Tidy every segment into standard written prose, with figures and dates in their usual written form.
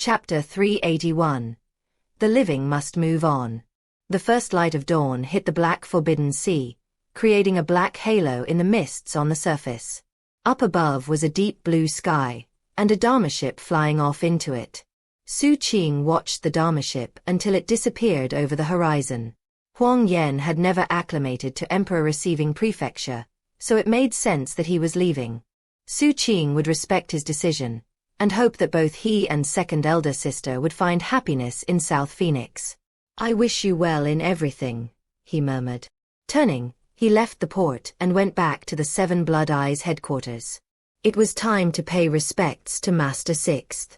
Chapter 381. The living must move on. The first light of dawn hit the black forbidden sea, creating a black halo in the mists on the surface. Up above was a deep blue sky, and a Dharma ship flying off into it. Xu Qing watched the Dharma ship until it disappeared over the horizon. Huang Yan had never acclimated to emperor-receiving prefecture, so it made sense that he was leaving. Xu Qing would respect his decision, and hope that both he and second elder sister would find happiness in South Phoenix. "I wish you well in everything," he murmured. Turning, he left the port and went back to the Seven Blood Eyes headquarters. It was time to pay respects to Master Sixth.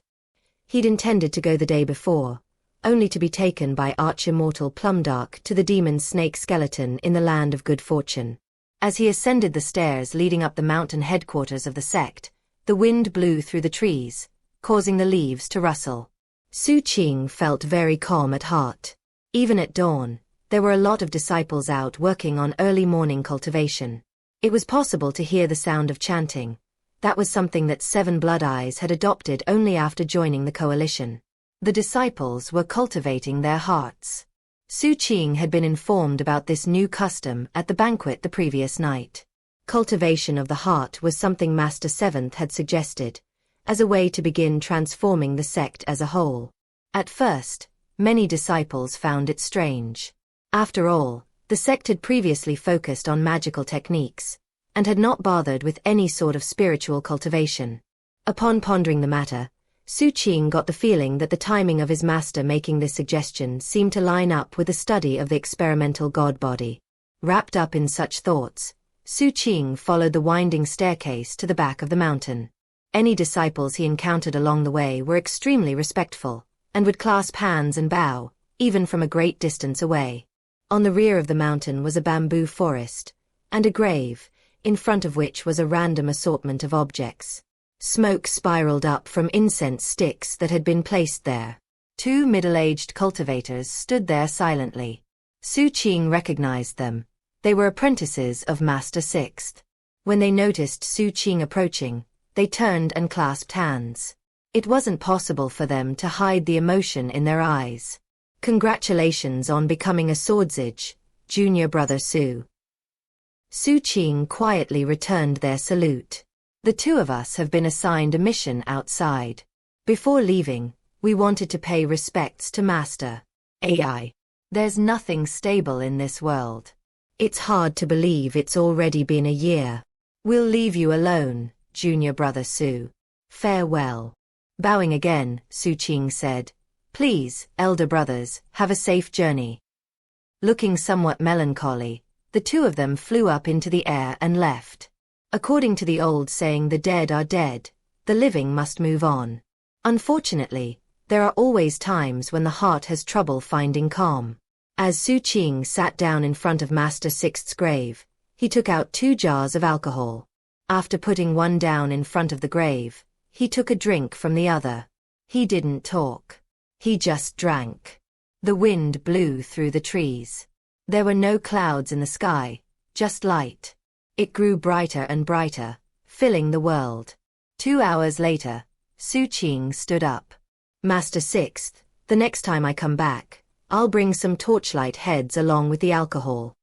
He'd intended to go the day before, only to be taken by arch-immortal Plumdark to the demon snake skeleton in the land of good fortune. As he ascended the stairs leading up the mountain headquarters of the sect, the wind blew through the trees, causing the leaves to rustle. Xu Qing felt very calm at heart. Even at dawn, there were a lot of disciples out working on early morning cultivation. It was possible to hear the sound of chanting. That was something that Seven Blood Eyes had adopted only after joining the coalition. The disciples were cultivating their hearts. Xu Qing had been informed about this new custom at the banquet the previous night. Cultivation of the heart was something Master Seventh had suggested, as a way to begin transforming the sect as a whole. At first, many disciples found it strange. After all, the sect had previously focused on magical techniques, and had not bothered with any sort of spiritual cultivation. Upon pondering the matter, Xu Qing got the feeling that the timing of his master making this suggestion seemed to line up with the study of the experimental god body. Wrapped up in such thoughts, Xu Qing followed the winding staircase to the back of the mountain. Any disciples he encountered along the way were extremely respectful, and would clasp hands and bow, even from a great distance away. On the rear of the mountain was a bamboo forest, and a grave, in front of which was a random assortment of objects. Smoke spiraled up from incense sticks that had been placed there. Two middle-aged cultivators stood there silently. Xu Qing recognized them. They were apprentices of Master Sixth. When they noticed Xu Qing approaching, they turned and clasped hands. It wasn't possible for them to hide the emotion in their eyes. "Congratulations on becoming a swordsage, junior brother Xu." Xu Qing quietly returned their salute. "The two of us have been assigned a mission outside. Before leaving, we wanted to pay respects to Master AI. There's nothing stable in this world. It's hard to believe it's already been a year. We'll leave you alone, junior brother Xu. Farewell." Bowing again, Xu Qing said, "Please, elder brothers, have a safe journey." Looking somewhat melancholy, the two of them flew up into the air and left. According to the old saying, the dead are dead, the living must move on. Unfortunately, there are always times when the heart has trouble finding calm. As Xu Qing sat down in front of Master Sixth's grave, he took out 2 jars of alcohol. After putting one down in front of the grave, he took a drink from the other. He didn't talk. He just drank. The wind blew through the trees. There were no clouds in the sky, just light. It grew brighter and brighter, filling the world. 2 hours later, Xu Qing stood up. "Master Sixth, the next time I come back, I'll bring some torchlight heads along with the alcohol."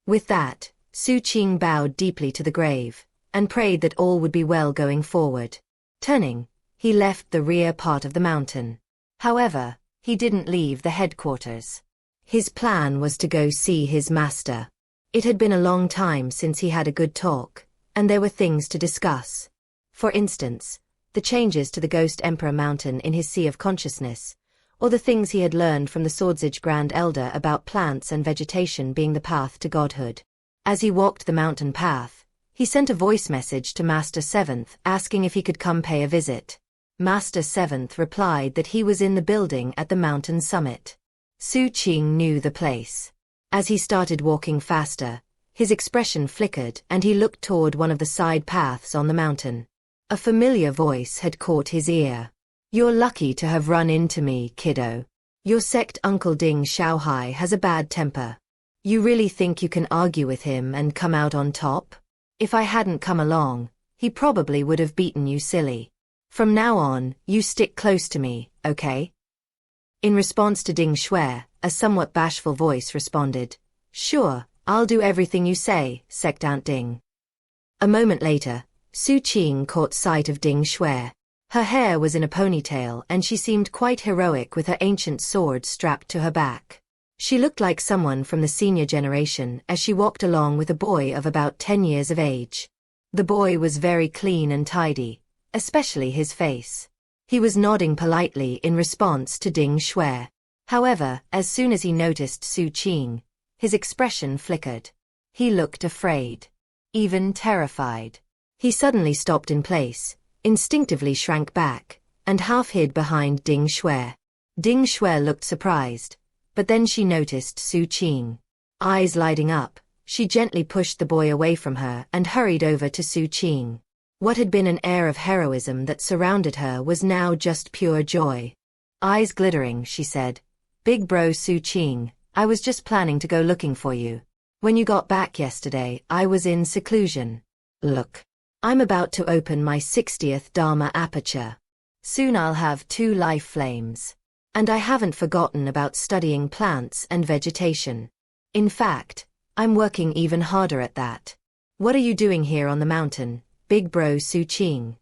With that, Xu Qing bowed deeply to the grave, and prayed that all would be well going forward. Turning, he left the rear part of the mountain. However, he didn't leave the headquarters. His plan was to go see his master. It had been a long time since he had a good talk, and there were things to discuss. For instance, the changes to the Ghost Emperor Mountain in his Sea of Consciousness, or the things he had learned from the Swordsage Grand Elder about plants and vegetation being the path to godhood. As he walked the mountain path, he sent a voice message to Master Seventh asking if he could come pay a visit. Master Seventh replied that he was in the building at the mountain summit. Xu Qing knew the place. As he started walking faster, his expression flickered and he looked toward one of the side paths on the mountain. A familiar voice had caught his ear. "You're lucky to have run into me, kiddo. Your sect Uncle Ding Xiaohai has a bad temper. You really think you can argue with him and come out on top? If I hadn't come along, he probably would have beaten you silly." From now on, you stick close to me, okay? In response to Ding Shui, a somewhat bashful voice responded, Sure, I'll do everything you say, Sectant Ding. A moment later, Xu Qing caught sight of Ding Shui. Her hair was in a ponytail and she seemed quite heroic with her ancient sword strapped to her back. She looked like someone from the senior generation as she walked along with a boy of about 10 years of age. The boy was very clean and tidy, especially his face. He was nodding politely in response to Ding Shui. However, as soon as he noticed Xu Qing, his expression flickered. He looked afraid, even terrified. He suddenly stopped in place, instinctively shrank back, and half hid behind Ding Shui. Ding Shui looked surprised, but then she noticed Xu Qing. Eyes lighting up, she gently pushed the boy away from her and hurried over to Xu Qing. What had been an air of heroism that surrounded her was now just pure joy. Eyes glittering, she said, Big bro Xu Qing, I was just planning to go looking for you. When you got back yesterday, I was in seclusion. Look. I'm about to open my 60th Dharma aperture. Soon I'll have 2 life flames. And I haven't forgotten about studying plants and vegetation. In fact, I'm working even harder at that. What are you doing here on the mountain, big bro Xu Qing?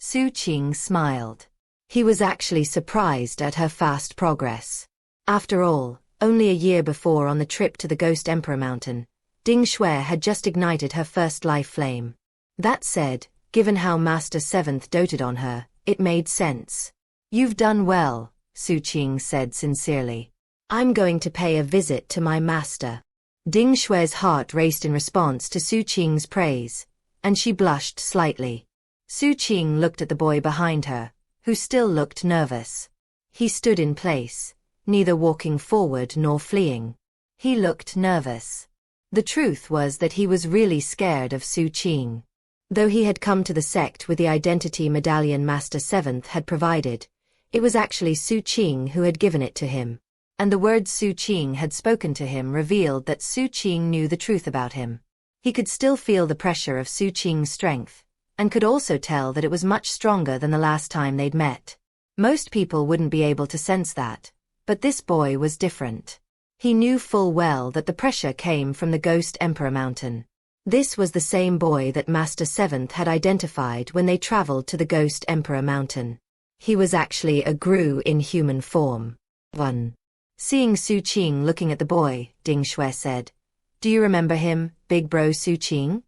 Xu Qing smiled. He was actually surprised at her fast progress. After all, only a year before on the trip to the Ghost Emperor Mountain, Ding Shui had just ignited her first life flame. That said, given how Master Seventh doted on her, it made sense. You've done well, Xu Qing said sincerely. I'm going to pay a visit to my master. Ding Shui's heart raced in response to Xu Qing's praise, and she blushed slightly. Xu Qing looked at the boy behind her, who still looked nervous. He stood in place, neither walking forward nor fleeing. He looked nervous. The truth was that he was really scared of Xu Qing. Though he had come to the sect with the identity medallion Master Seventh had provided, it was actually Xu Qing who had given it to him. And the words Xu Qing had spoken to him revealed that Xu Qing knew the truth about him. He could still feel the pressure of Xu Qing's strength, and could also tell that it was much stronger than the last time they'd met. Most people wouldn't be able to sense that, but this boy was different. He knew full well that the pressure came from the Ghost Emperor Mountain. This was the same boy that Master Seventh had identified when they traveled to the Ghost Emperor Mountain. He was actually a Gru in human form. 1. Seeing Xu Qing looking at the boy, Ding Shui said, Do you remember him, big bro Xu Qing?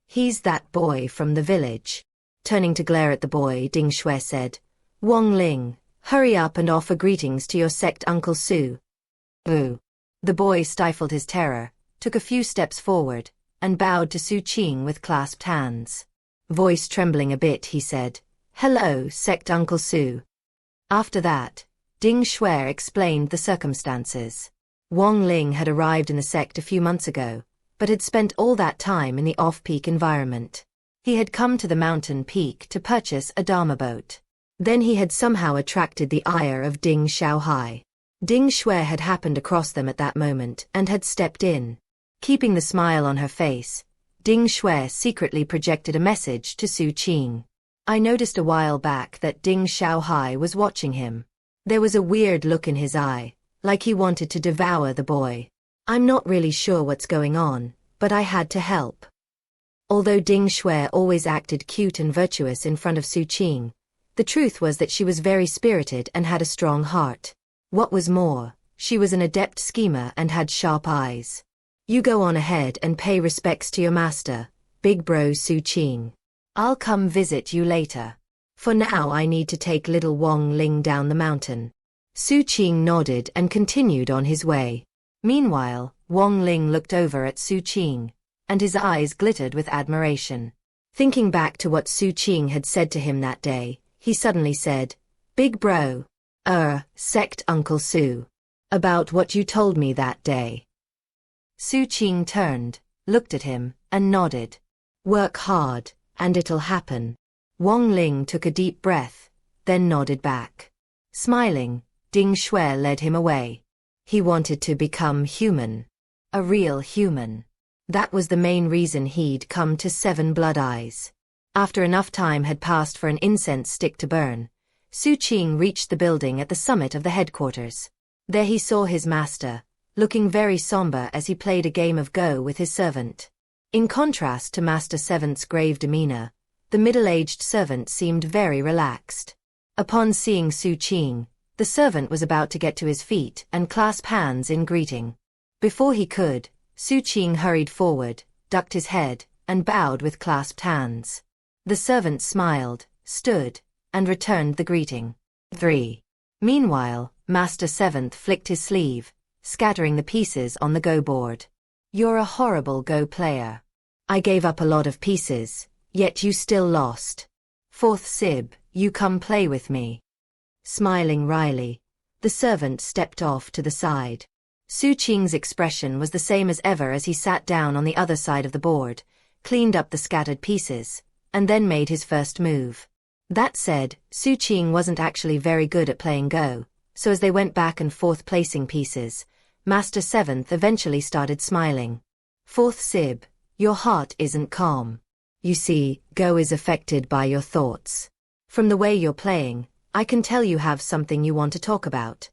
He's that boy from the village. Turning to glare at the boy, Ding Shui said, Wong Ling, hurry up and offer greetings to your sect Uncle Xu. Boo. The boy stifled his terror, took a few steps forward, and bowed to Xu Qing with clasped hands. Voice trembling a bit, he said, Hello, sect Uncle Xu. After that, Ding Shui explained the circumstances. Wong Ling had arrived in the sect a few months ago, but had spent all that time in the off-peak environment. He had come to the mountain peak to purchase a Dharma boat. Then he had somehow attracted the ire of Ding Xiaohai. Ding Shui had happened across them at that moment and had stepped in. Keeping the smile on her face, Ding Shui secretly projected a message to Xu Qing. I noticed a while back that Ding Xiaohai was watching him. There was a weird look in his eye, like he wanted to devour the boy. I'm not really sure what's going on, but I had to help. Although Ding Shui always acted cute and virtuous in front of Xu Qing, the truth was that she was very spirited and had a strong heart. What was more, she was an adept schemer and had sharp eyes. You go on ahead and pay respects to your master, big bro Xu Qing. I'll come visit you later. For now I need to take little Wong Ling down the mountain. Xu Qing nodded and continued on his way. Meanwhile, Wong Ling looked over at Xu Qing, and his eyes glittered with admiration. Thinking back to what Xu Qing had said to him that day, he suddenly said, Big bro. Sect Uncle Xu. About what you told me that day. Xu Qing turned, looked at him, and nodded. Work hard, and it'll happen. Wong Ling took a deep breath, then nodded back. Smiling, Ding Shui led him away. He wanted to become human. A real human. That was the main reason he'd come to Seven Blood Eyes. After enough time had passed for an incense stick to burn, Xu Qing reached the building at the summit of the headquarters. There he saw his master, looking very somber as he played a game of Go with his servant. In contrast to Master Seventh's grave demeanor, the middle-aged servant seemed very relaxed. Upon seeing Xu Qing, the servant was about to get to his feet and clasp hands in greeting. Before he could, Xu Qing hurried forward, ducked his head, and bowed with clasped hands. The servant smiled, stood, and returned the greeting. 3. Meanwhile, Master Seventh flicked his sleeve, scattering the pieces on the Go board. You're a horrible Go player. I gave up a lot of pieces, yet you still lost. Fourth Sib, you come play with me. Smiling wryly, the servant stepped off to the side. Xu Qing's expression was the same as ever as he sat down on the other side of the board, cleaned up the scattered pieces, and then made his first move. That said, Xu Qing wasn't actually very good at playing Go, so as they went back and forth placing pieces, Master Seventh eventually started smiling. Fourth Sib, your heart isn't calm. You see, Go is affected by your thoughts. From the way you're playing, I can tell you have something you want to talk about.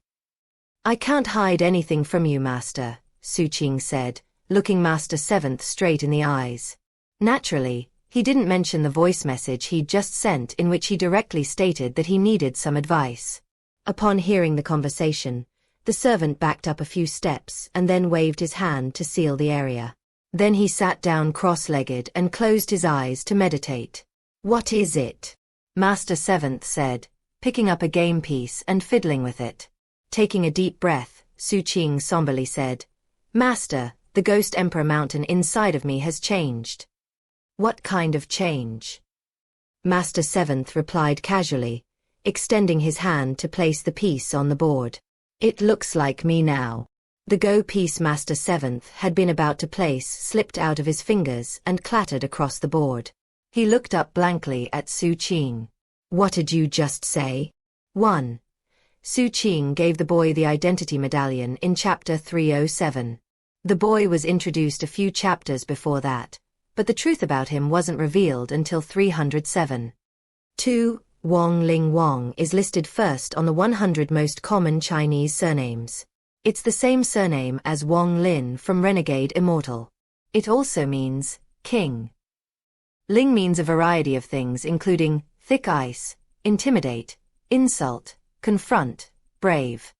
I can't hide anything from you, Master, Xu Qing said, looking Master Seventh straight in the eyes. Naturally, he didn't mention the voice message he'd just sent in which he directly stated that he needed some advice. Upon hearing the conversation, the servant backed up a few steps and then waved his hand to seal the area. Then he sat down cross-legged and closed his eyes to meditate. What is it? Master Seventh said, picking up a game piece and fiddling with it. Taking a deep breath, Xu Qing somberly said, Master, the Ghost Emperor Mountain inside of me has changed. What kind of change? Master Seventh replied casually, extending his hand to place the piece on the board. It looks like me now. The Go piece Master Seventh had been about to place slipped out of his fingers and clattered across the board. He looked up blankly at Xu Qing. What did you just say? 1. Xu Qing gave the boy the identity medallion in chapter 307. The boy was introduced a few chapters before that, but the truth about him wasn't revealed until 307. 2. Wong Ling Wong is listed first on the 100 most common Chinese surnames. It's the same surname as Wong Lin from Renegade Immortal. It also means king. Ling means a variety of things including thick ice, intimidate, insult, confront, brave.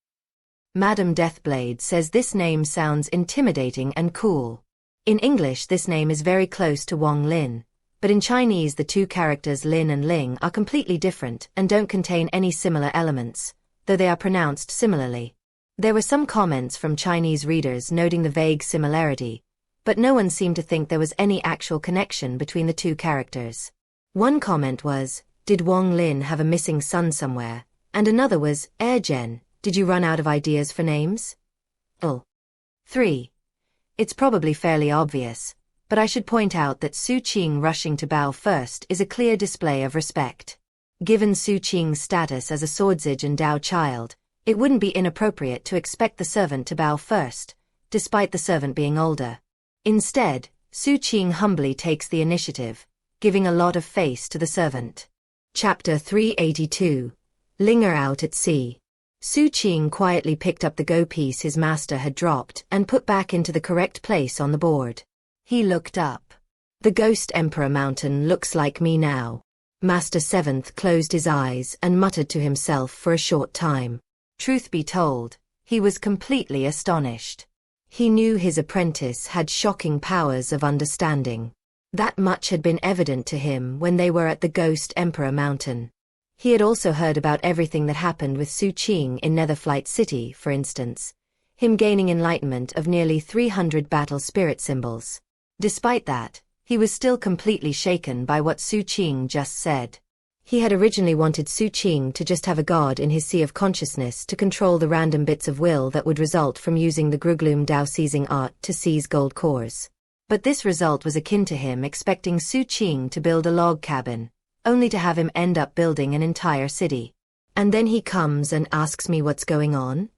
Madam Deathblade says this name sounds intimidating and cool. In English this name is very close to Wong Lin, but in Chinese the two characters Lin and Ling are completely different and don't contain any similar elements, though they are pronounced similarly. There were some comments from Chinese readers noting the vague similarity, but no one seemed to think there was any actual connection between the two characters. One comment was, did Wong Lin have a missing son somewhere? And another was, Gen, did you run out of ideas for names? 3. It's probably fairly obvious, but I should point out that Xu Qing rushing to bow first is a clear display of respect. Given Xu Qing's status as a Swordsage and Dao child, it wouldn't be inappropriate to expect the servant to bow first, despite the servant being older. Instead, Xu Qing humbly takes the initiative, giving a lot of face to the servant. Chapter 382. Linger Out at Sea. Xu Qing quietly picked up the Go piece his master had dropped and put back into the correct place on the board. He looked up. The Ghost Emperor Mountain looks like me now. Master Seventh closed his eyes and muttered to himself for a short time. Truth be told, he was completely astonished. He knew his apprentice had shocking powers of understanding. That much had been evident to him when they were at the Ghost Emperor Mountain. He had also heard about everything that happened with Xu Qing in Netherflight City, for instance, him gaining enlightenment of nearly 300 battle spirit symbols. Despite that, he was still completely shaken by what Xu Qing just said. He had originally wanted Xu Qing to just have a god in his sea of consciousness to control the random bits of will that would result from using the Grugloom Dao seizing art to seize gold cores. But this result was akin to him expecting Xu Qing to build a log cabin, only to have him end up building an entire city. And then he comes and asks me what's going on?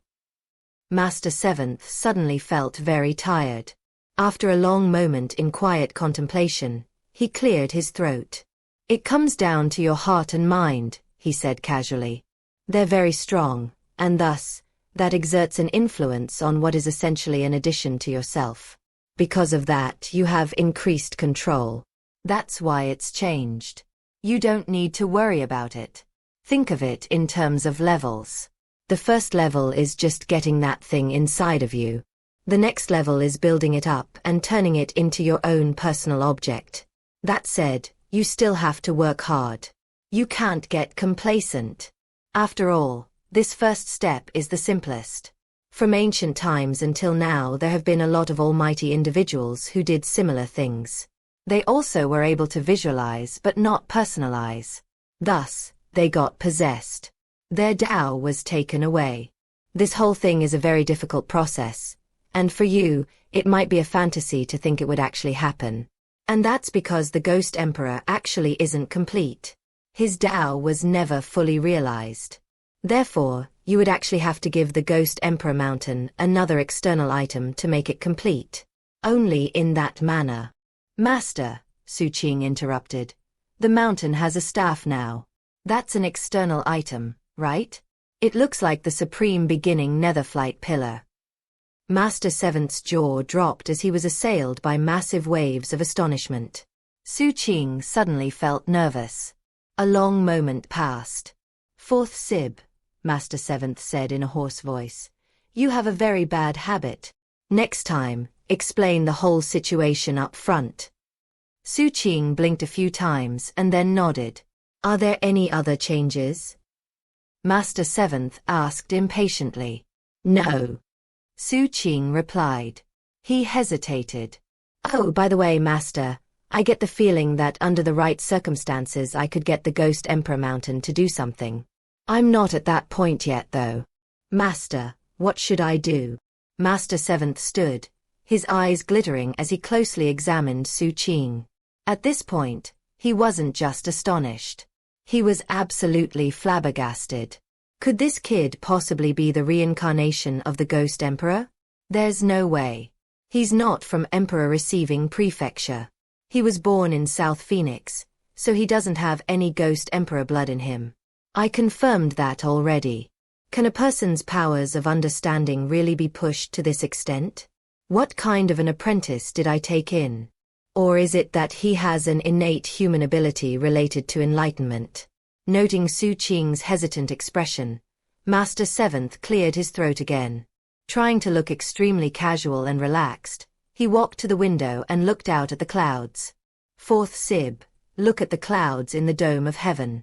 Master Seventh suddenly felt very tired. After a long moment in quiet contemplation, he cleared his throat. It comes down to your heart and mind, he said casually. They're very strong, and thus, that exerts an influence on what is essentially an addition to yourself. Because of that, you have increased control. That's why it's changed. You don't need to worry about it. Think of it in terms of levels. The first level is just getting that thing inside of you. The next level is building it up and turning it into your own personal object. That said, you still have to work hard. You can't get complacent. After all, this first step is the simplest. From ancient times until now, there have been a lot of almighty individuals who did similar things. They also were able to visualize but not personalize. Thus, they got possessed. Their Tao was taken away. This whole thing is a very difficult process, and for you, it might be a fantasy to think it would actually happen. And that's because the Ghost Emperor actually isn't complete. His Tao was never fully realized. Therefore, you would actually have to give the Ghost Emperor Mountain another external item to make it complete. Only in that manner. Master, Xu Qing interrupted. The mountain has a staff now. That's an external item, right? It looks like the supreme beginning netherflight pillar. Master Seventh's jaw dropped as he was assailed by massive waves of astonishment. Xu Qing suddenly felt nervous. A long moment passed. Fourth Sib, Master Seventh said in a hoarse voice. You have a very bad habit. Next time, explain the whole situation up front. Xu Qing blinked a few times and then nodded. Are there any other changes? Master Seventh asked impatiently. No. Xu Qing replied. He hesitated. Oh, by the way, Master, I get the feeling that under the right circumstances I could get the Ghost Emperor Mountain to do something. I'm not at that point yet, though. Master, what should I do? Master Seventh stood, his eyes glittering as he closely examined Xu Qing. At this point, he wasn't just astonished. He was absolutely flabbergasted. Could this kid possibly be the reincarnation of the Ghost Emperor? There's no way. He's not from Emperor-receiving prefecture. He was born in South Phoenix, so he doesn't have any Ghost Emperor blood in him. I confirmed that already. Can a person's powers of understanding really be pushed to this extent? What kind of an apprentice did I take in? Or is it that he has an innate human ability related to enlightenment? Noting Xu Qing's hesitant expression, Master Seventh cleared his throat again. Trying to look extremely casual and relaxed, he walked to the window and looked out at the clouds. Fourth Sib, look at the clouds in the dome of heaven.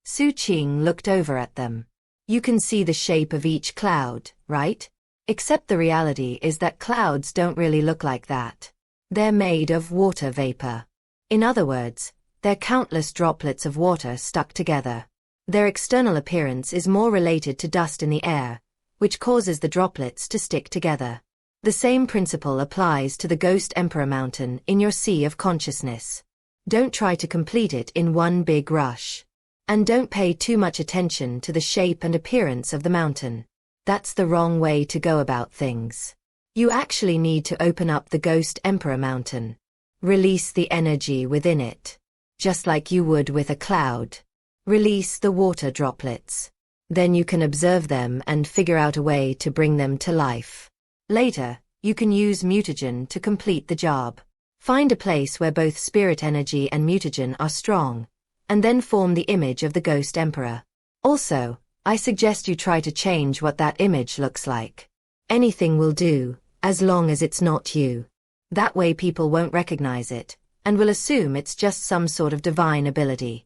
Xu Qing looked over at them. You can see the shape of each cloud, right? Except the reality is that clouds don't really look like that. They're made of water vapor. In other words, they're countless droplets of water stuck together. Their external appearance is more related to dust in the air, which causes the droplets to stick together. The same principle applies to the Ghost Emperor Mountain in your sea of consciousness. Don't try to complete it in one big rush. And don't pay too much attention to the shape and appearance of the mountain. That's the wrong way to go about things. You actually need to open up the Ghost Emperor Mountain. Release the energy within it. Just like you would with a cloud. Release the water droplets. Then you can observe them and figure out a way to bring them to life. Later, you can use mutagen to complete the job. Find a place where both spirit energy and mutagen are strong, and then form the image of the Ghost Emperor. Also, I suggest you try to change what that image looks like. Anything will do, as long as it's not you. That way people won't recognize it, and will assume it's just some sort of divine ability.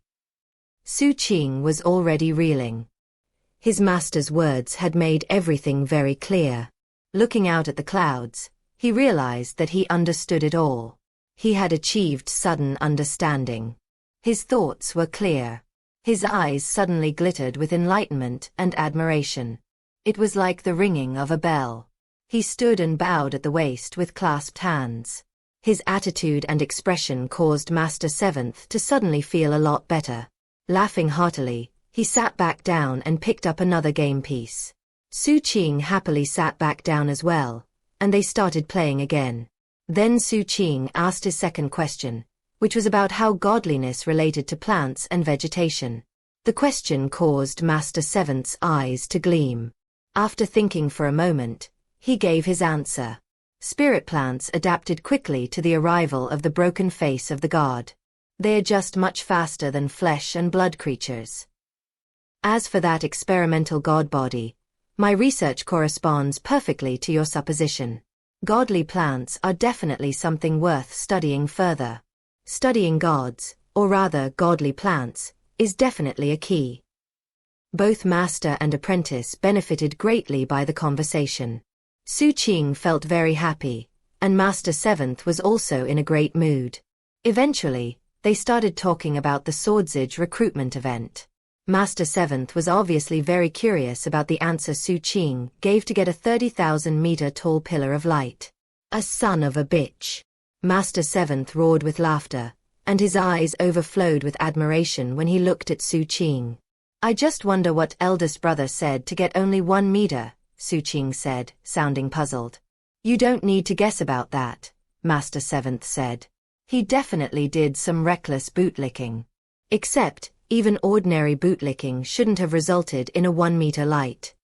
Xu Qing was already reeling. His master's words had made everything very clear. Looking out at the clouds, he realized that he understood it all. He had achieved sudden understanding. His thoughts were clear. His eyes suddenly glittered with enlightenment and admiration. It was like the ringing of a bell. He stood and bowed at the waist with clasped hands. His attitude and expression caused Master Seventh to suddenly feel a lot better. Laughing heartily, he sat back down and picked up another game piece. Xu Qing happily sat back down as well, and they started playing again. Then Xu Qing asked his second question. which was about how godliness related to plants and vegetation. The question caused Master Seventh's eyes to gleam. After thinking for a moment, he gave his answer. Spirit plants adapted quickly to the arrival of the broken face of the god. They adjust much faster than flesh and blood creatures. As for that experimental god body, my research corresponds perfectly to your supposition. Godly plants are definitely something worth studying further. Studying gods, or rather godly plants, is definitely a key. Both master and apprentice benefited greatly by the conversation. Xu Qing felt very happy, and Master Seventh was also in a great mood. Eventually, they started talking about the Swordsage recruitment event. Master Seventh was obviously very curious about the answer Xu Qing gave to get a 30,000-meter tall pillar of light. A son of a bitch. Master Seventh roared with laughter, and his eyes overflowed with admiration when he looked at Xu Qing. I just wonder what eldest brother said to get only 1 meter, Xu Qing said, sounding puzzled. You don't need to guess about that, Master Seventh said. He definitely did some reckless bootlicking. Except, even ordinary bootlicking shouldn't have resulted in a 1-meter light.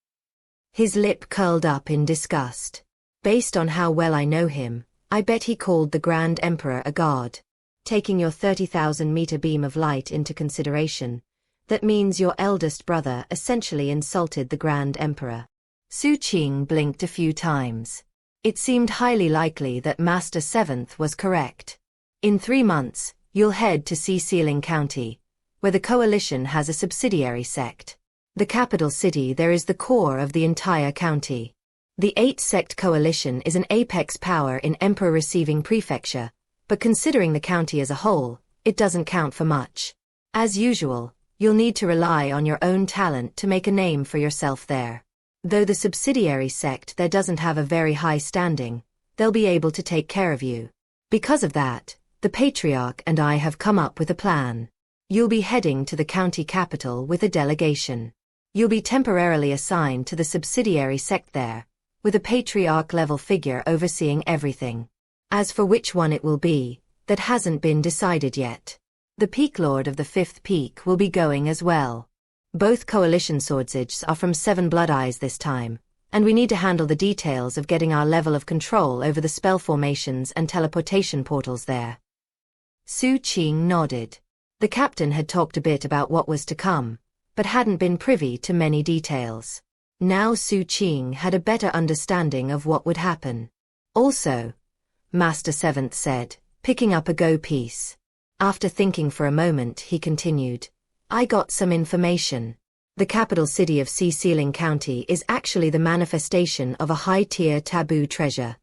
His lip curled up in disgust. Based on how well I know him, I bet he called the Grand Emperor a god. Taking your 30,000-meter beam of light into consideration, that means your eldest brother essentially insulted the Grand Emperor. Xu Qing blinked a few times. It seemed highly likely that Master Seventh was correct. In 3 months, you'll head to Xianxia County, where the coalition has a subsidiary sect. The capital city there is the core of the entire county. The 8-sect coalition is an apex power in emperor-receiving prefecture, but considering the county as a whole, it doesn't count for much. As usual, you'll need to rely on your own talent to make a name for yourself there. Though the subsidiary sect there doesn't have a very high standing, they'll be able to take care of you. Because of that, the Patriarch and I have come up with a plan. You'll be heading to the county capital with a delegation. You'll be temporarily assigned to the subsidiary sect there, with a Patriarch-level figure overseeing everything. As for which one it will be, that hasn't been decided yet. The Peak Lord of the 5th Peak will be going as well. Both coalition swordsages are from 7 Blood Eyes this time, and we need to handle the details of getting our level of control over the spell formations and teleportation portals there. Xu Qing nodded. The captain had talked a bit about what was to come, but hadn't been privy to many details. Now Xu Qing had a better understanding of what would happen. Also, Master Seventh said, picking up a go piece. After thinking for a moment, he continued, I got some information. The capital city of Xianxia County is actually the manifestation of a high-tier taboo treasure.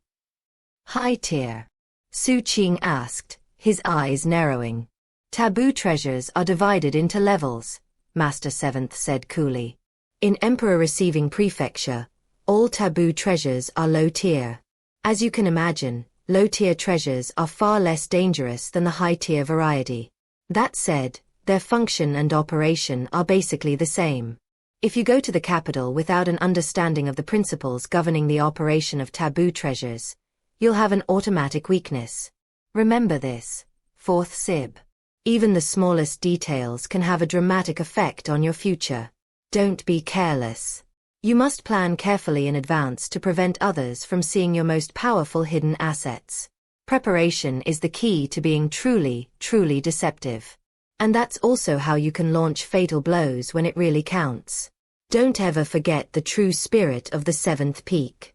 High-tier? Xu Qing asked, his eyes narrowing. Taboo treasures are divided into levels, Master Seventh said coolly. In Emperor-receiving prefecture, all taboo treasures are low-tier. As you can imagine, low-tier treasures are far less dangerous than the high-tier variety. That said, their function and operation are basically the same. If you go to the capital without an understanding of the principles governing the operation of taboo treasures, you'll have an automatic weakness. Remember this, 4th Sib. Even the smallest details can have a dramatic effect on your future. Don't be careless. You must plan carefully in advance to prevent others from seeing your most powerful hidden assets. Preparation is the key to being truly, truly deceptive. And that's also how you can launch fatal blows when it really counts. Don't ever forget the true spirit of the 7th peak.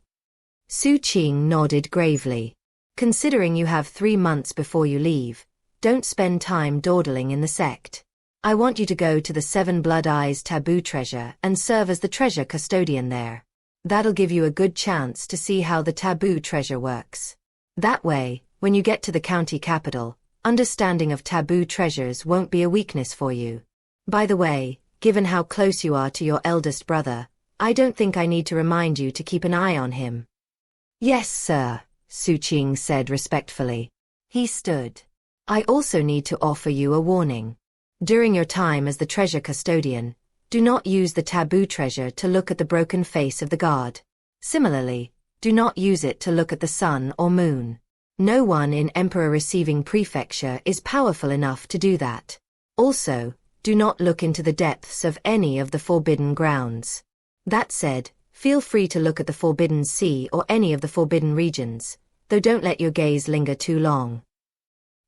Xu Qing nodded gravely. Considering you have 3 months before you leave, don't spend time dawdling in the sect. I want you to go to the 7 Blood Eyes taboo treasure and serve as the treasure custodian there. That'll give you a good chance to see how the taboo treasure works. That way, when you get to the county capital, understanding of taboo treasures won't be a weakness for you. By the way, given how close you are to your eldest brother, I don't think I need to remind you to keep an eye on him. Yes, sir, Xu Qing said respectfully. He stood. I also need to offer you a warning. During your time as the treasure custodian, do not use the taboo treasure to look at the broken face of the god. Similarly, do not use it to look at the sun or moon. No one in Emperor Receiving Prefecture is powerful enough to do that. Also, do not look into the depths of any of the forbidden grounds. That said, feel free to look at the Forbidden Sea or any of the forbidden regions, though don't let your gaze linger too long.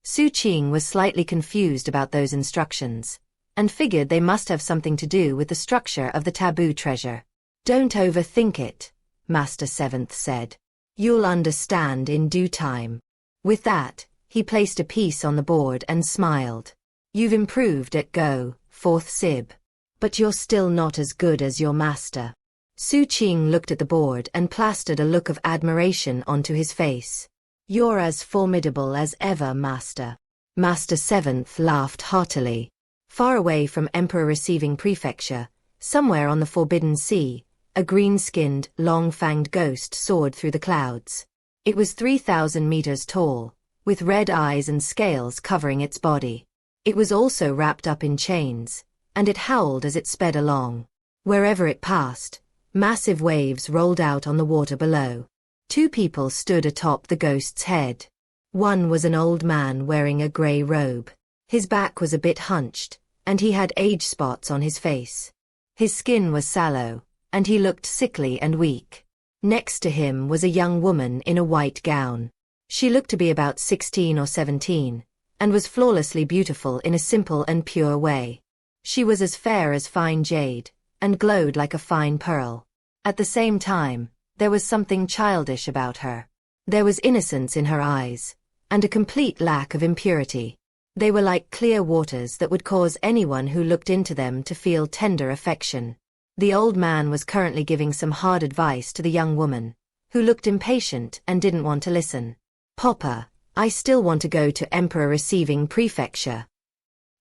Xu Qing was slightly confused about those instructions, and figured they must have something to do with the structure of the taboo treasure. Don't overthink it, Master Seventh said. You'll understand in due time. With that, he placed a piece on the board and smiled. You've improved at Go, fourth Sib. But you're still not as good as your master. Xu Qing looked at the board and plastered a look of admiration onto his face. You're as formidable as ever, Master. Master Seventh laughed heartily. Far away from Emperor Receiving Prefecture, somewhere on the Forbidden Sea, a green-skinned, long-fanged ghost soared through the clouds. It was 3,000 meters tall, with red eyes and scales covering its body. It was also wrapped up in chains, and it howled as it sped along. Wherever it passed, massive waves rolled out on the water below. Two people stood atop the ghost's head. One was an old man wearing a gray robe. His back was a bit hunched, and he had age spots on his face. His skin was sallow, and he looked sickly and weak. Next to him was a young woman in a white gown. She looked to be about 16 or 17, and was flawlessly beautiful in a simple and pure way. She was as fair as fine jade, and glowed like a fine pearl. At the same time, there was something childish about her. There was innocence in her eyes, and a complete lack of impurity. They were like clear waters that would cause anyone who looked into them to feel tender affection. The old man was currently giving some hard advice to the young woman, who looked impatient and didn't want to listen. Papa, I still want to go to Emperor Receiving Prefecture.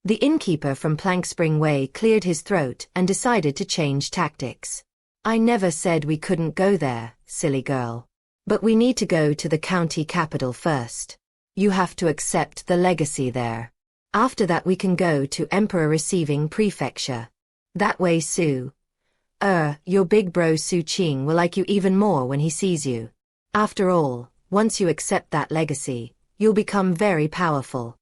The innkeeper from Plank Spring Way cleared his throat and decided to change tactics. I never said we couldn't go there, silly girl. But we need to go to the county capital first. You have to accept the legacy there. After that we can go to Emperor Receiving Prefecture. That way Sue. Your big bro Xu Qing will like you even more when he sees you. After all, once you accept that legacy, you'll become very powerful.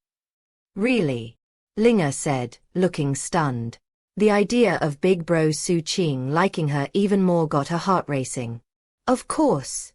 Really? Linga said, looking stunned. The idea of big bro Xu Qing liking her even more got her heart racing. Of course,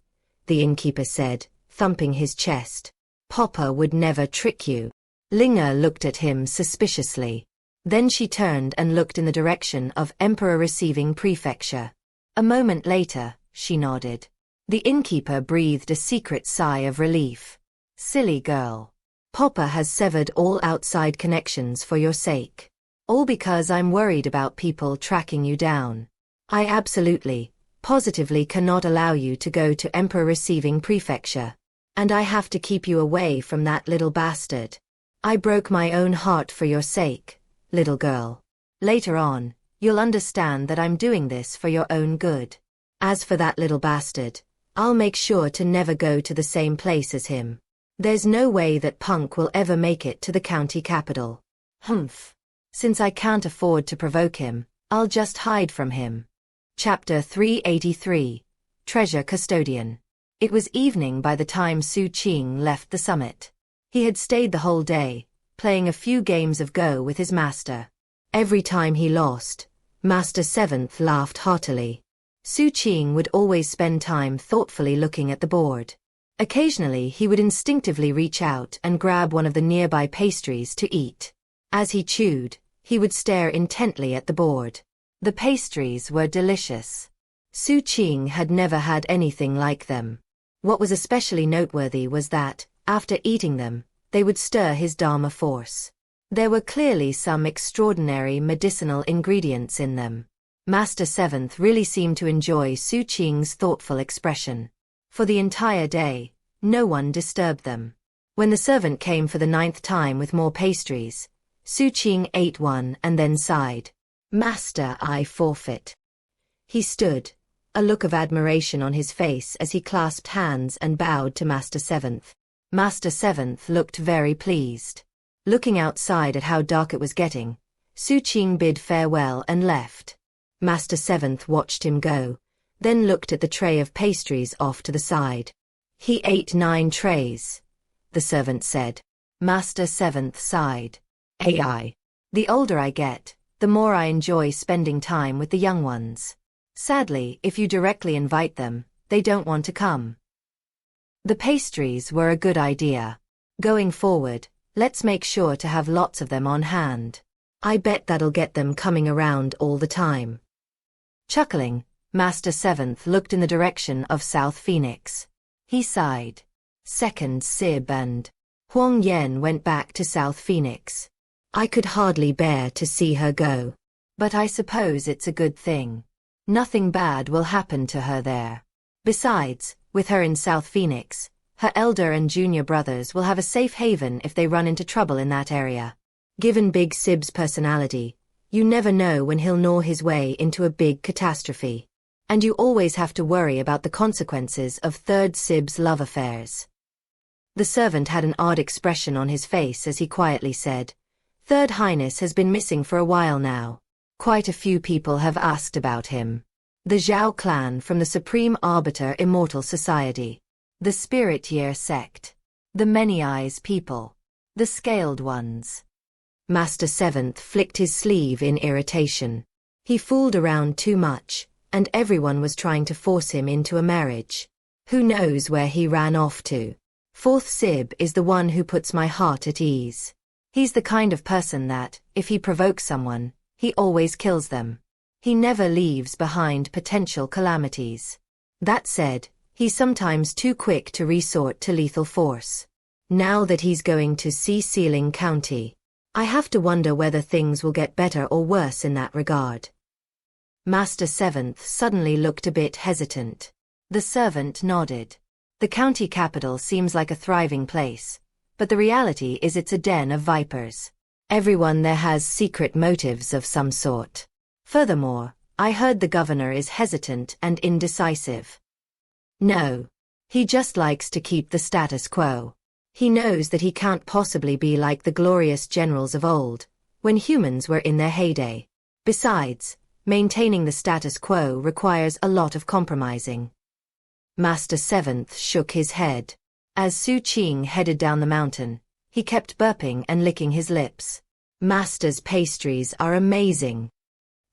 the innkeeper said, thumping his chest. Papa would never trick you. Linga looked at him suspiciously. Then she turned and looked in the direction of Emperor Receiving Prefecture. A moment later, she nodded. The innkeeper breathed a secret sigh of relief. Silly girl. Papa has severed all outside connections for your sake. All because I'm worried about people tracking you down. I absolutely, positively cannot allow you to go to Emperor Receiving Prefecture. And I have to keep you away from that little bastard. I broke my own heart for your sake, little girl. Later on, you'll understand that I'm doing this for your own good. As for that little bastard, I'll make sure to never go to the same place as him. There's no way that punk will ever make it to the county capital. Humph. Since I can't afford to provoke him, I'll just hide from him. Chapter 383. Treasure Custodian. It was evening by the time Xu Qing left the summit. He had stayed the whole day, playing a few games of Go with his master. Every time he lost, Master Seventh laughed heartily. Xu Qing would always spend time thoughtfully looking at the board. Occasionally he would instinctively reach out and grab one of the nearby pastries to eat. As he chewed, he would stare intently at the board. The pastries were delicious. Xu Qing had never had anything like them. What was especially noteworthy was that, after eating them, they would stir his Dharma force. There were clearly some extraordinary medicinal ingredients in them. Master Seventh really seemed to enjoy Xu Qing's thoughtful expression. For the entire day, no one disturbed them. When the servant came for the 9th time with more pastries, Xu Qing ate one and then sighed. Master, I forfeit. He stood, a look of admiration on his face as he clasped hands and bowed to Master Seventh. Master Seventh looked very pleased. Looking outside at how dark it was getting, Xu Qing bid farewell and left. Master Seventh watched him go, then looked at the tray of pastries off to the side. He ate 9 trays, the servant said. Master Seventh sighed. AI. The older I get, the more I enjoy spending time with the young ones. Sadly, if you directly invite them, they don't want to come. The pastries were a good idea. Going forward, let's make sure to have lots of them on hand. I bet that'll get them coming around all the time. Chuckling, Master Seventh looked in the direction of South Phoenix. He sighed. Second Sib and Huang Yen went back to South Phoenix. I could hardly bear to see her go. But I suppose it's a good thing. Nothing bad will happen to her there. Besides, with her in South Phoenix, her elder and junior brothers will have a safe haven if they run into trouble in that area. Given Big Sib's personality, you never know when he'll gnaw his way into a big catastrophe. And you always have to worry about the consequences of Third Sib's love affairs. The servant had an odd expression on his face as he quietly said, Third Highness has been missing for a while now. Quite a few people have asked about him. The Zhao clan from the Supreme Arbiter Immortal Society. The Spirit Year sect. The Many Eyes people. The Scaled Ones. Master Seventh flicked his sleeve in irritation. He fooled around too much, and everyone was trying to force him into a marriage. Who knows where he ran off to? Fourth Sib is the one who puts my heart at ease. He's the kind of person that, if he provokes someone, he always kills them. He never leaves behind potential calamities. That said, he's sometimes too quick to resort to lethal force. Now that he's going to Sealing County, I have to wonder whether things will get better or worse in that regard. Master Seventh suddenly looked a bit hesitant. The servant nodded. The county capital seems like a thriving place, but the reality is it's a den of vipers. Everyone there has secret motives of some sort. Furthermore, I heard the governor is hesitant and indecisive. No. He just likes to keep the status quo. He knows that he can't possibly be like the glorious generals of old, when humans were in their heyday. Besides, maintaining the status quo requires a lot of compromising. Master Seventh shook his head. As Xu Qing headed down the mountain, he kept burping and licking his lips. Master's pastries are amazing.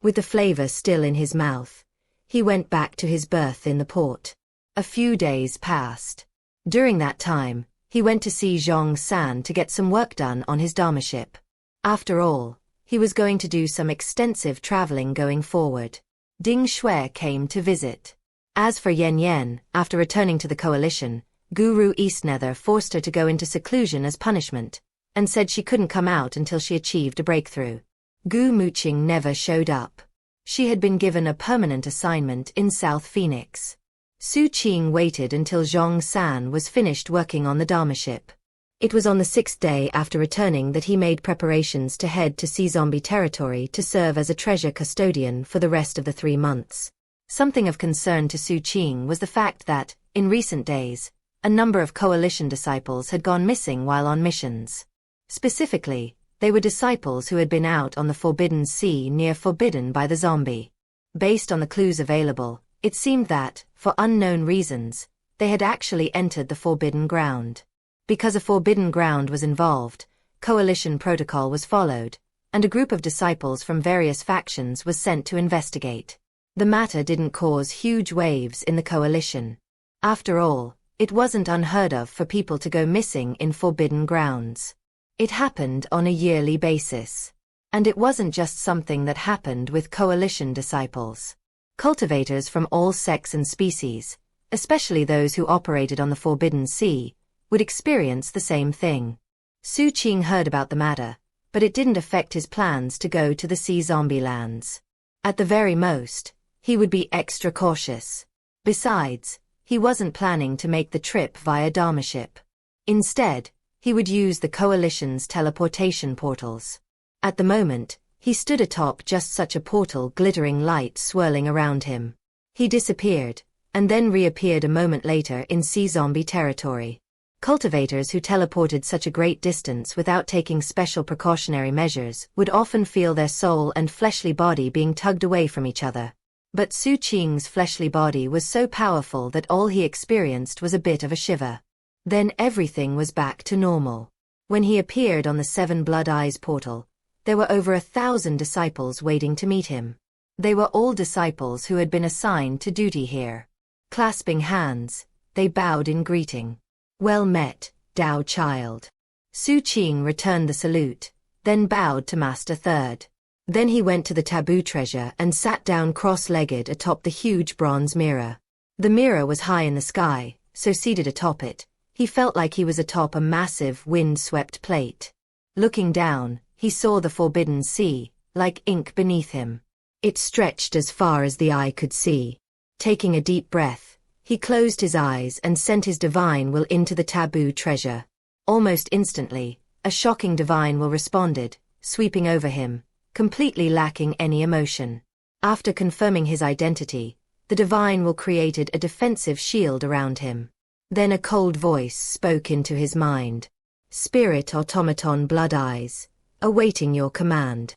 With the flavor still in his mouth, he went back to his berth in the port. A few days passed. During that time, he went to see Xianxia to get some work done on his Dharma ship. After all, he was going to do some extensive traveling going forward. Ding Shui came to visit. As for Yen, after returning to the coalition, Guru Eastnether forced her to go into seclusion as punishment, and said she couldn't come out until she achieved a breakthrough. Gu Muqing never showed up. She had been given a permanent assignment in South Phoenix. Xu Qing waited until Xianxia was finished working on the Dharma ship. It was on the 6th day after returning that he made preparations to head to Sea Zombie territory to serve as a treasure custodian for the rest of the 3 months. Something of concern to Xu Qing was the fact that, in recent days, a number of coalition disciples had gone missing while on missions. Specifically, they were disciples who had been out on the Forbidden Sea near Forbidden by the Zombie. Based on the clues available, it seemed that, for unknown reasons, they had actually entered the Forbidden Ground. Because a Forbidden Ground was involved, coalition protocol was followed, and a group of disciples from various factions was sent to investigate. The matter didn't cause huge waves in the coalition. After all, it wasn't unheard of for people to go missing in Forbidden Grounds. It happened on a yearly basis. And it wasn't just something that happened with coalition disciples. Cultivators from all sects and species, especially those who operated on the Forbidden Sea, would experience the same thing. Xu Qing heard about the matter, but it didn't affect his plans to go to the Sea Zombie lands. At the very most, he would be extra cautious. Besides, he wasn't planning to make the trip via Dharma ship. Instead, he would use the coalition's teleportation portals. At the moment, he stood atop just such a portal, glittering light swirling around him. He disappeared, and then reappeared a moment later in Sea Zombie territory. Cultivators who teleported such a great distance without taking special precautionary measures would often feel their soul and fleshly body being tugged away from each other. But Xu Qing's fleshly body was so powerful that all he experienced was a bit of a shiver. Then everything was back to normal. When he appeared on the Seven Blood Eyes portal, there were over 1,000 disciples waiting to meet him. They were all disciples who had been assigned to duty here. Clasping hands, they bowed in greeting. "Well met, Dao child." Xu Qing returned the salute, then bowed to Master Third. Then he went to the taboo treasure and sat down cross-legged atop the huge bronze mirror. The mirror was high in the sky, so seated atop it, he felt like he was atop a massive, wind-swept plate. Looking down, he saw the forbidden sea, like ink beneath him. It stretched as far as the eye could see. Taking a deep breath, he closed his eyes and sent his divine will into the taboo treasure. Almost instantly, a shocking divine will responded, sweeping over him, completely lacking any emotion. After confirming his identity, the divine will created a defensive shield around him. Then a cold voice spoke into his mind. "Spirit automaton blood eyes, awaiting your command."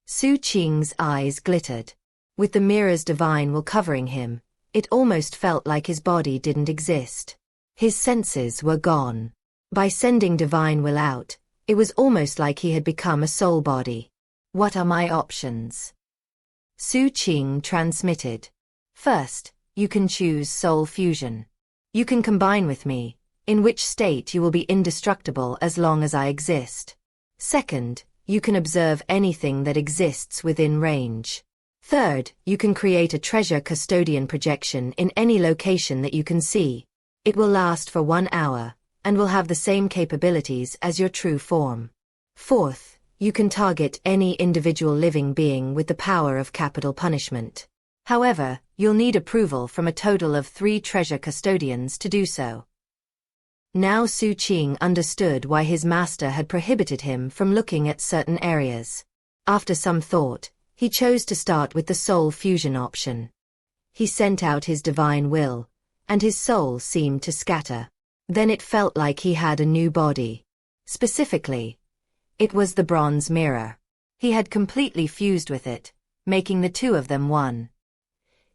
Xu Qing's eyes glittered. With the mirror's divine will covering him, it almost felt like his body didn't exist. His senses were gone. By sending divine will out, it was almost like he had become a soul body. "What are my options?" Xu Qing transmitted. "First, you can choose soul fusion. You can combine with me, in which state you will be indestructible as long as I exist. Second, you can observe anything that exists within range. Third, you can create a treasure custodian projection in any location that you can see. It will last for 1 hour, and will have the same capabilities as your true form. Fourth, you can target any individual living being with the power of capital punishment. However, you'll need approval from a total of 3 treasure custodians to do so." Now Xu Qing understood why his master had prohibited him from looking at certain areas. After some thought, he chose to start with the soul fusion option. He sent out his divine will, and his soul seemed to scatter. Then it felt like he had a new body. Specifically, it was the bronze mirror. He had completely fused with it, making the two of them one.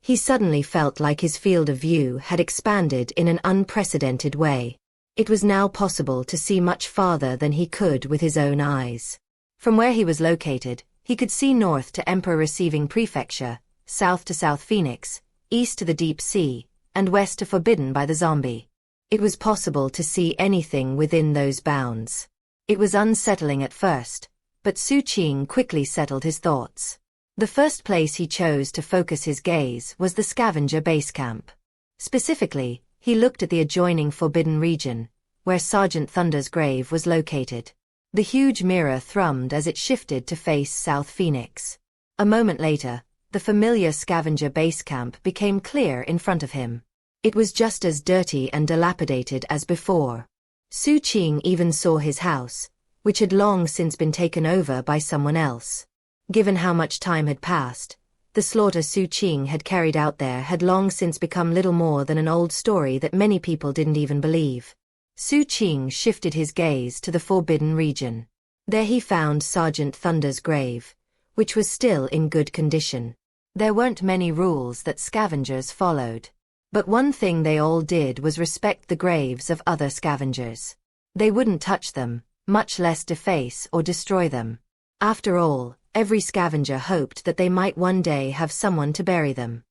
He suddenly felt like his field of view had expanded in an unprecedented way. It was now possible to see much farther than he could with his own eyes. From where he was located, he could see north to Emperor Receiving Prefecture, south to South Phoenix, east to the Deep Sea, and west to Forbidden by the Zombie. It was possible to see anything within those bounds. It was unsettling at first, but Xu Qing quickly settled his thoughts. The first place he chose to focus his gaze was the scavenger base camp. Specifically, he looked at the adjoining Forbidden region, where Sergeant Thunder's grave was located. The huge mirror thrummed as it shifted to face South Phoenix. A moment later, the familiar scavenger base camp became clear in front of him. It was just as dirty and dilapidated as before. Xu Qing even saw his house, which had long since been taken over by someone else. Given how much time had passed, the slaughter Xu Qing had carried out there had long since become little more than an old story that many people didn't even believe. Xu Qing shifted his gaze to the Forbidden region. There he found Sergeant Thunder's grave, which was still in good condition. There weren't many rules that scavengers followed. But one thing they all did was respect the graves of other scavengers. They wouldn't touch them, much less deface or destroy them. After all, every scavenger hoped that they might one day have someone to bury them.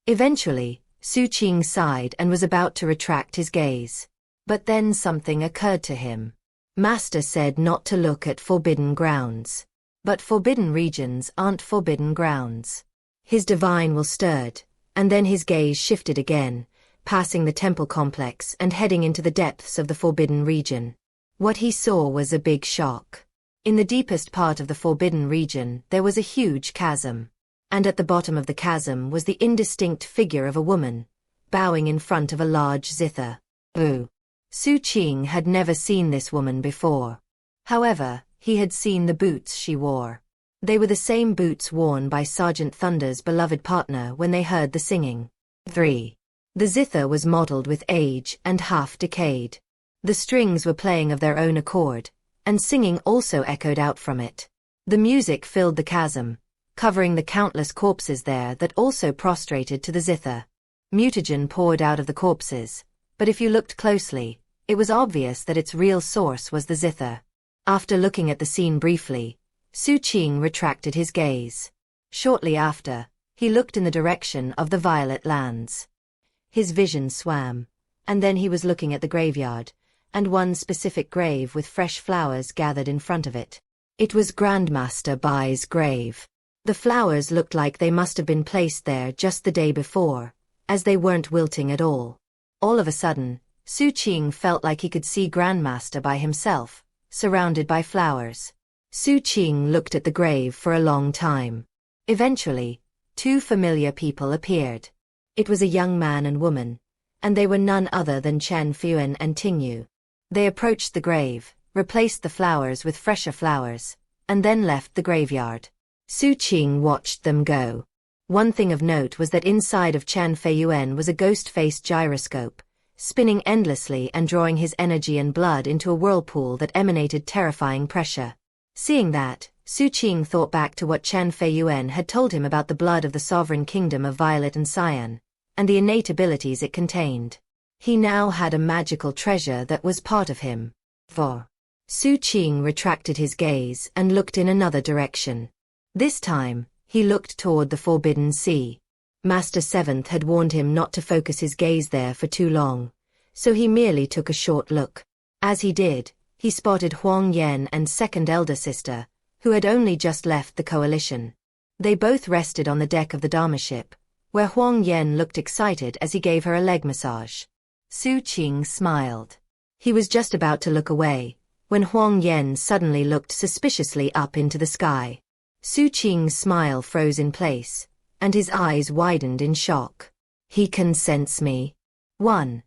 Eventually, Xu Qing sighed and was about to retract his gaze. But then something occurred to him. Master said not to look at forbidden grounds. But forbidden regions aren't forbidden grounds. His divine will stirred, and then his gaze shifted again, passing the temple complex and heading into the depths of the forbidden region. What he saw was a big shock. In the deepest part of the forbidden region there was a huge chasm. And at the bottom of the chasm was the indistinct figure of a woman, bowing in front of a large zither. Xu Qing had never seen this woman before. However, he had seen the boots she wore. They were the same boots worn by Sergeant Thunder's beloved partner when they heard the singing. 3. The zither was mottled with age and half decayed. The strings were playing of their own accord, and singing also echoed out from it. The music filled the chasm, covering the countless corpses there that also prostrated to the zither. Mutagen poured out of the corpses, but if you looked closely, It was obvious that its real source was the zither. After looking at the scene briefly, Xu Qing retracted his gaze. Shortly after, he looked in the direction of the Violet Lands. His vision swam, and then he was looking at the graveyard, and one specific grave with fresh flowers gathered in front of it. It was Grandmaster Bai's grave. The flowers looked like they must have been placed there just the day before, as they weren't wilting at all. All of a sudden, Xu Qing felt like he could see Grandmaster Bai himself, surrounded by flowers. Xu Qing looked at the grave for a long time. Eventually, two familiar people appeared. It was a young man and woman, and they were none other than Chen Fuan and Tingyu. They approached the grave, replaced the flowers with fresher flowers, and then left the graveyard. Xu Qing watched them go. One thing of note was that inside of Chen Feiyuan was a ghost-faced gyroscope, spinning endlessly and drawing his energy and blood into a whirlpool that emanated terrifying pressure. Seeing that, Xu Qing thought back to what Chen Feiyuan had told him about the blood of the sovereign kingdom of Violet and Cyan, and the innate abilities it contained. He now had a magical treasure that was part of him. For Xu Qing retracted his gaze and looked in another direction. This time, he looked toward the Forbidden Sea. Master Seventh had warned him not to focus his gaze there for too long, so he merely took a short look. As he did, he spotted Huang Yan and second elder sister, who had only just left the coalition. They both rested on the deck of the Dharma ship, where Huang Yan looked excited as he gave her a leg massage. Xu Qing smiled. He was just about to look away, when Huang Yan suddenly looked suspiciously up into the sky. Xu Qing's smile froze in place, and his eyes widened in shock. He can sense me. 1.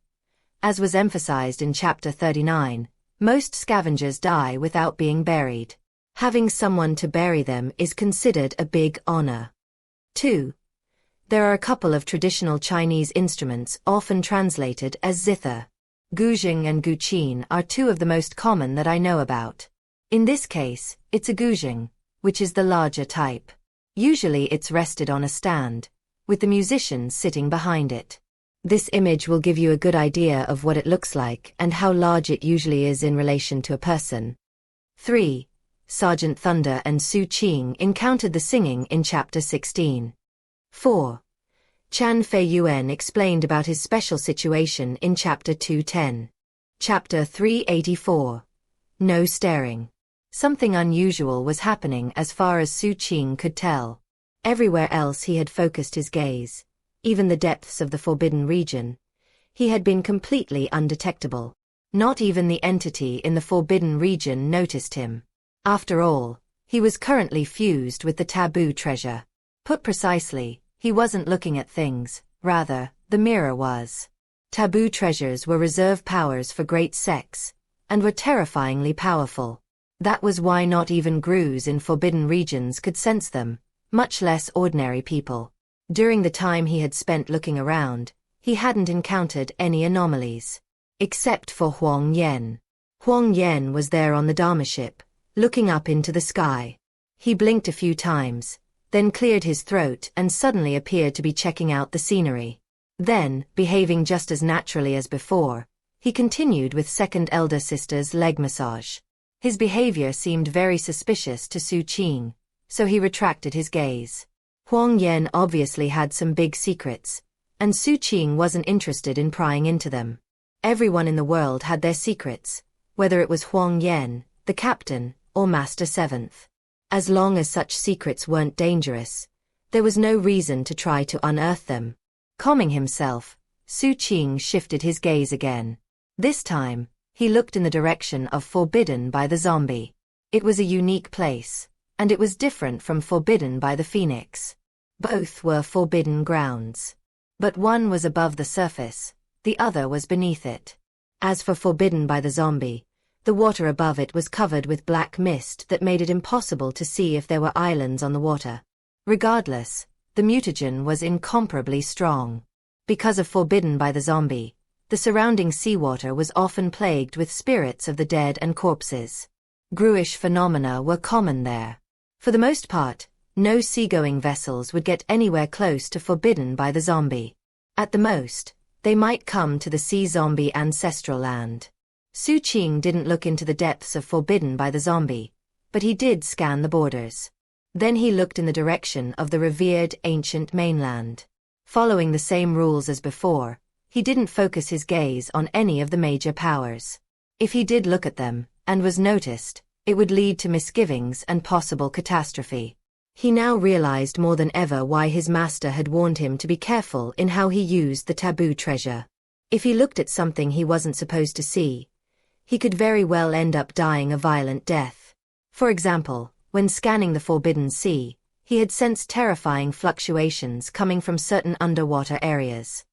As was emphasized in Chapter 39, most scavengers die without being buried. Having someone to bury them is considered a big honor. 2. There are a couple of traditional Chinese instruments often translated as zither. Guzheng and guqin are two of the most common that I know about. In this case, it's a guzheng, which is the larger type. Usually it's rested on a stand, with the musician sitting behind it. This image will give you a good idea of what it looks like and how large it usually is in relation to a person. 3. Sergeant Thunder and Xu Qing encountered the singing in Chapter 16. 4. Chen Feiyuan explained about his special situation in Chapter 210. Chapter 384. No staring. Something unusual was happening as far as Xu Qing could tell. Everywhere else he had focused his gaze, even the depths of the forbidden region, he had been completely undetectable. Not even the entity in the forbidden region noticed him. After all, he was currently fused with the taboo treasure. Put precisely, he wasn't looking at things, rather, the mirror was. Taboo treasures were reserve powers for great sects, and were terrifyingly powerful. That was why not even Grus in forbidden regions could sense them, much less ordinary people. During the time he had spent looking around, he hadn't encountered any anomalies. Except for Huang Yan. Huang Yan was there on the Dharma ship, looking up into the sky. He blinked a few times, then cleared his throat and suddenly appeared to be checking out the scenery. Then, behaving just as naturally as before, he continued with second elder sister's leg massage. His behavior seemed very suspicious to Xu Qing, so he retracted his gaze. Huang Yan obviously had some big secrets, and Xu Qing wasn't interested in prying into them. Everyone in the world had their secrets, whether it was Huang Yan, the captain, or Master Seventh. As long as such secrets weren't dangerous, there was no reason to try to unearth them. Calming himself, Xu Qing shifted his gaze again. This time, he looked in the direction of Forbidden by the Zombie. It was a unique place, and it was different from Forbidden by the Phoenix. Both were forbidden grounds. But one was above the surface, the other was beneath it. As for Forbidden by the Zombie, the water above it was covered with black mist that made it impossible to see if there were islands on the water. Regardless, the mutagen was incomparably strong. Because of Forbidden by the Zombie, the surrounding seawater was often plagued with spirits of the dead and corpses. Gruish phenomena were common there. For the most part, no seagoing vessels would get anywhere close to Forbidden by the Zombie. At the most, they might come to the sea zombie ancestral land. Xu Qing didn't look into the depths of forbidden by the zombie, but he did scan the borders. Then he looked in the direction of the revered ancient mainland. Following the same rules as before, he didn't focus his gaze on any of the major powers. If he did look at them, and was noticed, it would lead to misgivings and possible catastrophe. He now realized more than ever why his master had warned him to be careful in how he used the taboo treasure. If he looked at something he wasn't supposed to see, he could very well end up dying a violent death. For example, when scanning the Forbidden Sea, he had sensed terrifying fluctuations coming from certain underwater areas.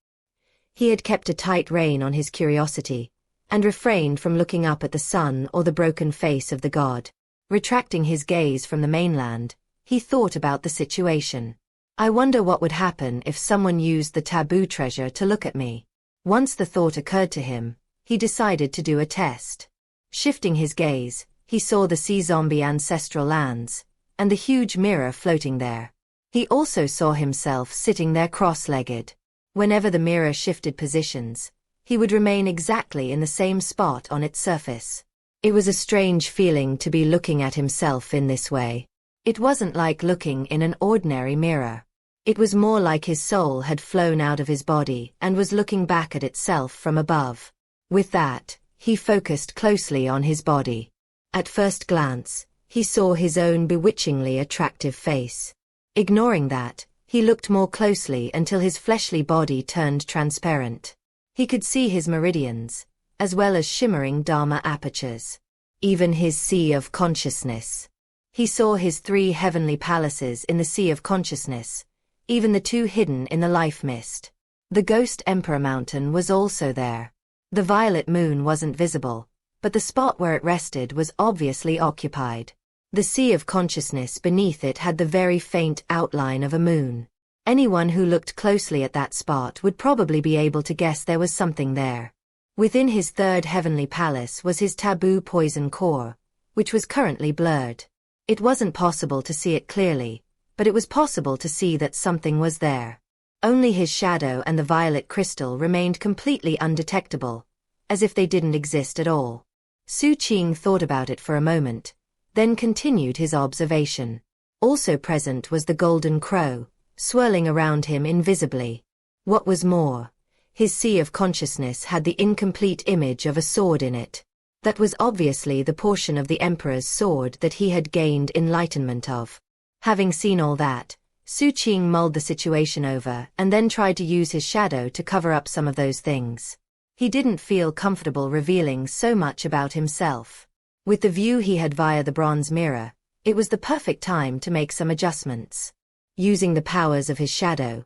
He had kept a tight rein on his curiosity, and refrained from looking up at the sun or the broken face of the god. Retracting his gaze from the mainland, he thought about the situation. I wonder what would happen if someone used the taboo treasure to look at me. Once the thought occurred to him, he decided to do a test. Shifting his gaze, he saw the sea zombie ancestral lands, and the huge mirror floating there. He also saw himself sitting there cross-legged. Whenever the mirror shifted positions, he would remain exactly in the same spot on its surface. It was a strange feeling to be looking at himself in this way. It wasn't like looking in an ordinary mirror. It was more like his soul had flown out of his body and was looking back at itself from above. With that, he focused closely on his body. At first glance, he saw his own bewitchingly attractive face. Ignoring that, he looked more closely until his fleshly body turned transparent. He could see his meridians, as well as shimmering dharma apertures. Even his sea of consciousness. He saw his 3 heavenly palaces in the sea of consciousness, even the 2 hidden in the life mist. The Ghost Emperor Mountain was also there. The violet moon wasn't visible, but the spot where it rested was obviously occupied. The sea of consciousness beneath it had the very faint outline of a moon. Anyone who looked closely at that spot would probably be able to guess there was something there. Within his 3rd heavenly palace was his taboo poison core, which was currently blurred. It wasn't possible to see it clearly, but it was possible to see that something was there. Only his shadow and the violet crystal remained completely undetectable, as if they didn't exist at all. Xu Qing thought about it for a moment, then continued his observation. Also present was the golden crow, swirling around him invisibly. What was more, his sea of consciousness had the incomplete image of a sword in it. That was obviously the portion of the Emperor's sword that he had gained enlightenment of. Having seen all that, Xu Qing mulled the situation over and then tried to use his shadow to cover up some of those things. He didn't feel comfortable revealing so much about himself. With the view he had via the bronze mirror, it was the perfect time to make some adjustments. Using the powers of his shadow,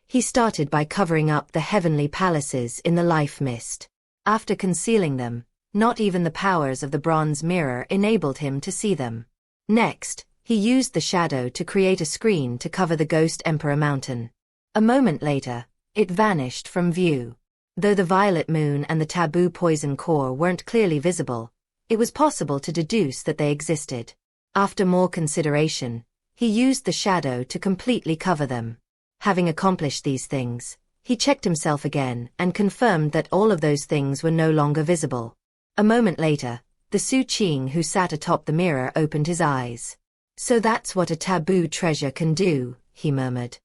he started by covering up the heavenly palaces in the life mist. After concealing them, not even the powers of the bronze mirror enabled him to see them. Next, he used the shadow to create a screen to cover the Ghost Emperor Mountain. A moment later, it vanished from view. Though the violet moon and the taboo poison core weren't clearly visible, it was possible to deduce that they existed. After more consideration, he used the shadow to completely cover them. Having accomplished these things, he checked himself again and confirmed that all of those things were no longer visible. A moment later, the Xu Qing who sat atop the mirror opened his eyes. So that's what a taboo treasure can do, he murmured.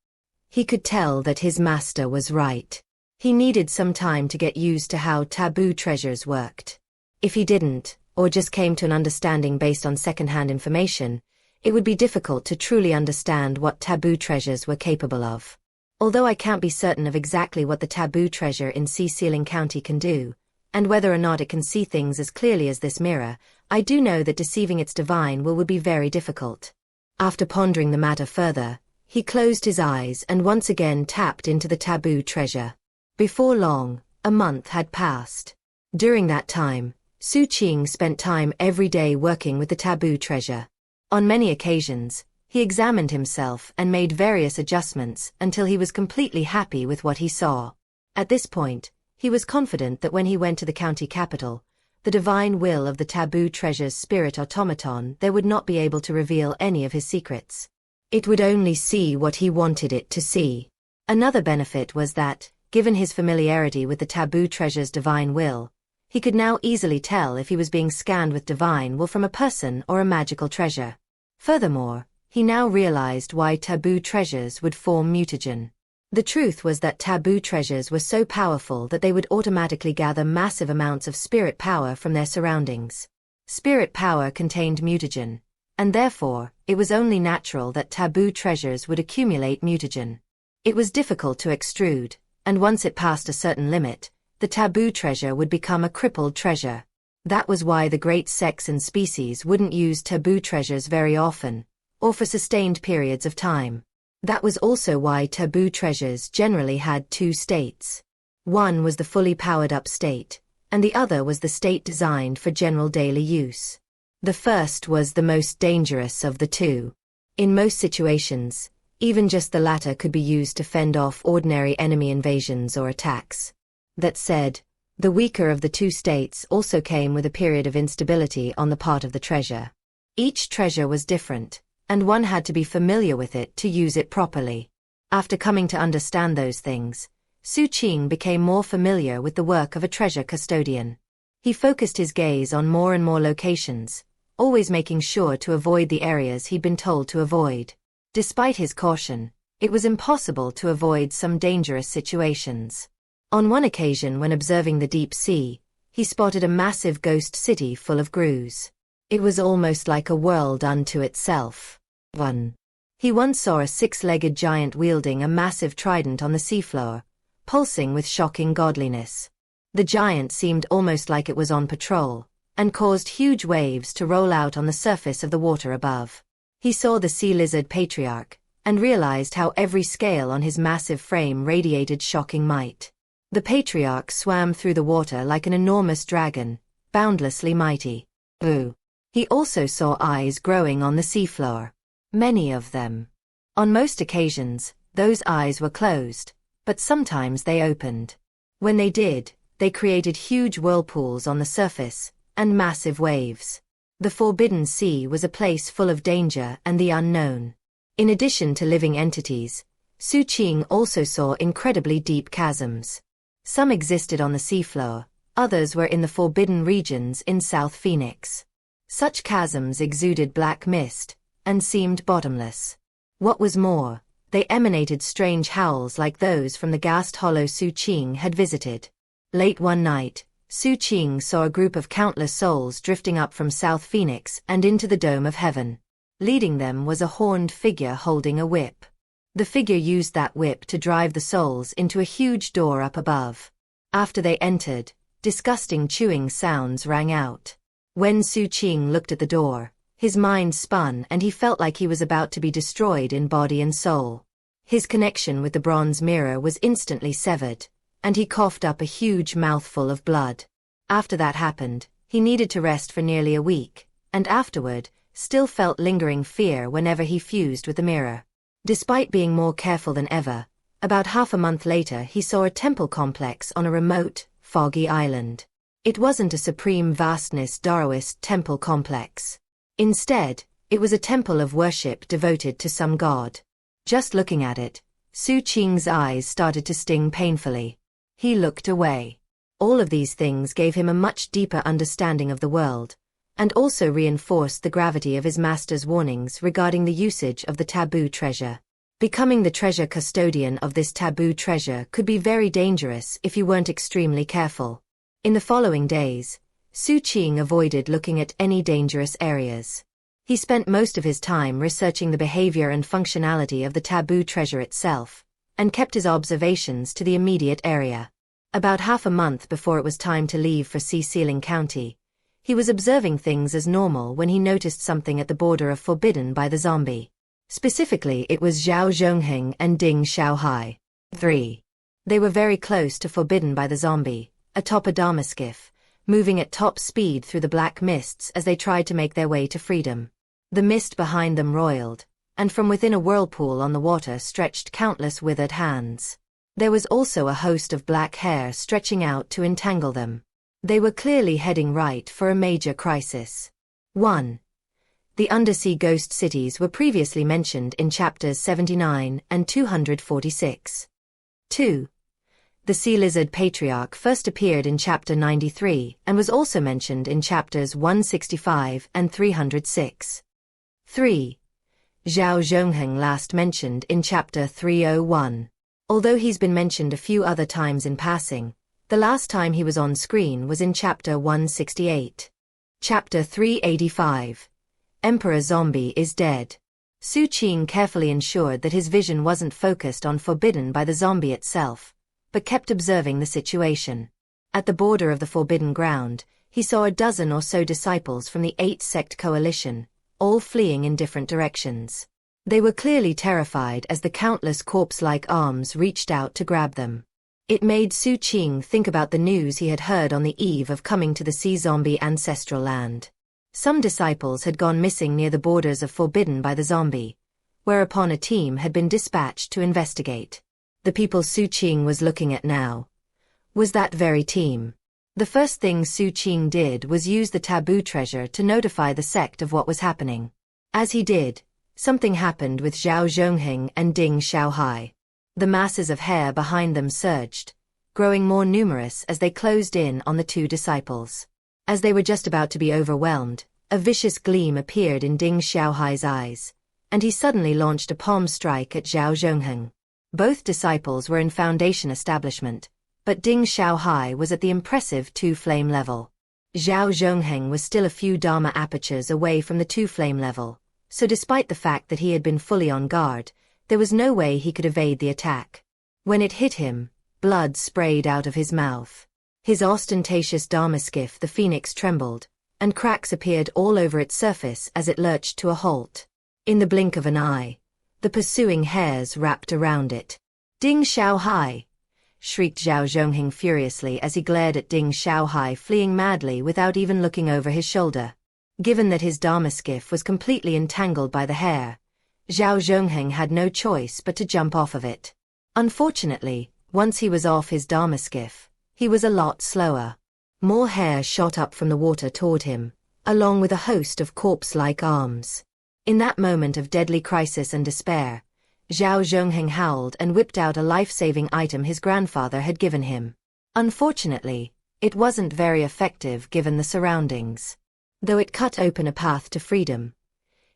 He could tell that his master was right. He needed some time to get used to how taboo treasures worked. If he didn't, or just came to an understanding based on second-hand information, it would be difficult to truly understand what taboo treasures were capable of. Although I can't be certain of exactly what the taboo treasure in Sea Sealing County can do, and whether or not it can see things as clearly as this mirror, I do know that deceiving its divine will would be very difficult. After pondering the matter further, he closed his eyes and once again tapped into the taboo treasure. Before long, a month had passed. During that time, Xu Qing spent time every day working with the taboo treasure. On many occasions, he examined himself and made various adjustments until he was completely happy with what he saw. At this point, he was confident that when he went to the county capital, the divine will of the taboo treasure's spirit automaton there would not be able to reveal any of his secrets. It would only see what he wanted it to see. Another benefit was that, given his familiarity with the taboo treasure's divine will, He could now easily tell if he was being scanned with divine will from a person or a magical treasure. Furthermore, he now realized why taboo treasures would form mutagen. The truth was that taboo treasures were so powerful that they would automatically gather massive amounts of spirit power from their surroundings. Spirit power contained mutagen, and therefore, it was only natural that taboo treasures would accumulate mutagen. It was difficult to extrude, and once it passed a certain limit, the taboo treasure would become a crippled treasure. That was why the great sects and species wouldn't use taboo treasures very often, or for sustained periods of time. That was also why taboo treasures generally had two states. One was the fully powered-up state, and the other was the state designed for general daily use. The first was the most dangerous of the two. In most situations, even just the latter could be used to fend off ordinary enemy invasions or attacks. That said, the weaker of the two states also came with a period of instability on the part of the treasure. Each treasure was different, and one had to be familiar with it to use it properly. After coming to understand those things, Xu Qing became more familiar with the work of a treasure custodian. He focused his gaze on more and more locations, always making sure to avoid the areas he'd been told to avoid. Despite his caution, it was impossible to avoid some dangerous situations. On one occasion when observing the deep sea, he spotted a massive ghost city full of grooves. It was almost like a world unto itself. He once saw a six-legged giant wielding a massive trident on the seafloor, pulsing with shocking godliness. The giant seemed almost like it was on patrol, and caused huge waves to roll out on the surface of the water above. He saw the sea lizard patriarch, and realized how every scale on his massive frame radiated shocking might. The patriarch swam through the water like an enormous dragon, boundlessly mighty. He also saw eyes growing on the seafloor. Many of them. On most occasions, those eyes were closed, but sometimes they opened. When they did, they created huge whirlpools on the surface, and massive waves. The Forbidden Sea was a place full of danger and the unknown. In addition to living entities, Xu Qing also saw incredibly deep chasms. Some existed on the seafloor, others were in the forbidden regions in South Phoenix. Such chasms exuded black mist, and seemed bottomless. What was more, they emanated strange howls like those from the Ghast Hollow Xu Qing had visited. Late one night, Xu Qing saw a group of countless souls drifting up from South Phoenix and into the Dome of Heaven. Leading them was a horned figure holding a whip. The figure used that whip to drive the souls into a huge door up above. After they entered, disgusting chewing sounds rang out. When Xu Qing looked at the door, his mind spun and he felt like he was about to be destroyed in body and soul. His connection with the bronze mirror was instantly severed, and he coughed up a huge mouthful of blood. After that happened, he needed to rest for nearly a week, and afterward, still felt lingering fear whenever he fused with the mirror. Despite being more careful than ever, about half a month later he saw a temple complex on a remote, foggy island. It wasn't a supreme vastness Daoist temple complex. Instead, it was a temple of worship devoted to some god. Just looking at it, Xu Qing's eyes started to sting painfully. He looked away. All of these things gave him a much deeper understanding of the world, and also reinforced the gravity of his master's warnings regarding the usage of the taboo treasure. Becoming the treasure custodian of this taboo treasure could be very dangerous if you weren't extremely careful. In the following days, Xu Qing avoided looking at any dangerous areas. He spent most of his time researching the behavior and functionality of the taboo treasure itself, and kept his observations to the immediate area. About half a month before it was time to leave for Sea Sealing County, he was observing things as normal when he noticed something at the border of Forbidden by the Zombie. Specifically, it was Zhao Zhongheng and Ding Xiaohai. 3. They were very close to Forbidden by the Zombie, atop a Dharma skiff, moving at top speed through the black mists as they tried to make their way to freedom. The mist behind them roiled, and from within a whirlpool on the water stretched countless withered hands. There was also a host of black hair stretching out to entangle them. They were clearly heading right for a major crisis. 1. The undersea ghost cities were previously mentioned in chapters 79 and 246. 2. The sea lizard patriarch first appeared in chapter 93 and was also mentioned in chapters 165 and 306. 3. Xiao Zhongheng last mentioned in chapter 301. Although he's been mentioned a few other times in passing, the last time he was on screen was in chapter 168. Chapter 385. Emperor Zombie is dead. Xu Qing carefully ensured that his vision wasn't focused on forbidden by the zombie itself, but kept observing the situation. At the border of the forbidden ground, he saw a dozen or so disciples from the 8-sect coalition, all fleeing in different directions. They were clearly terrified as the countless corpse-like arms reached out to grab them. It made Xu Qing think about the news he had heard on the eve of coming to the sea zombie ancestral land. Some disciples had gone missing near the borders of forbidden by the zombie, whereupon a team had been dispatched to investigate. The people Xu Qing was looking at now was that very team. The first thing Xu Qing did was use the taboo treasure to notify the sect of what was happening. As he did, something happened with Xiao Zhongheng and Ding Xiaohai. The masses of hair behind them surged, growing more numerous as they closed in on the two disciples. As they were just about to be overwhelmed, a vicious gleam appeared in Ding Xiaohai's eyes, and he suddenly launched a palm strike at Xiao Zhongheng. Both disciples were in Foundation establishment, but Ding Xiaohai was at the impressive 2-flame level. Xiao Zhongheng was still a few Dharma apertures away from the 2-flame level, so despite the fact that he had been fully on guard, there was no way he could evade the attack. When it hit him, blood sprayed out of his mouth. His ostentatious Dharma skiff the Phoenix trembled, and cracks appeared all over its surface as it lurched to a halt. In the blink of an eye, the pursuing hairs wrapped around it. Ding Xiaohai! Shrieked Xiao Zhongheng furiously as he glared at Ding Xiaohai fleeing madly without even looking over his shoulder. Given that his Dharma skiff was completely entangled by the hair, Xiao Zhongheng had no choice but to jump off of it. Unfortunately, once he was off his Dharma skiff, he was a lot slower. More hair shot up from the water toward him, along with a host of corpse-like arms. In that moment of deadly crisis and despair, Xiao Zhongheng howled and whipped out a life-saving item his grandfather had given him. Unfortunately, it wasn't very effective given the surroundings. Though it cut open a path to freedom,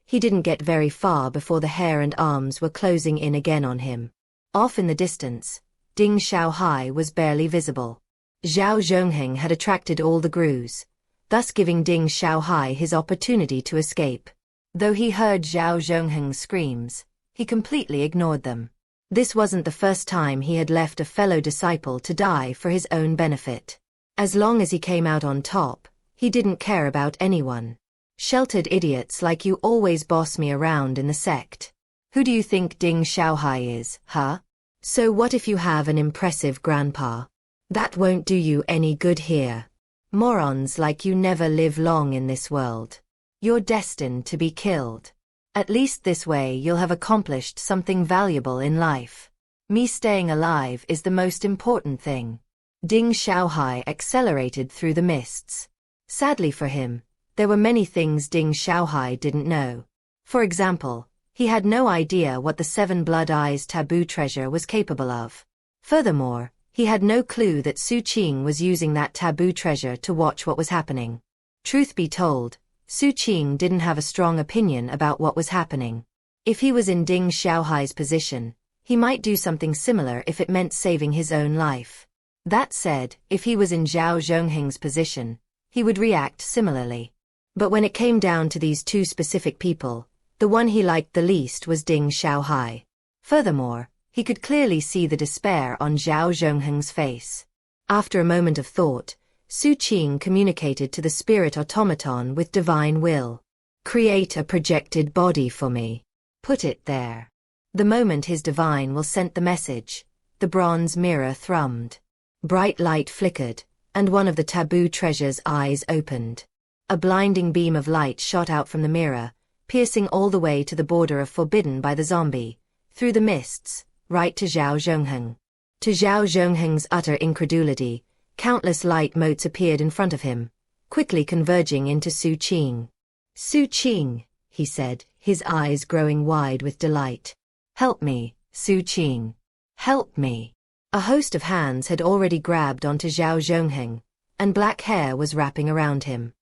he didn't get very far before the hair and arms were closing in again on him. Off in the distance, Ding Xiaohai was barely visible. Xiao Zhongheng had attracted all the grus, thus giving Ding Xiaohai his opportunity to escape. Though he heard Xiao Zhongheng's screams, he completely ignored them. This wasn't the first time he had left a fellow disciple to die for his own benefit. As long as he came out on top, he didn't care about anyone. Sheltered idiots like you always boss me around in the sect. Who do you think Ding Xiaohai is, huh? So what if you have an impressive grandpa? That won't do you any good here. Morons like you never live long in this world. You're destined to be killed. At least this way you'll have accomplished something valuable in life. Me staying alive is the most important thing. Ding Xiaohai accelerated through the mists. Sadly for him, there were many things Ding Xiaohai didn't know. For example, he had no idea what the 7 Blood Eyes taboo treasure was capable of. Furthermore, he had no clue that Xu Qing was using that taboo treasure to watch what was happening. Truth be told, Xu Qing didn't have a strong opinion about what was happening. If he was in Ding Xiaohai's position, he might do something similar if it meant saving his own life. That said, if he was in Xiao Zhongheng's position, he would react similarly. But when it came down to these two specific people, the one he liked the least was Ding Xiaohai. Furthermore, he could clearly see the despair on Xiao Zhongheng's face. After a moment of thought, Xu Qing communicated to the spirit automaton with divine will. Create a projected body for me. Put it there. The moment his divine will sent the message, the bronze mirror thrummed. Bright light flickered, and one of the taboo treasure's eyes opened. A blinding beam of light shot out from the mirror, piercing all the way to the border of forbidden by the zombie, through the mists, right to Xiao Zhongheng. To Xiao Zhongheng's utter incredulity, countless light motes appeared in front of him, quickly converging into Xu Qing. Xu Qing, he said, his eyes growing wide with delight. Help me, Xu Qing. Help me. A host of hands had already grabbed onto Zhao Zhongheng, and black hair was wrapping around him.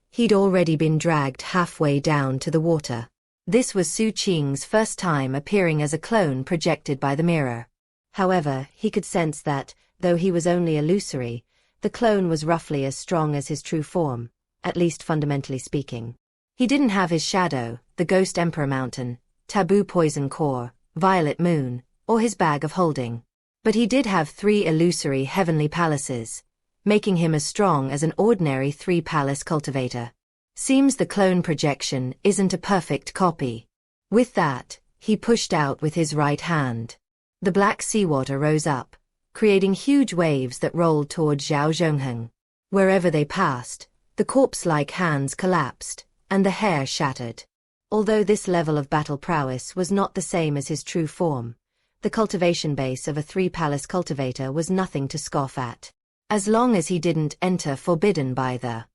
He'd already been dragged halfway down to the water. This was Xu Qing's first time appearing as a clone projected by the mirror. However, he could sense that, though he was only illusory, the clone was roughly as strong as his true form, at least fundamentally speaking. He didn't have his shadow, the Ghost Emperor Mountain, Taboo Poison Core, Violet Moon, or his bag of holding. But he did have 3 illusory heavenly palaces, making him as strong as an ordinary 3-palace cultivator. Seems the clone projection isn't a perfect copy. With that, he pushed out with his right hand. The black seawater rose up, creating huge waves that rolled toward Zhao Zhongheng. Wherever they passed, the corpse-like hands collapsed, and the hair shattered. Although this level of battle prowess was not the same as his true form, the cultivation base of a 3-palace cultivator was nothing to scoff at. As long as he didn't enter forbidden by the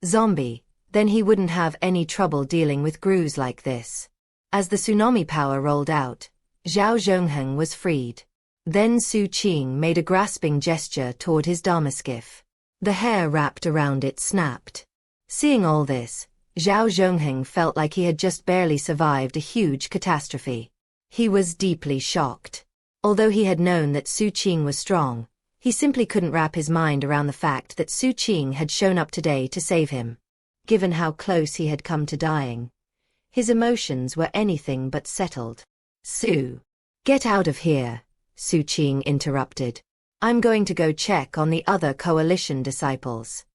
zombie, then he wouldn't have any trouble dealing with grooves like this. As the tsunami power rolled out, Zhao Zhongheng was freed. Then Xu Qing made a grasping gesture toward his Dharma skiff. The hair wrapped around it snapped. Seeing all this, Zhao Zhongheng felt like he had just barely survived a huge catastrophe. He was deeply shocked. Although he had known that Xu Qing was strong, he simply couldn't wrap his mind around the fact that Xu Qing had shown up today to save him. Given how close he had come to dying, his emotions were anything but settled. "Xu, get out of here," Xu Qing interrupted. "I'm going to go check on the other coalition disciples."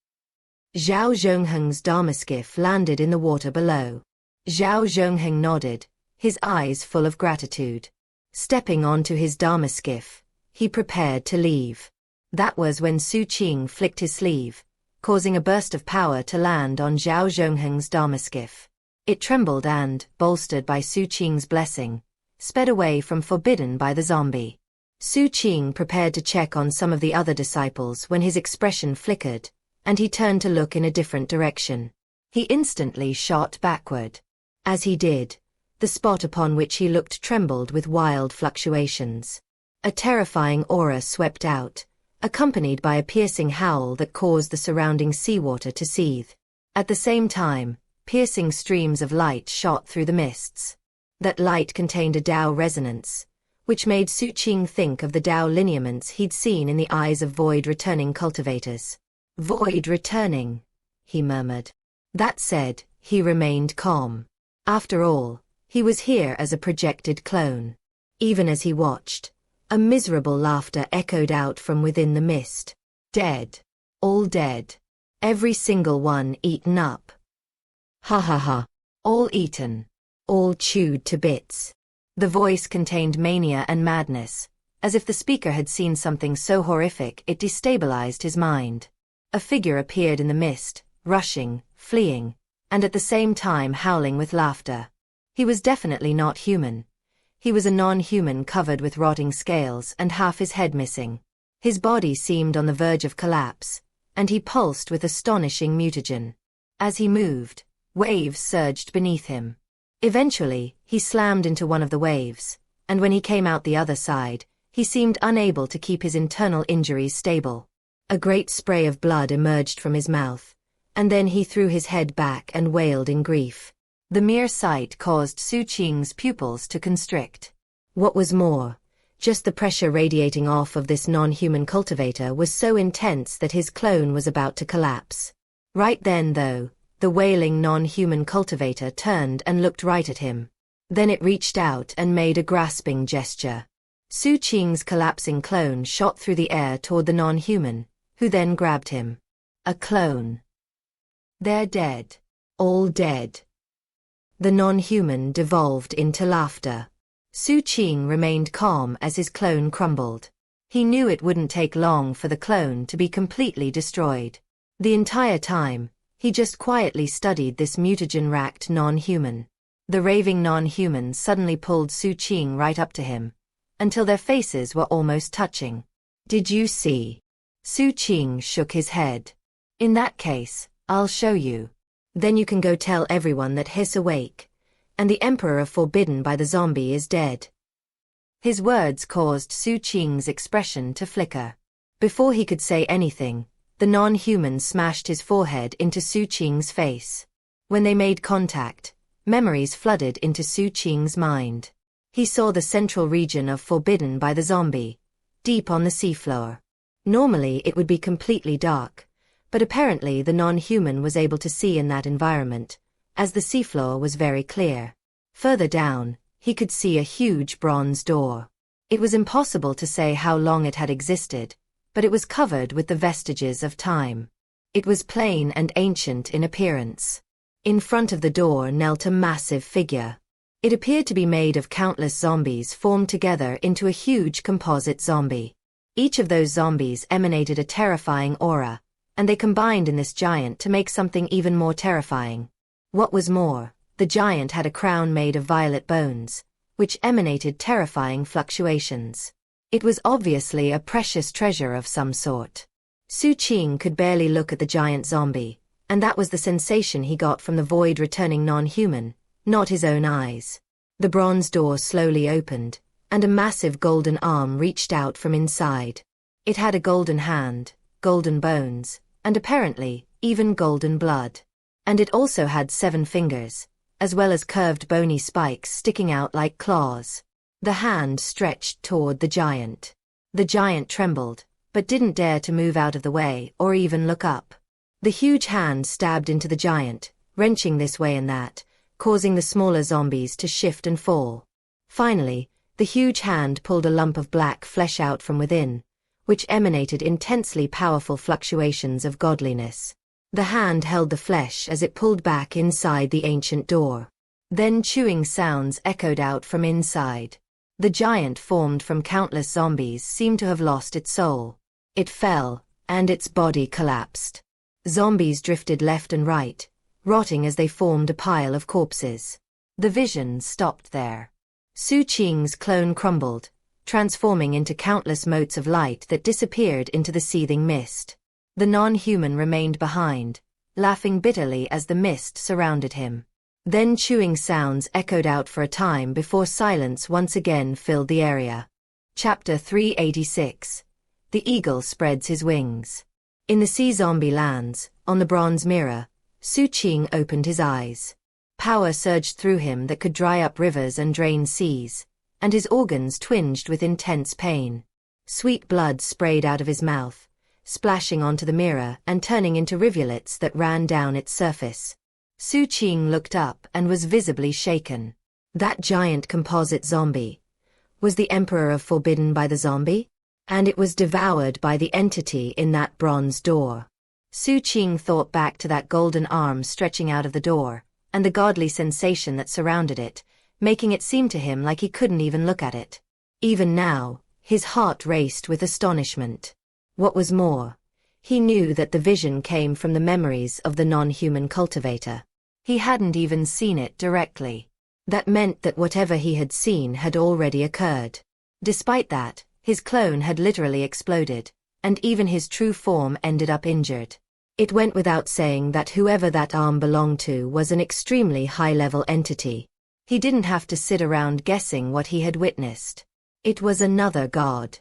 Zhao Zhongheng's Dharma skiff landed in the water below. Zhao Zhongheng nodded, his eyes full of gratitude. Stepping onto his Dharma skiff, he prepared to leave. That was when Xu Qing flicked his sleeve, causing a burst of power to land on Zhao Zhongheng's Dharma skiff. It trembled and, bolstered by Xu Qing's blessing, sped away from forbidden by the zombie. Xu Qing prepared to check on some of the other disciples when his expression flickered, and he turned to look in a different direction. He instantly shot backward. As he did, the spot upon which he looked trembled with wild fluctuations. A terrifying aura swept out, accompanied by a piercing howl that caused the surrounding seawater to seethe. At the same time, piercing streams of light shot through the mists. That light contained a Dao resonance, which made Xu Qing think of the Dao lineaments he'd seen in the eyes of void-returning cultivators. "Void returning," he murmured. That said, he remained calm. After all, he was here as a projected clone. Even as he watched, a miserable laughter echoed out from within the mist. "Dead. All dead. Every single one eaten up. Ha ha ha. All eaten. All chewed to bits." The voice contained mania and madness, as if the speaker had seen something so horrific it destabilized his mind. A figure appeared in the mist, rushing, fleeing, and at the same time howling with laughter. He was definitely not human. He was a non-human covered with rotting scales and half his head missing. His body seemed on the verge of collapse, and he pulsed with astonishing mutagen. As he moved, waves surged beneath him. Eventually, he slammed into one of the waves, and when he came out the other side, he seemed unable to keep his internal injuries stable. A great spray of blood emerged from his mouth, and then he threw his head back and wailed in grief. The mere sight caused Xu Qing's pupils to constrict. What was more, just the pressure radiating off of this non-human cultivator was so intense that his clone was about to collapse. Right then, though, the wailing non-human cultivator turned and looked right at him. Then it reached out and made a grasping gesture. Xu Qing's collapsing clone shot through the air toward the non-human, who then grabbed him. A clone. "They're dead. All dead." The non-human devolved into laughter. Xu Qing remained calm as his clone crumbled. He knew it wouldn't take long for the clone to be completely destroyed. The entire time, he just quietly studied this mutagen-racked non-human. The raving non-human suddenly pulled Xu Qing right up to him, until their faces were almost touching. "Did you see?" Xu Qing shook his head. "In that case, I'll show you. Then you can go tell everyone that Hiss awake, and the Emperor of Forbidden by the zombie is dead." His words caused Xu Qing's expression to flicker. Before he could say anything, the non-human smashed his forehead into Xu Qing's face. When they made contact, memories flooded into Xu Qing's mind. He saw the central region of Forbidden by the Zombie, deep on the seafloor. Normally it would be completely dark, but apparently the non-human was able to see in that environment, as the seafloor was very clear. Further down, he could see a huge bronze door. It was impossible to say how long it had existed, but it was covered with the vestiges of time. It was plain and ancient in appearance. In front of the door knelt a massive figure. It appeared to be made of countless zombies formed together into a huge composite zombie. Each of those zombies emanated a terrifying aura, and they combined in this giant to make something even more terrifying. What was more, the giant had a crown made of violet bones, which emanated terrifying fluctuations. It was obviously a precious treasure of some sort. Xu Qing could barely look at the giant zombie, and that was the sensation he got from the void returning non-human, not his own eyes. The bronze door slowly opened, and a massive golden arm reached out from inside. It had a golden hand, golden bones, and apparently, even golden blood. And it also had 7 fingers, as well as curved bony spikes sticking out like claws. The hand stretched toward the giant. The giant trembled, but didn't dare to move out of the way or even look up. The huge hand stabbed into the giant, wrenching this way and that, causing the smaller zombies to shift and fall. Finally, the huge hand pulled a lump of black flesh out from within, which emanated intensely powerful fluctuations of godliness. The hand held the flesh as it pulled back inside the ancient door. Then chewing sounds echoed out from inside. The giant formed from countless zombies seemed to have lost its soul. It fell, and its body collapsed. Zombies drifted left and right, rotting as they formed a pile of corpses. The vision stopped there. Xu Qing's clone crumbled, transforming into countless motes of light that disappeared into the seething mist. The non-human remained behind, laughing bitterly as the mist surrounded him. Then chewing sounds echoed out for a time before silence once again filled the area. Chapter 386. The Eagle Spreads His Wings. In the sea zombie lands, on the bronze mirror, Xu Qing opened his eyes. Power surged through him that could dry up rivers and drain seas, and his organs twinged with intense pain. Sweet blood sprayed out of his mouth, splashing onto the mirror and turning into rivulets that ran down its surface. Xu Qing looked up and was visibly shaken. That giant composite zombie was the Emperor of Forbidden by the Zombie, and it was devoured by the entity in that bronze door. Xu Qing thought back to that golden arm stretching out of the door, and the godly sensation that surrounded it, making it seem to him like he couldn't even look at it. Even now, his heart raced with astonishment. What was more, he knew that the vision came from the memories of the non-human cultivator. He hadn't even seen it directly. That meant that whatever he had seen had already occurred. Despite that, his clone had literally exploded, and even his true form ended up injured. It went without saying that whoever that arm belonged to was an extremely high-level entity. He didn't have to sit around guessing what he had witnessed. It was another god.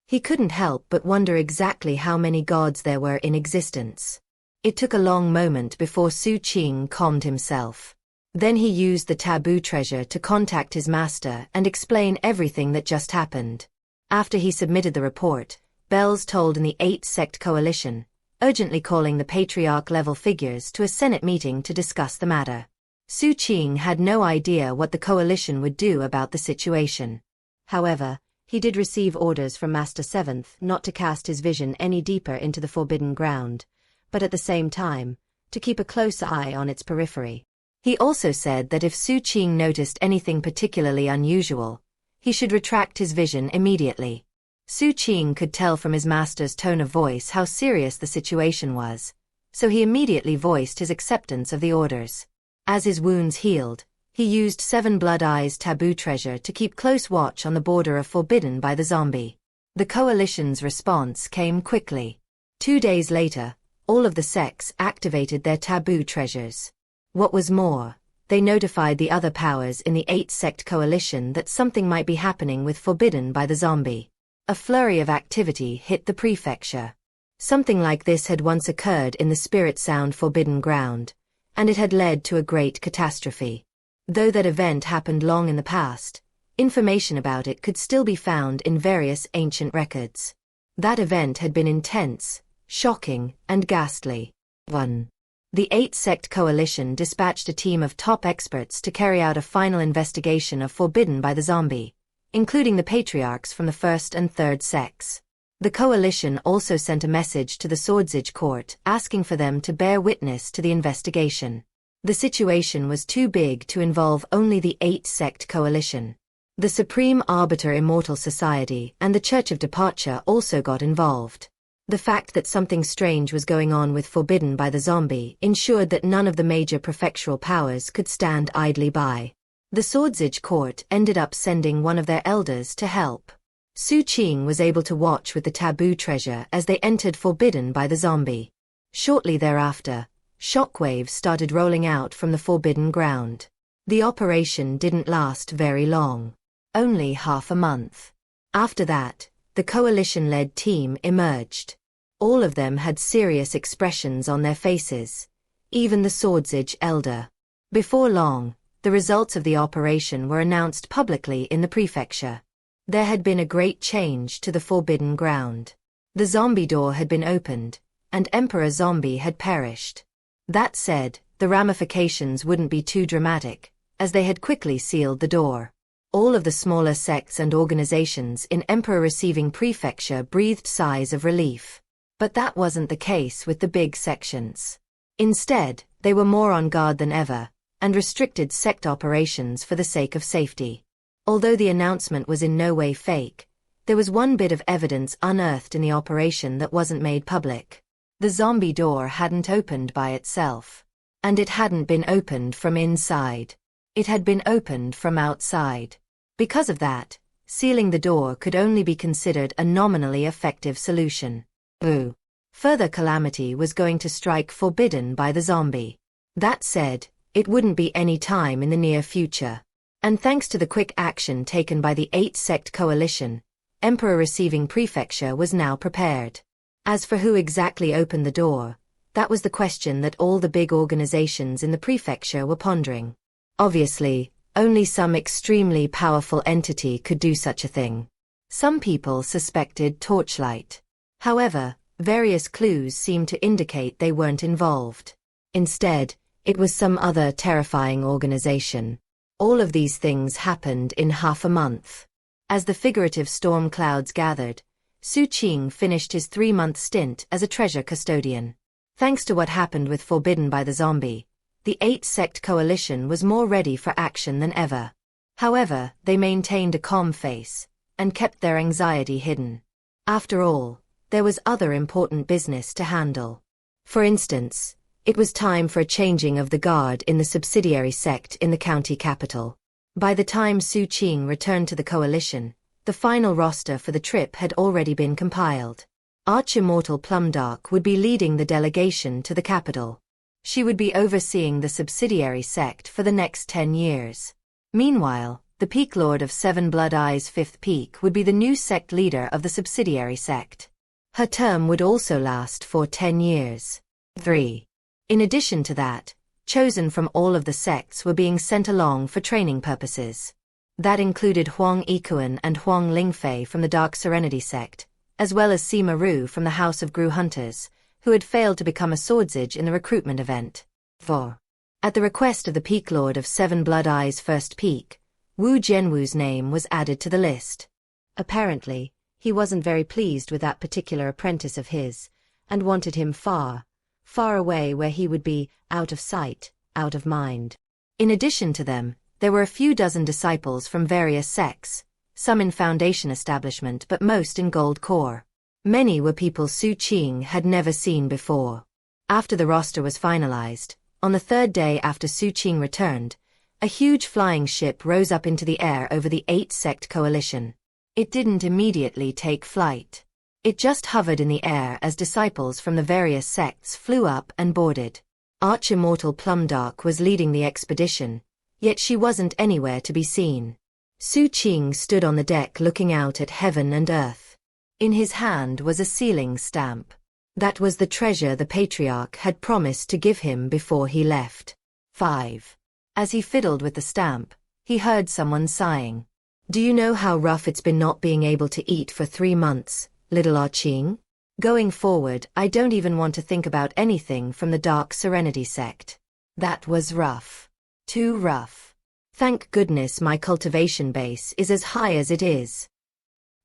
He couldn't help but wonder exactly how many gods there were in existence. It took a long moment before Xu Qing calmed himself. Then he used the taboo treasure to contact his master and explain everything that just happened. After he submitted the report, bells tolled in the 8-sect coalition, urgently calling the patriarch-level figures to a Senate meeting to discuss the matter. Xu Qing had no idea what the coalition would do about the situation. However, he did receive orders from Master Seventh not to cast his vision any deeper into the forbidden ground, but at the same time, to keep a close eye on its periphery. He also said that if Xu Qing noticed anything particularly unusual, he should retract his vision immediately. Xu Qing could tell from his master's tone of voice how serious the situation was, so he immediately voiced his acceptance of the orders. As his wounds healed, he used 7 Blood Eyes taboo treasure to keep close watch on the border of Forbidden by the Zombie. The coalition's response came quickly. 2 days later, all of the sects activated their taboo treasures. What was more, they notified the other powers in the 8-sect coalition that something might be happening with Forbidden by the Zombie. A flurry of activity hit the prefecture. Something like this had once occurred in the Spirit Sound Forbidden Ground, and it had led to a great catastrophe. Though that event happened long in the past, information about it could still be found in various ancient records. That event had been intense, shocking, and ghastly. 1. The 8-sect coalition dispatched a team of top experts to carry out a final investigation of Forbidden by the Zombie, including the patriarchs from the 1st and 3rd sects. The coalition also sent a message to the Swordsage court asking for them to bear witness to the investigation. The situation was too big to involve only the 8-sect coalition. The Supreme Arbiter Immortal Society and the Church of Departure also got involved. The fact that something strange was going on with Forbidden by the Zombie ensured that none of the major prefectural powers could stand idly by. The Swordsage court ended up sending one of their elders to help. Xu Qing was able to watch with the taboo treasure as they entered Forbidden by the Zombie. Shortly thereafter, shockwaves started rolling out from the forbidden ground. The operation didn't last very long. Only half a month. After that, the coalition-led team emerged. All of them had serious expressions on their faces, even the Swordsage elder. Before long, the results of the operation were announced publicly in the prefecture. There had been a great change to the forbidden ground. The zombie door had been opened, and Emperor Zombie had perished. That said, the ramifications wouldn't be too dramatic, as they had quickly sealed the door. All of the smaller sects and organizations in Emperor Receiving Prefecture breathed sighs of relief. But that wasn't the case with the big sections. Instead, they were more on guard than ever, and restricted sect operations for the sake of safety. Although the announcement was in no way fake, there was one bit of evidence unearthed in the operation that wasn't made public. The zombie door hadn't opened by itself. And it hadn't been opened from inside. It had been opened from outside. Because of that, sealing the door could only be considered a nominally effective solution. Ooh. Further calamity was going to strike Forbidden by the Zombie. That said, it wouldn't be any time in the near future. And thanks to the quick action taken by the 8-sect coalition, Emperor Receiving Prefecture was now prepared. As for who exactly opened the door, that was the question that all the big organizations in the prefecture were pondering. Obviously, only some extremely powerful entity could do such a thing. Some people suspected Torchlight. However, various clues seemed to indicate they weren't involved. Instead, it was some other terrifying organization. All of these things happened in half a month. As the figurative storm clouds gathered, Xu Qing finished his 3-month stint as a treasure custodian. Thanks to what happened with Forbidden by the Zombie, the 8-sect coalition was more ready for action than ever. However, they maintained a calm face, and kept their anxiety hidden. After all, there was other important business to handle. For instance, it was time for a changing of the guard in the subsidiary sect in the county capital. By the time Xu Qing returned to the coalition, the final roster for the trip had already been compiled. Arch-Immortal Plumdark would be leading the delegation to the capital. She would be overseeing the subsidiary sect for the next 10 years. Meanwhile, the Peak Lord of Seven Blood Eyes' Fifth Peak would be the new sect leader of the subsidiary sect. Her term would also last for 10 years. 3. In addition to that, chosen from all of the sects were being sent along for training purposes. That included Huang Ikuan and Huang Lingfei from the Dark Serenity sect, as well as Sima Ru from the House of Gru Hunters, who had failed to become a Swordsage in the recruitment event. 4. At the request of the Peak Lord of Seven Blood Eyes' First Peak, Wu Jianwu's name was added to the list. Apparently, he wasn't very pleased with that particular apprentice of his, and wanted him far, far away where he would be out of sight, out of mind. In addition to them, there were a few dozen disciples from various sects, some in Foundation establishment but most in Gold Core. Many were people Xu Qing had never seen before. After the roster was finalized, on the 3rd day after Xu Qing returned, a huge flying ship rose up into the air over the 8-sect coalition. It didn't immediately take flight. It just hovered in the air as disciples from the various sects flew up and boarded. Arch-Immortal Plumdark was leading the expedition, yet she wasn't anywhere to be seen. Xu Qing stood on the deck looking out at heaven and earth. In his hand was a sealing stamp. That was the treasure the patriarch had promised to give him before he left. 5. As he fiddled with the stamp, he heard someone sighing. Do you know how rough it's been not being able to eat for 3 months, little Qing? Going forward, I don't even want to think about anything from the Dark Serenity sect. That was rough. Too rough. Thank goodness my cultivation base is as high as it is.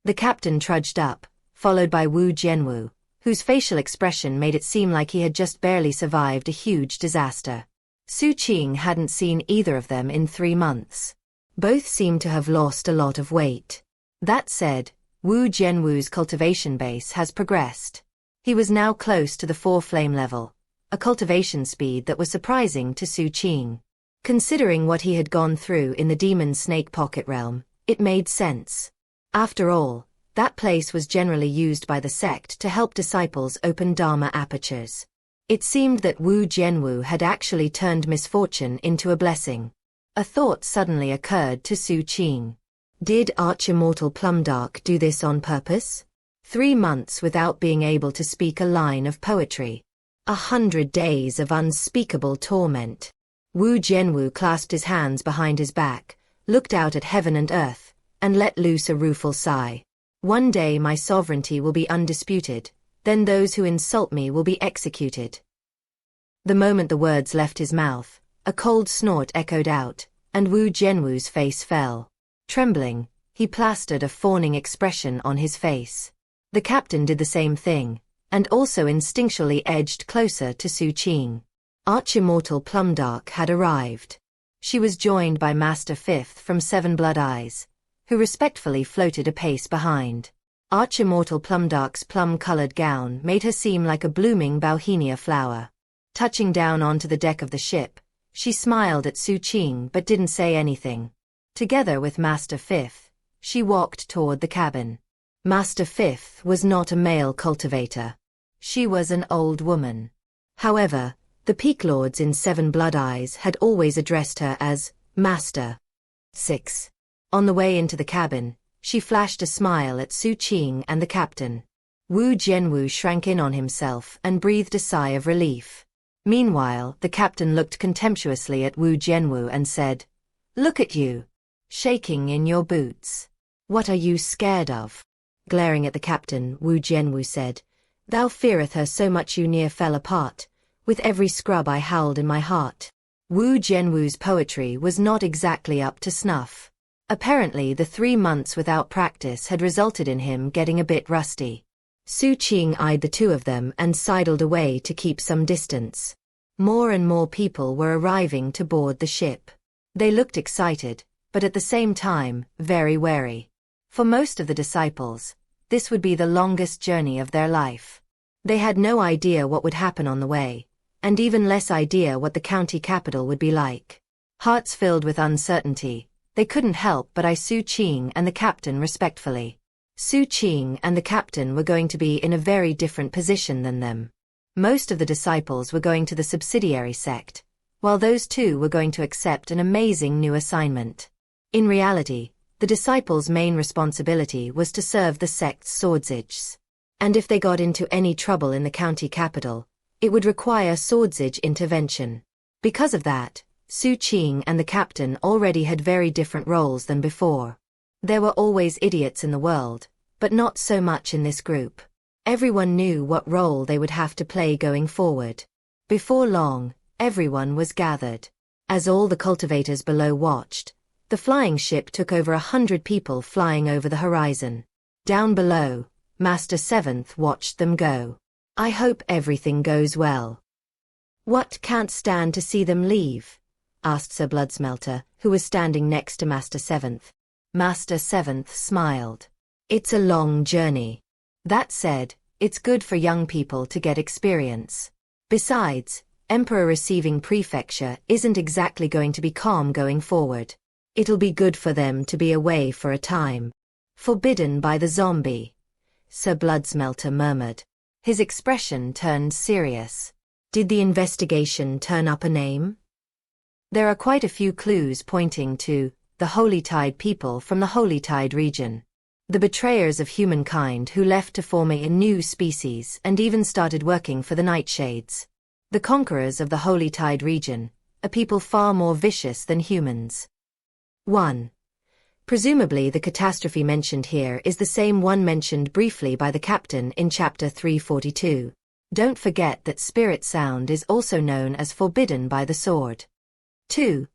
The captain trudged up, followed by Wu Jianwu, whose facial expression made it seem like he had just barely survived a huge disaster. Xu Qing hadn't seen either of them in 3 months. Both seemed to have lost a lot of weight. That said, Wu Jianwu's cultivation base has progressed. He was now close to the 4-flame level, a cultivation speed that was surprising to Xu Qing. Considering what he had gone through in the demon snake pocket realm, it made sense. After all, that place was generally used by the sect to help disciples open Dharma apertures. It seemed that Wu Jianwu had actually turned misfortune into a blessing. A thought suddenly occurred to Xu Qing. Did Arch-Immortal Plumdark do this on purpose? 3 months without being able to speak a line of poetry. 100 days of unspeakable torment. Wu Jianwu clasped his hands behind his back, looked out at heaven and earth, and let loose a rueful sigh. One day my sovereignty will be undisputed, then those who insult me will be executed. The moment the words left his mouth, a cold snort echoed out, and Wu Jianwu's face fell. Trembling, he plastered a fawning expression on his face. The captain did the same thing, and also instinctually edged closer to Xu Qing. Arch-Immortal Plumdark had arrived. She was joined by Master Fifth from 7 Blood Eyes, who respectfully floated a pace behind. Arch-Immortal Plumdark's plum-colored gown made her seem like a blooming bauhinia flower. Touching down onto the deck of the ship, she smiled at Xu Qing but didn't say anything. Together with Master Fifth, she walked toward the cabin. Master Fifth was not a male cultivator. She was an old woman. However, the Peak Lords in 7 Blood Eyes had always addressed her as Master. 6. On the way into the cabin, she flashed a smile at Xu Qing and the captain. Wu Jianwu shrank in on himself and breathed a sigh of relief. Meanwhile, the captain looked contemptuously at Wu Jianwu and said, "Look at you. Shaking in your boots. What are you scared of?" Glaring at the captain, Wu Jianwu said, "Thou feareth her so much you near fell apart. With every scrub I howled in my heart." Wu Jianwu's poetry was not exactly up to snuff. Apparently the 3 months without practice had resulted in him getting a bit rusty. Xu Qing eyed the two of them and sidled away to keep some distance. More and more people were arriving to board the ship. They looked excited, but at the same time, very wary. For most of the disciples, this would be the longest journey of their life. They had no idea what would happen on the way, and even less idea what the county capital would be like. Hearts filled with uncertainty, they couldn't help but eye Xu Qing and the captain respectfully. Xu Qing and the captain were going to be in a very different position than them. Most of the disciples were going to the subsidiary sect, while those two were going to accept an amazing new assignment. In reality, the disciples' main responsibility was to serve the sect's swordsage. And if they got into any trouble in the county capital, it would require swordsage intervention. Because of that, Xu Qing and the captain already had very different roles than before. There were always idiots in the world, but not so much in this group. Everyone knew what role they would have to play going forward. Before long, everyone was gathered. As all the cultivators below watched, the flying ship took over 100 people flying over the horizon. Down below, Master Seventh watched them go. "I hope everything goes well." "What, can't stand to see them leave?" asked Sir Bloodsmelter, who was standing next to Master Seventh. Master Seventh smiled. "It's a long journey. That said, it's good for young people to get experience. Besides, Emperor receiving prefecture isn't exactly going to be calm going forward. It'll be good for them to be away for a time." "Forbidden by the zombie," Sir Bloodsmelter murmured. His expression turned serious. Did the investigation turn up a name? There are quite a few clues pointing to the Holy Tide people from the Holy Tide region. The betrayers of humankind who left to form a new species and even started working for the Nightshades. The conquerors of the Holy Tide region, a people far more vicious than humans. 1. Presumably the catastrophe mentioned here is the same one mentioned briefly by the captain in chapter 342. Don't forget that spirit sound is also known as forbidden by the sword. 2.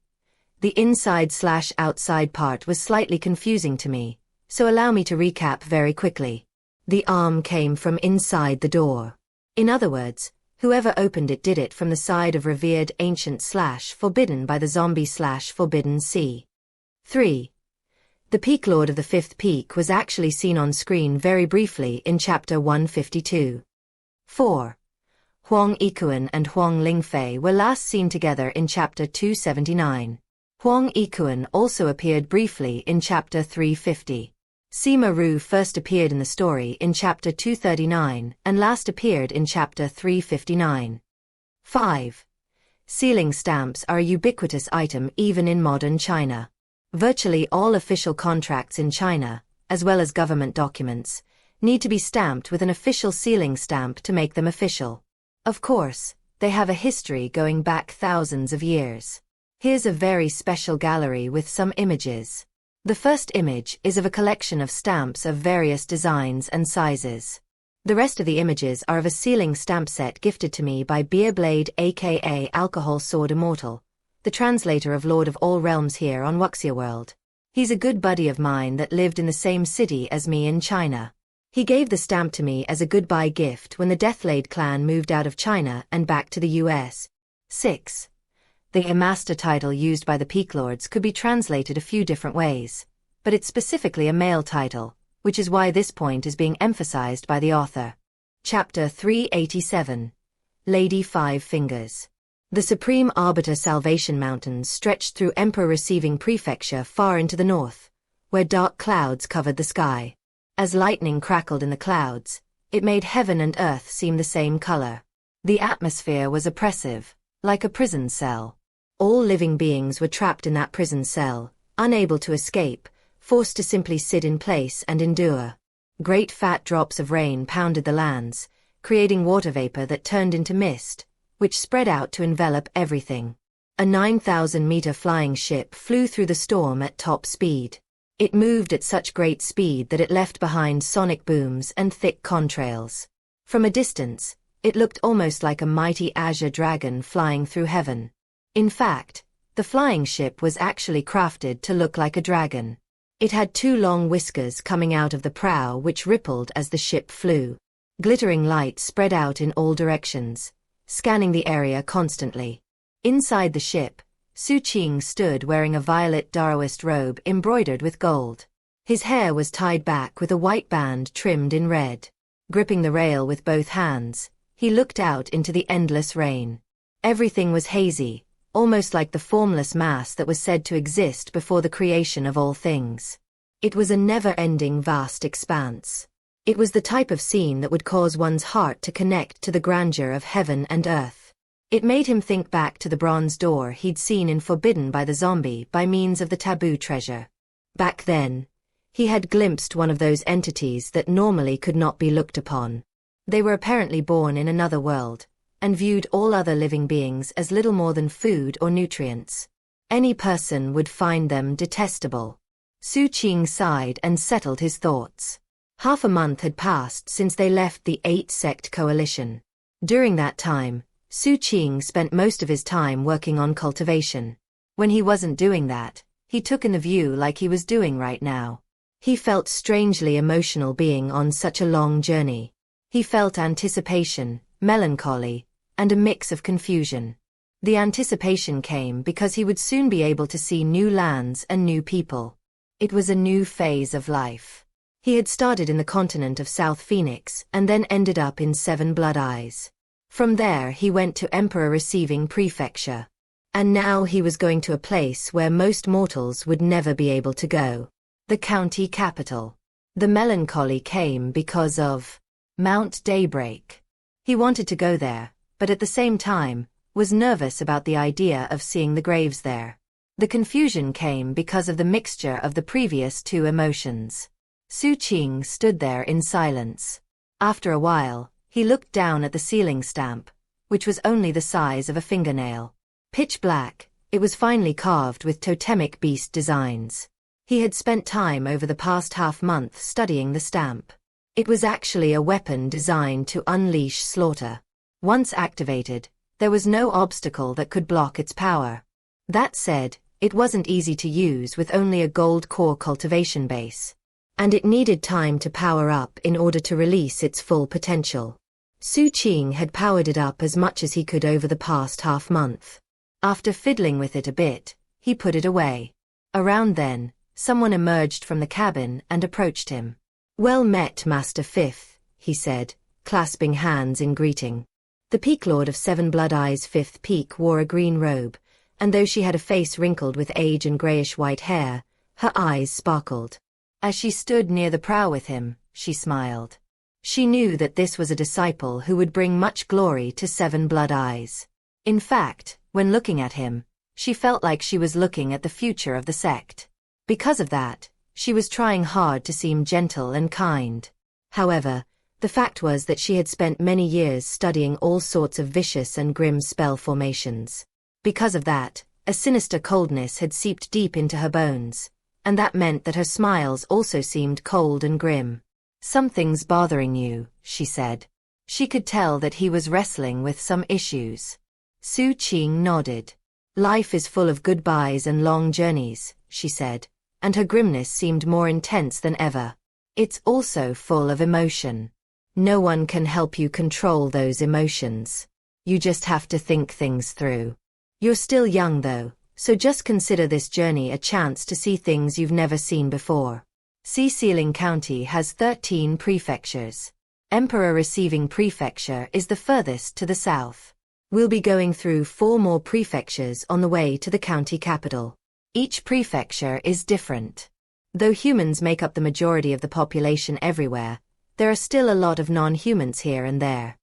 The inside/outside part was slightly confusing to me, so allow me to recap very quickly. The arm came from inside the door. In other words, whoever opened it did it from the side of revered ancient/forbidden by the zombie/forbidden sea. 3. The Peak Lord of the Fifth Peak was actually seen on screen very briefly in chapter 152. 4. Huang Yikuan and Huang Lingfei were last seen together in chapter 279. Huang Yikuan also appeared briefly in chapter 350. Sima Ru first appeared in the story in chapter 239 and last appeared in chapter 359. 5. Sealing stamps are a ubiquitous item even in modern China. Virtually all official contracts in China, as well as government documents, need to be stamped with an official sealing stamp to make them official. Of course, they have a history going back thousands of years. Here's a very special gallery with some images. The first image is of a collection of stamps of various designs and sizes. The rest of the images are of a sealing stamp set gifted to me by Deathblade aka Alcohol Sword Immortal, the translator of Lord of All Realms here on Wuxia World. He's a good buddy of mine that lived in the same city as me in China. He gave the stamp to me as a goodbye gift when the Deathblade clan moved out of China and back to the US. 6. The Master title used by the Peak Lords could be translated a few different ways, but it's specifically a male title, which is why this point is being emphasized by the author. Chapter 387. Lady Five Fingers. The Supreme Arbiter Salvation Mountains stretched through Emperor Receiving Prefecture far into the north, where dark clouds covered the sky. As lightning crackled in the clouds, it made heaven and earth seem the same color. The atmosphere was oppressive, like a prison cell. All living beings were trapped in that prison cell, unable to escape, forced to simply sit in place and endure. Great fat drops of rain pounded the lands, creating water vapor that turned into mist, which spread out to envelop everything. A 9,000-meter flying ship flew through the storm at top speed. It moved at such great speed that it left behind sonic booms and thick contrails. From a distance, it looked almost like a mighty azure dragon flying through heaven. In fact, the flying ship was actually crafted to look like a dragon. It had two long whiskers coming out of the prow which rippled as the ship flew. Glittering light spread out in all directions, scanning the area constantly. Inside the ship, Xu Qing stood wearing a violet Daoist robe embroidered with gold. His hair was tied back with a white band trimmed in red. Gripping the rail with both hands, he looked out into the endless rain. Everything was hazy, almost like the formless mass that was said to exist before the creation of all things. It was a never-ending vast expanse. It was the type of scene that would cause one's heart to connect to the grandeur of heaven and earth. It made him think back to the bronze door he'd seen in Forbidden by the Zombie by means of the taboo treasure. Back then, he had glimpsed one of those entities that normally could not be looked upon. They were apparently born in another world, and viewed all other living beings as little more than food or nutrients. Any person would find them detestable. Xu Qing sighed and settled his thoughts. Half a month had passed since they left the 8-sect coalition. During that time, Xu Qing spent most of his time working on cultivation. When he wasn't doing that, he took in the view like he was doing right now. He felt strangely emotional being on such a long journey. He felt anticipation, melancholy, and a mix of confusion. The anticipation came because he would soon be able to see new lands and new people. It was a new phase of life. He had started in the continent of South Phoenix and then ended up in Seven Blood Eyes. From there he went to Emperor Receiving Prefecture. And now he was going to a place where most mortals would never be able to go. The county capital. The melancholy came because of Mount Daybreak. He wanted to go there, but at the same time, was nervous about the idea of seeing the graves there. The confusion came because of the mixture of the previous two emotions. Xu Qing stood there in silence. After a while, he looked down at the ceiling stamp, which was only the size of a fingernail. Pitch black, it was finely carved with totemic beast designs. He had spent time over the past half-month studying the stamp. It was actually a weapon designed to unleash slaughter. Once activated, there was no obstacle that could block its power. That said, it wasn't easy to use with only a gold core cultivation base. And it needed time to power up in order to release its full potential. Xu Qing had powered it up as much as he could over the past half-month. After fiddling with it a bit, he put it away. Around then, someone emerged from the cabin and approached him. "Well met, Master Fifth," he said, clasping hands in greeting. The Peak Lord of Seven Blood Eyes' fifth peak wore a green robe, and though she had a face wrinkled with age and grayish-white hair, her eyes sparkled. As she stood near the prow with him, she smiled. She knew that this was a disciple who would bring much glory to Seven Blood Eyes. In fact, when looking at him, she felt like she was looking at the future of the sect. Because of that, she was trying hard to seem gentle and kind. However, the fact was that she had spent many years studying all sorts of vicious and grim spell formations. Because of that, a sinister coldness had seeped deep into her bones, and that meant that her smiles also seemed cold and grim. "Something's bothering you," she said. She could tell that he was wrestling with some issues. Xu Qing nodded. "Life is full of goodbyes and long journeys," she said, and her grimness seemed more intense than ever. "It's also full of emotion. No one can help you control those emotions. You just have to think things through. You're still young though, so just consider this journey a chance to see things you've never seen before. Sealing County has 13 prefectures. Emperor Receiving Prefecture is the furthest to the south. We'll be going through 4 more prefectures on the way to the county capital. Each prefecture is different. Though humans make up the majority of the population everywhere, there are still a lot of non-humans here and there."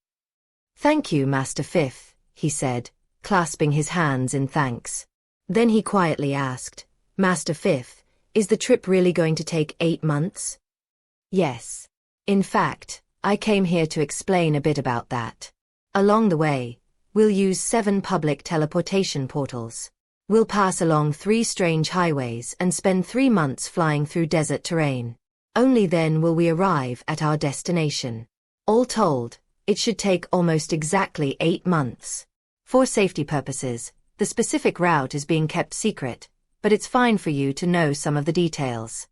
"Thank you, Master Fifth," he said, clasping his hands in thanks. Then he quietly asked, "Master Fifth, is the trip really going to take 8 months?" "Yes. In fact, I came here to explain a bit about that. Along the way, we'll use 7 public teleportation portals. We'll pass along 3 strange highways and spend 3 months flying through desert terrain. Only then will we arrive at our destination. All told, it should take almost exactly 8 months. For safety purposes, the specific route is being kept secret, but it's fine for you to know some of the details."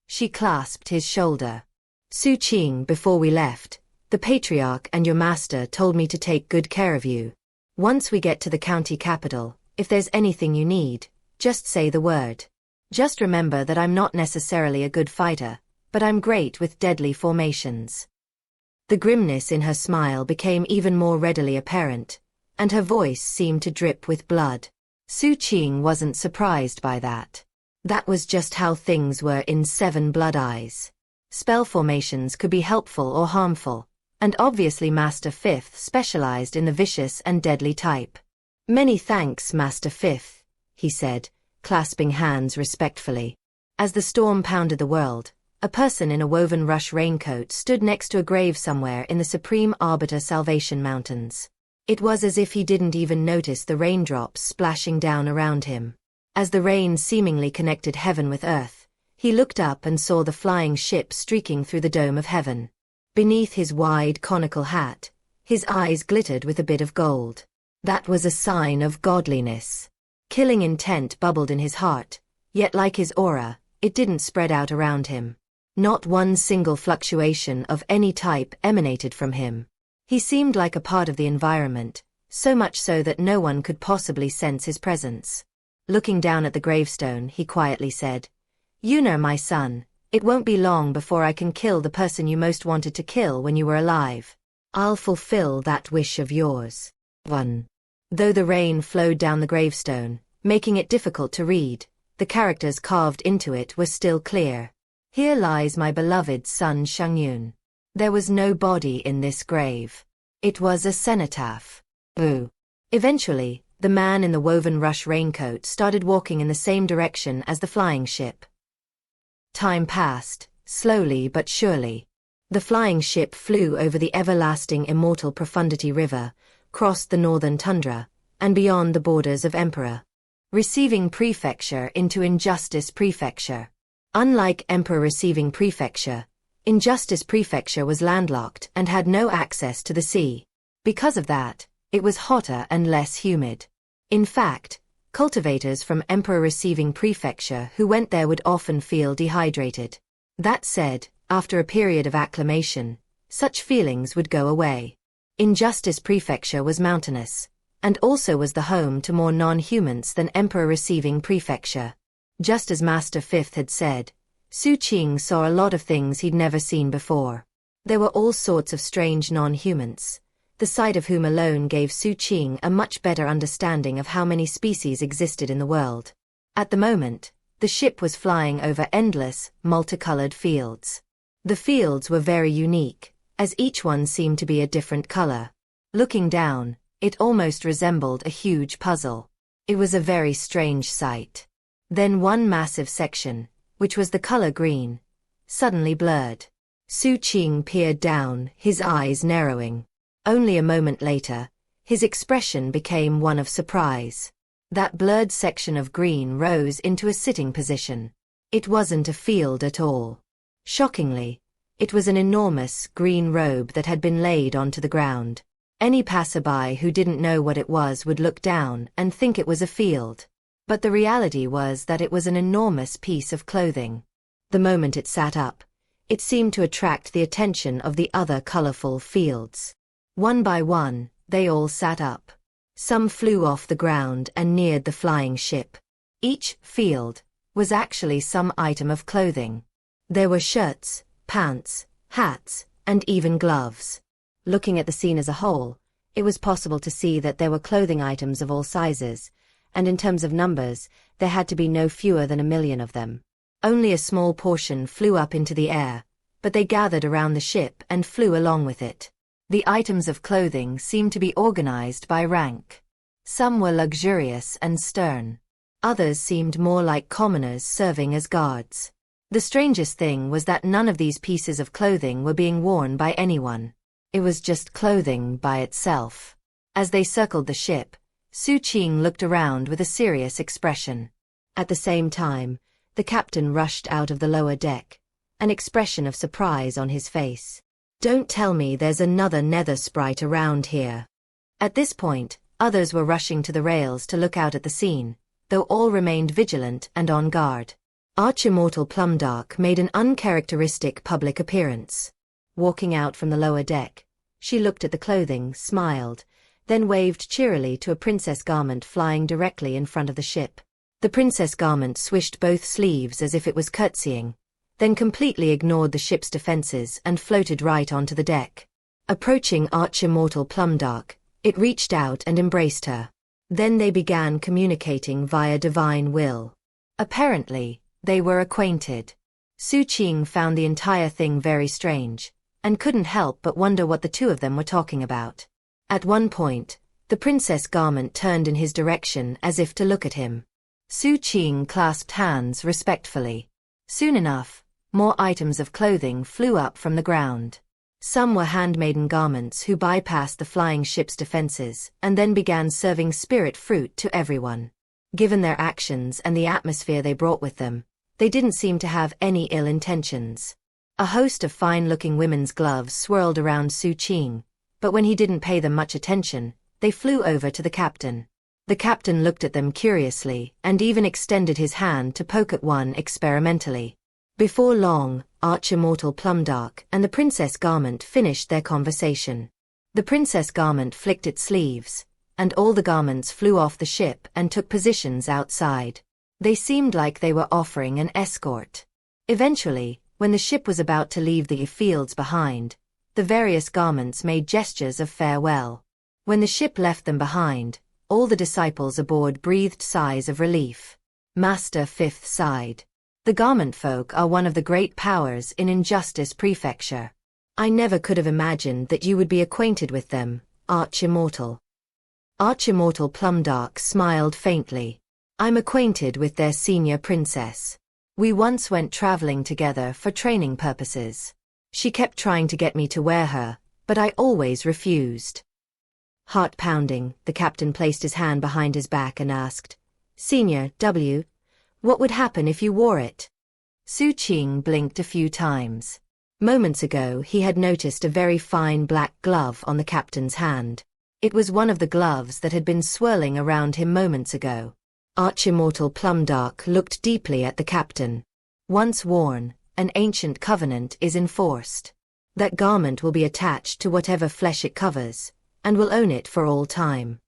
She clasped his shoulder. "Xu Qing, before we left, the Patriarch and your master told me to take good care of you. Once we get to the county capital, if there's anything you need, just say the word. Just remember that I'm not necessarily a good fighter, but I'm great with deadly formations." The grimness in her smile became even more readily apparent, and her voice seemed to drip with blood. Xu Qing wasn't surprised by that. That was just how things were in Seven Blood Eyes. Spell formations could be helpful or harmful, and obviously Master Fifth specialized in the vicious and deadly type. "Many thanks, Master Fifth," he said, clasping hands respectfully. As the storm pounded the world, a person in a woven rush raincoat stood next to a grave somewhere in the Supreme Arbiter Salvation Mountains. It was as if he didn't even notice the raindrops splashing down around him. As the rain seemingly connected heaven with earth, he looked up and saw the flying ship streaking through the dome of heaven. Beneath his wide conical hat, his eyes glittered with a bit of gold. That was a sign of godliness. Killing intent bubbled in his heart, yet like his aura, it didn't spread out around him. Not one single fluctuation of any type emanated from him. He seemed like a part of the environment, so much so that no one could possibly sense his presence. Looking down at the gravestone, he quietly said, "Yuna, my son, it won't be long before I can kill the person you most wanted to kill when you were alive. I'll fulfill that wish of yours." 1. Though the rain flowed down the gravestone, making it difficult to read, the characters carved into it were still clear. "Here lies my beloved son Xianxia. There was no body in this grave. It was a cenotaph. Ooh. Eventually, the man in the woven rush raincoat started walking in the same direction as the flying ship. Time passed, slowly but surely. The flying ship flew over the everlasting immortal Profundity River, crossed the northern tundra, and beyond the borders of Emperor. Receiving Prefecture into Injustice Prefecture. Unlike Emperor Receiving Prefecture, Injustice Prefecture was landlocked and had no access to the sea. Because of that, it was hotter and less humid. In fact, cultivators from Emperor Receiving Prefecture who went there would often feel dehydrated. That said, after a period of acclimation, such feelings would go away. Injustice Prefecture was mountainous, and also was the home to more non-humans than Emperor Receiving Prefecture. Just as Master Fifth had said, Xu Qing saw a lot of things he'd never seen before. There were all sorts of strange non-humans, the sight of whom alone gave Xu Qing a much better understanding of how many species existed in the world. At the moment, the ship was flying over endless, multicolored fields. The fields were very unique, as each one seemed to be a different color. Looking down, it almost resembled a huge puzzle. It was a very strange sight. Then one massive section, which was the color green, suddenly blurred. Xu Qing peered down, his eyes narrowing. Only a moment later, his expression became one of surprise. That blurred section of green rose into a sitting position. It wasn't a field at all. Shockingly, it was an enormous green robe that had been laid onto the ground. Any passerby who didn't know what it was would look down and think it was a field. But the reality was that it was an enormous piece of clothing. The moment it sat up, it seemed to attract the attention of the other colorful fields. One by one, they all sat up. Some flew off the ground and neared the flying ship. Each field was actually some item of clothing. There were shirts, pants, hats, and even gloves. Looking at the scene as a whole, it was possible to see that there were clothing items of all sizes, and in terms of numbers, there had to be no fewer than 1 million of them. Only a small portion flew up into the air, but they gathered around the ship and flew along with it. The items of clothing seemed to be organized by rank. Some were luxurious and stern. Others seemed more like commoners serving as guards. The strangest thing was that none of these pieces of clothing were being worn by anyone. It was just clothing by itself. As they circled the ship, Xu Qing looked around with a serious expression. At the same time, the captain rushed out of the lower deck, an expression of surprise on his face. "Don't tell me there's another nether sprite around here." At this point, others were rushing to the rails to look out at the scene, though all remained vigilant and on guard. Arch-Immortal Plumdark made an uncharacteristic public appearance. Walking out from the lower deck, she looked at the clothing, smiled, then waved cheerily to a princess garment flying directly in front of the ship. The princess garment swished both sleeves as if it was curtsying, then completely ignored the ship's defenses and floated right onto the deck. Approaching Arch-Immortal Plumdark, it reached out and embraced her. Then they began communicating via divine will. Apparently, they were acquainted. Xu Qing found the entire thing very strange, and couldn't help but wonder what the two of them were talking about. At one point, the princess garment turned in his direction as if to look at him. Xu Qing clasped hands respectfully. Soon enough, more items of clothing flew up from the ground. Some were handmaiden garments who bypassed the flying ship's defenses and then began serving spirit fruit to everyone. Given their actions and the atmosphere they brought with them, they didn't seem to have any ill intentions. A host of fine-looking women's gloves swirled around Xu Qing, but when he didn't pay them much attention, they flew over to the captain. The captain looked at them curiously and even extended his hand to poke at one experimentally. Before long, Arch-Immortal Plumdark and the princess garment finished their conversation. The princess garment flicked its sleeves, and all the garments flew off the ship and took positions outside. They seemed like they were offering an escort. Eventually, when the ship was about to leave the fields behind, the various garments made gestures of farewell. When the ship left them behind, all the disciples aboard breathed sighs of relief. Master Fifth sighed. "The garment folk are one of the great powers in Injustice Prefecture. I never could have imagined that you would be acquainted with them, Arch-Immortal." Arch-Immortal Plumdark smiled faintly. I'm acquainted with their senior princess. We once went traveling together for training purposes. She kept trying to get me to wear her, but I always refused. Heart pounding, the captain placed his hand behind his back and asked, Senior W, what would happen if you wore it? Xu Qing blinked a few times. Moments ago he had noticed a very fine black glove on the captain's hand. It was one of the gloves that had been swirling around him moments ago. Arch-Immortal Plumdark looked deeply at the captain. Once worn, an ancient covenant is enforced. That garment will be attached to whatever flesh it covers, and will own it for all time.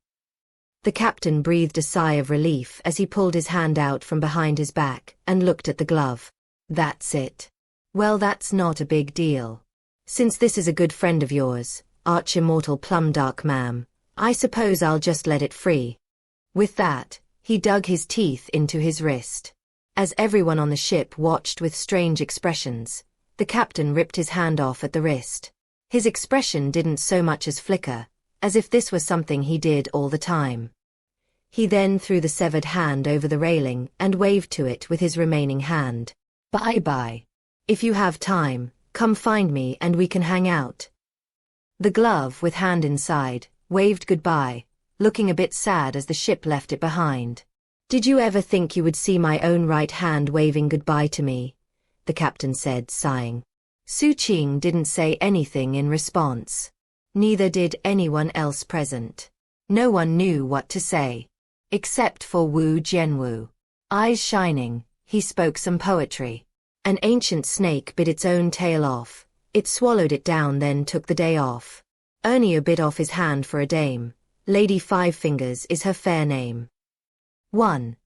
The captain breathed a sigh of relief as he pulled his hand out from behind his back and looked at the glove. That's it. Well, that's not a big deal. Since this is a good friend of yours, Arch-Immortal Plumdark ma'am, I suppose I'll just let it free. With that, he dug his teeth into his wrist. As everyone on the ship watched with strange expressions, the captain ripped his hand off at the wrist. His expression didn't so much as flicker, as if this was something he did all the time. He then threw the severed hand over the railing and waved to it with his remaining hand. Bye-bye. If you have time, come find me and we can hang out. The glove, with hand inside, waved goodbye, looking a bit sad as the ship left it behind. Did you ever think you would see my own right hand waving goodbye to me? The captain said, sighing. Xu Qing didn't say anything in response. Neither did anyone else present. No one knew what to say. Except for Wu Jianwu. Eyes shining, he spoke some poetry. An ancient snake bit its own tail off. It swallowed it down, then took the day off. Ernia bit off his hand for a dame. Lady Five Fingers is her fair name. 1.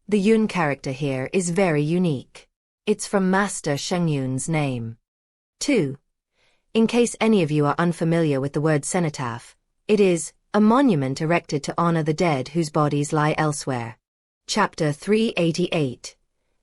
The Yun character here is very unique. It's from Master Sheng Yun's name. 2. In case any of you are unfamiliar with the word cenotaph, it is a monument erected to honor the dead whose bodies lie elsewhere. Chapter 388.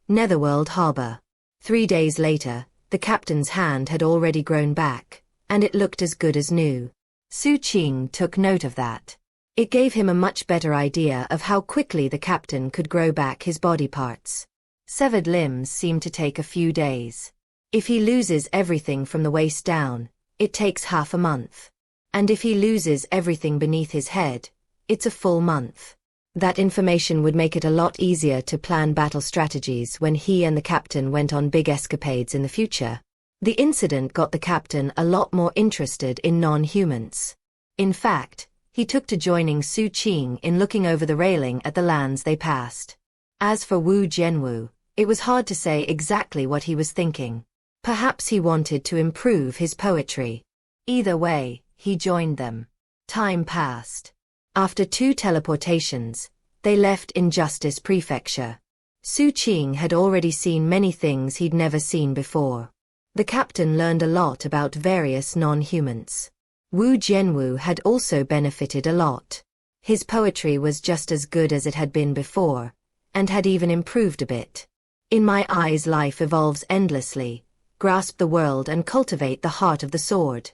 Netherworld Harbor. 3 days later, the captain's hand had already grown back, and it looked as good as new. Xu Qing took note of that. It gave him a much better idea of how quickly the captain could grow back his body parts. Severed limbs seem to take a few days. If he loses everything from the waist down, it takes half a month. And if he loses everything beneath his head, it's a full month. That information would make it a lot easier to plan battle strategies when he and the captain went on big escapades in the future. The incident got the captain a lot more interested in non-humans. In fact, he took to joining Xu Qing in looking over the railing at the lands they passed. As for Wu Jianwu, it was hard to say exactly what he was thinking. Perhaps he wanted to improve his poetry. Either way, he joined them. Time passed. After 2 teleportations, they left Injustice Prefecture. Xu Qing had already seen many things he'd never seen before. The captain learned a lot about various non-humans. Wu Jianwu had also benefited a lot. His poetry was just as good as it had been before, and had even improved a bit. In my eyes, life evolves endlessly. Grasp the world and cultivate the heart of the sword.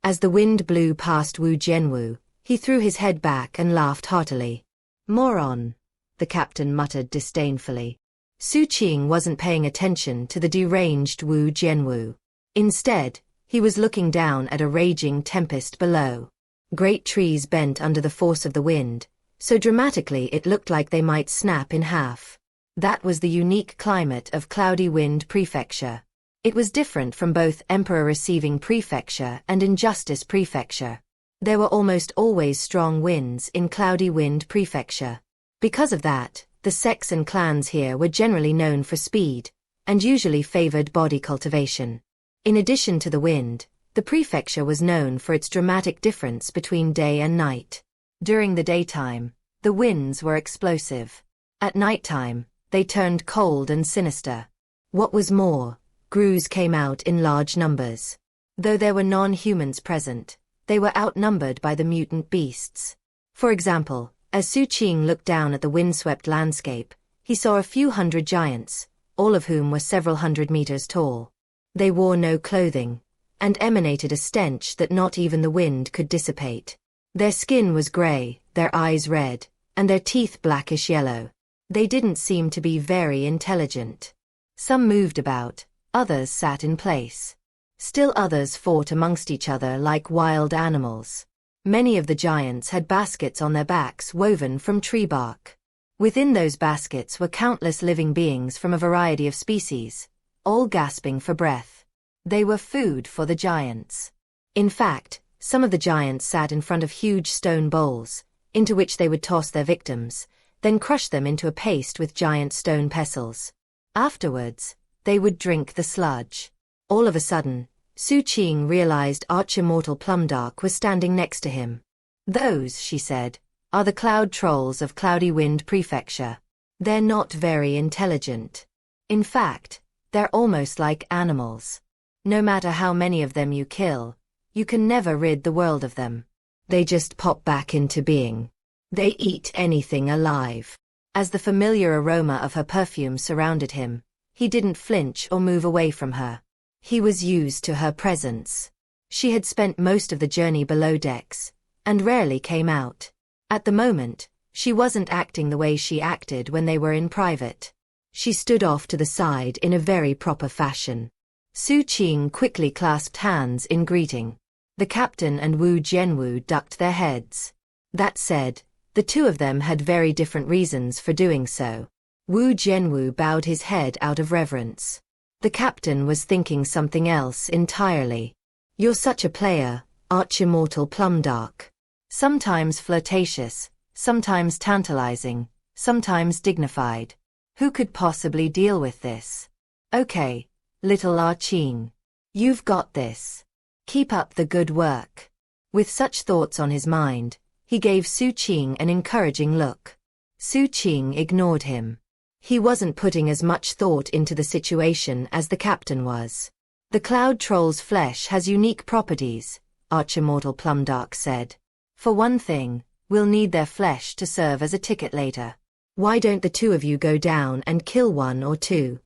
As the wind blew past Wu Jianwu, he threw his head back and laughed heartily. Moron, the captain muttered disdainfully. Xu Qing wasn't paying attention to the deranged Wu Jianwu. Instead, he was looking down at a raging tempest below. Great trees bent under the force of the wind, so dramatically it looked like they might snap in half. That was the unique climate of Cloudy Wind Prefecture. It was different from both Emperor Receiving Prefecture and Injustice Prefecture. There were almost always strong winds in Cloudy Wind Prefecture. Because of that, the sects and clans here were generally known for speed, and usually favored body cultivation. In addition to the wind, the prefecture was known for its dramatic difference between day and night. During the daytime, the winds were explosive. At nighttime, they turned cold and sinister. What was more, Grus came out in large numbers. Though there were non-humans present, they were outnumbered by the mutant beasts. For example, as Xu Qing looked down at the windswept landscape, he saw a few hundred giants, all of whom were several hundred meters tall. They wore no clothing, and emanated a stench that not even the wind could dissipate. Their skin was gray, their eyes red, and their teeth blackish yellow. They didn't seem to be very intelligent. Some moved about, others sat in place. Still others fought amongst each other like wild animals. Many of the giants had baskets on their backs woven from tree bark. Within those baskets were countless living beings from a variety of species, all gasping for breath. They were food for the giants. In fact, some of the giants sat in front of huge stone bowls, into which they would toss their victims, then crush them into a paste with giant stone pestles. Afterwards, they would drink the sludge. All of a sudden, Xu Qing realized Arch-Immortal Plumdark was standing next to him. "Those," she said, "are the cloud trolls of Cloudy Wind Prefecture. They're not very intelligent. In fact, they're almost like animals. No matter how many of them you kill, you can never rid the world of them. They just pop back into being. They eat anything alive." As the familiar aroma of her perfume surrounded him, he didn't flinch or move away from her. He was used to her presence. She had spent most of the journey below decks, and rarely came out. At the moment, she wasn't acting the way she acted when they were in private. She stood off to the side in a very proper fashion. Xu Qing quickly clasped hands in greeting. The captain and Wu Jianwu ducked their heads. That said, the two of them had very different reasons for doing so. Wu Jianwu bowed his head out of reverence. The captain was thinking something else entirely. "You're such a player, Arch-Immortal Plumdark. Sometimes flirtatious, sometimes tantalizing, sometimes dignified. Who could possibly deal with this? Okay, little Qing. You've got this. Keep up the good work." With such thoughts on his mind, he gave Xu Qing an encouraging look. Xu Qing ignored him. He wasn't putting as much thought into the situation as the captain was. "The cloud troll's flesh has unique properties," Arch-Immortal Plumdark said. "For one thing, we'll need their flesh to serve as a ticket later. Why don't the two of you go down and kill one or two?"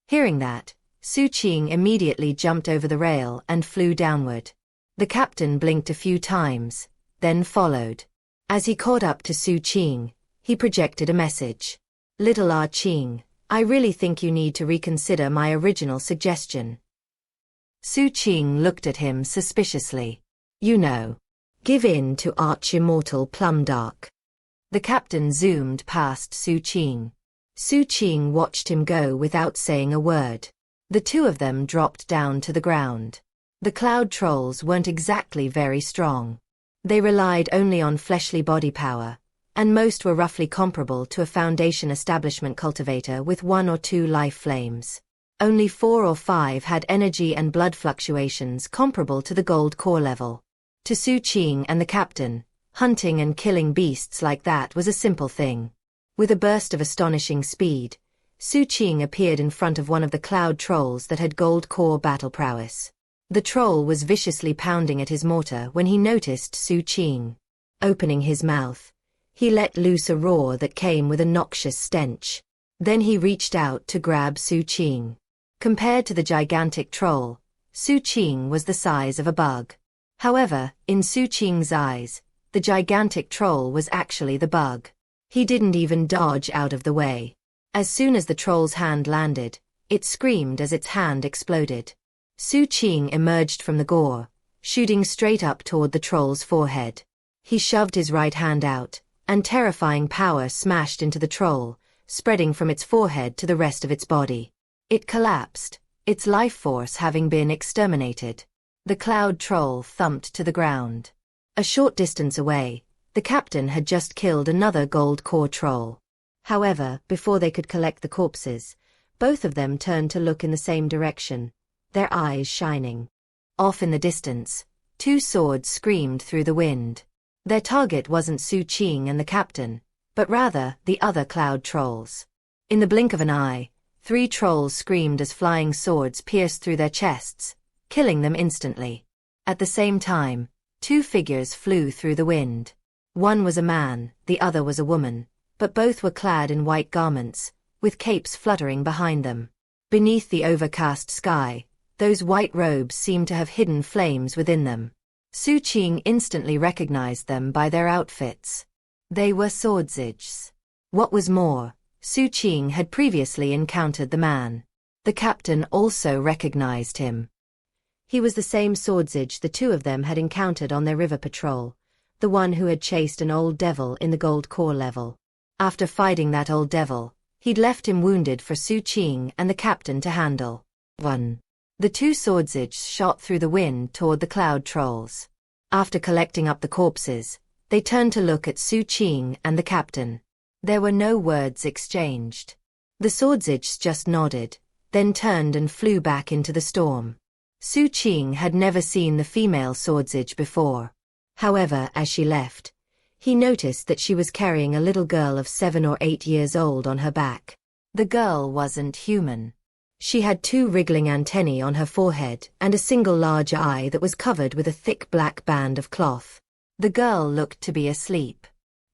Hearing that, Xu Qing immediately jumped over the rail and flew downward. The captain blinked a few times, then followed. As he caught up to Xu Qing, he projected a message. "Little Qing, I really think you need to reconsider my original suggestion." Xu Qing looked at him suspiciously. "You know, give in to Arch-Immortal Plumdark." The captain zoomed past Xu Qing. Xu Qing watched him go without saying a word. The two of them dropped down to the ground. The cloud trolls weren't exactly very strong. They relied only on fleshly body power, and most were roughly comparable to a Foundation establishment cultivator with 1 or 2 life flames. Only 4 or 5 had energy and blood fluctuations comparable to the gold core level. To Xu Qing and the captain, hunting and killing beasts like that was a simple thing. With a burst of astonishing speed, Xu Qing appeared in front of one of the cloud trolls that had gold core battle prowess. The troll was viciously pounding at his mortar when he noticed Xu Qing. Opening his mouth, he let loose a roar that came with a noxious stench. Then he reached out to grab Xu Qing. Compared to the gigantic troll, Xu Qing was the size of a bug. However, in Xu Qing's eyes, the gigantic troll was actually the bug. He didn't even dodge out of the way. As soon as the troll's hand landed, it screamed as its hand exploded. Xu Qing emerged from the gore, shooting straight up toward the troll's forehead. He shoved his right hand out, and terrifying power smashed into the troll, spreading from its forehead to the rest of its body. It collapsed, its life force having been exterminated. The cloud troll thumped to the ground. A short distance away, the captain had just killed another gold core troll. However, before they could collect the corpses, both of them turned to look in the same direction, their eyes shining. Off in the distance, 2 swords screamed through the wind. Their target wasn't Xu Qing and the captain, but rather the other cloud trolls. In the blink of an eye, 3 trolls screamed as flying swords pierced through their chests, killing them instantly. At the same time, 2 figures flew through the wind. One was a man, the other was a woman, but both were clad in white garments, with capes fluttering behind them. Beneath the overcast sky, those white robes seemed to have hidden flames within them. Xu Qing instantly recognized them by their outfits. They were swordsage. What was more, Xu Qing had previously encountered the man. The captain also recognized him. He was the same swordsage the two of them had encountered on their river patrol, the one who had chased an old devil in the gold core level. After fighting that old devil, he'd left him wounded for Xu Qing and the captain to handle. 1. The two swordsages shot through the wind toward the cloud trolls. After collecting up the corpses, they turned to look at Xu Qing and the captain. There were no words exchanged. The swordsages just nodded, then turned and flew back into the storm. Xu Qing had never seen the female swordsage before. However, as she left, he noticed that she was carrying a little girl of 7 or 8 years old on her back. The girl wasn't human. She had 2 wriggling antennae on her forehead and a single large eye that was covered with a thick black band of cloth. The girl looked to be asleep.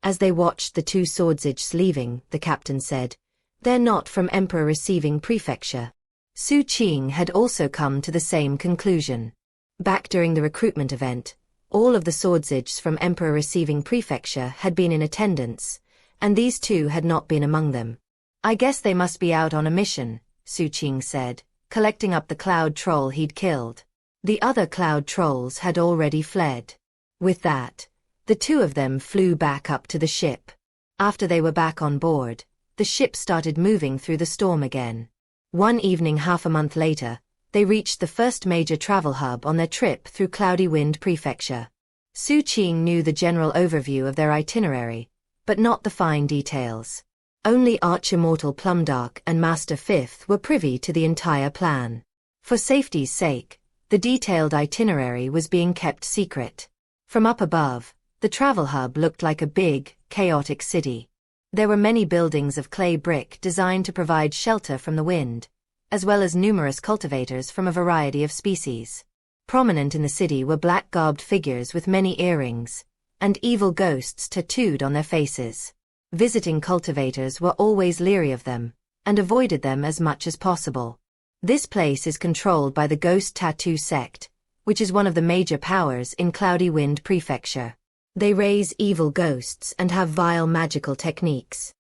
As they watched the 2 swordsages leaving, the captain said, "They're not from Emperor Receiving Prefecture." Xu Qing had also come to the same conclusion. Back during the recruitment event, all of the swordsages from Emperor Receiving Prefecture had been in attendance, and these 2 had not been among them. "I guess they must be out on a mission," Xu Qing said, collecting up the cloud troll he'd killed. The other cloud trolls had already fled. With that, the 2 of them flew back up to the ship. After they were back on board, the ship started moving through the storm again. One evening half a month later, they reached the first major travel hub on their trip through Cloudy Wind Prefecture. Xu Qing knew the general overview of their itinerary, but not the fine details. Only Arch-Immortal Plumdark and Master Fifth were privy to the entire plan. For safety's sake, the detailed itinerary was being kept secret. From up above, the travel hub looked like a big, chaotic city. There were many buildings of clay brick designed to provide shelter from the wind, as well as numerous cultivators from a variety of species. Prominent in the city were black-garbed figures with many earrings, and evil ghosts tattooed on their faces. Visiting cultivators were always leery of them, and avoided them as much as possible. This place is controlled by the Ghost Tattoo Sect, which is one of the major powers in Cloudy Wind Prefecture. They raise evil ghosts and have vile magical techniques.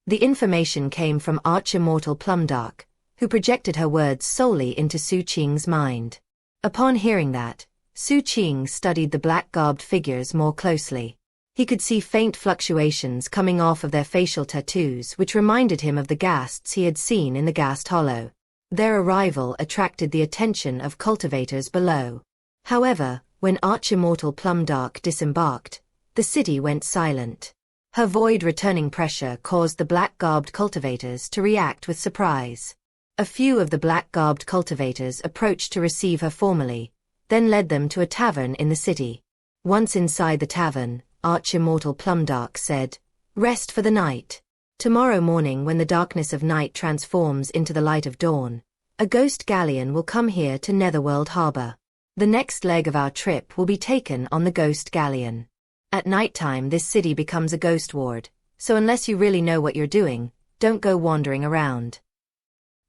The information came from Arch-Immortal Plumdark, who projected her words solely into Xu Qing's mind. Upon hearing that, Xu Qing studied the black-garbed figures more closely. He could see faint fluctuations coming off of their facial tattoos which reminded him of the ghasts he had seen in the Ghast Hollow. Their arrival attracted the attention of cultivators below. However, when Arch-Immortal Plumdark disembarked, the city went silent. Her void-returning pressure caused the black-garbed cultivators to react with surprise. A few of the black-garbed cultivators approached to receive her formally, then led them to a tavern in the city. Once inside the tavern, Arch-Immortal Plumdark said, "Rest for the night. Tomorrow morning when the darkness of night transforms into the light of dawn, a ghost galleon will come here to Netherworld Harbor. The next leg of our trip will be taken on the ghost galleon. At nighttime this city becomes a ghost ward, so unless you really know what you're doing, don't go wandering around."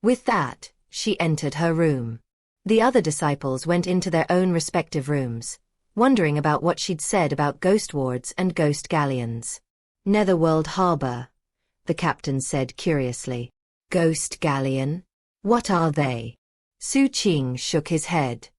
With that, she entered her room. The other disciples went into their own respective rooms, wondering about what she'd said about ghost wards and ghost galleons. "Netherworld Harbor," the captain said curiously. "Ghost galleon? What are they?" Xu Qing shook his head.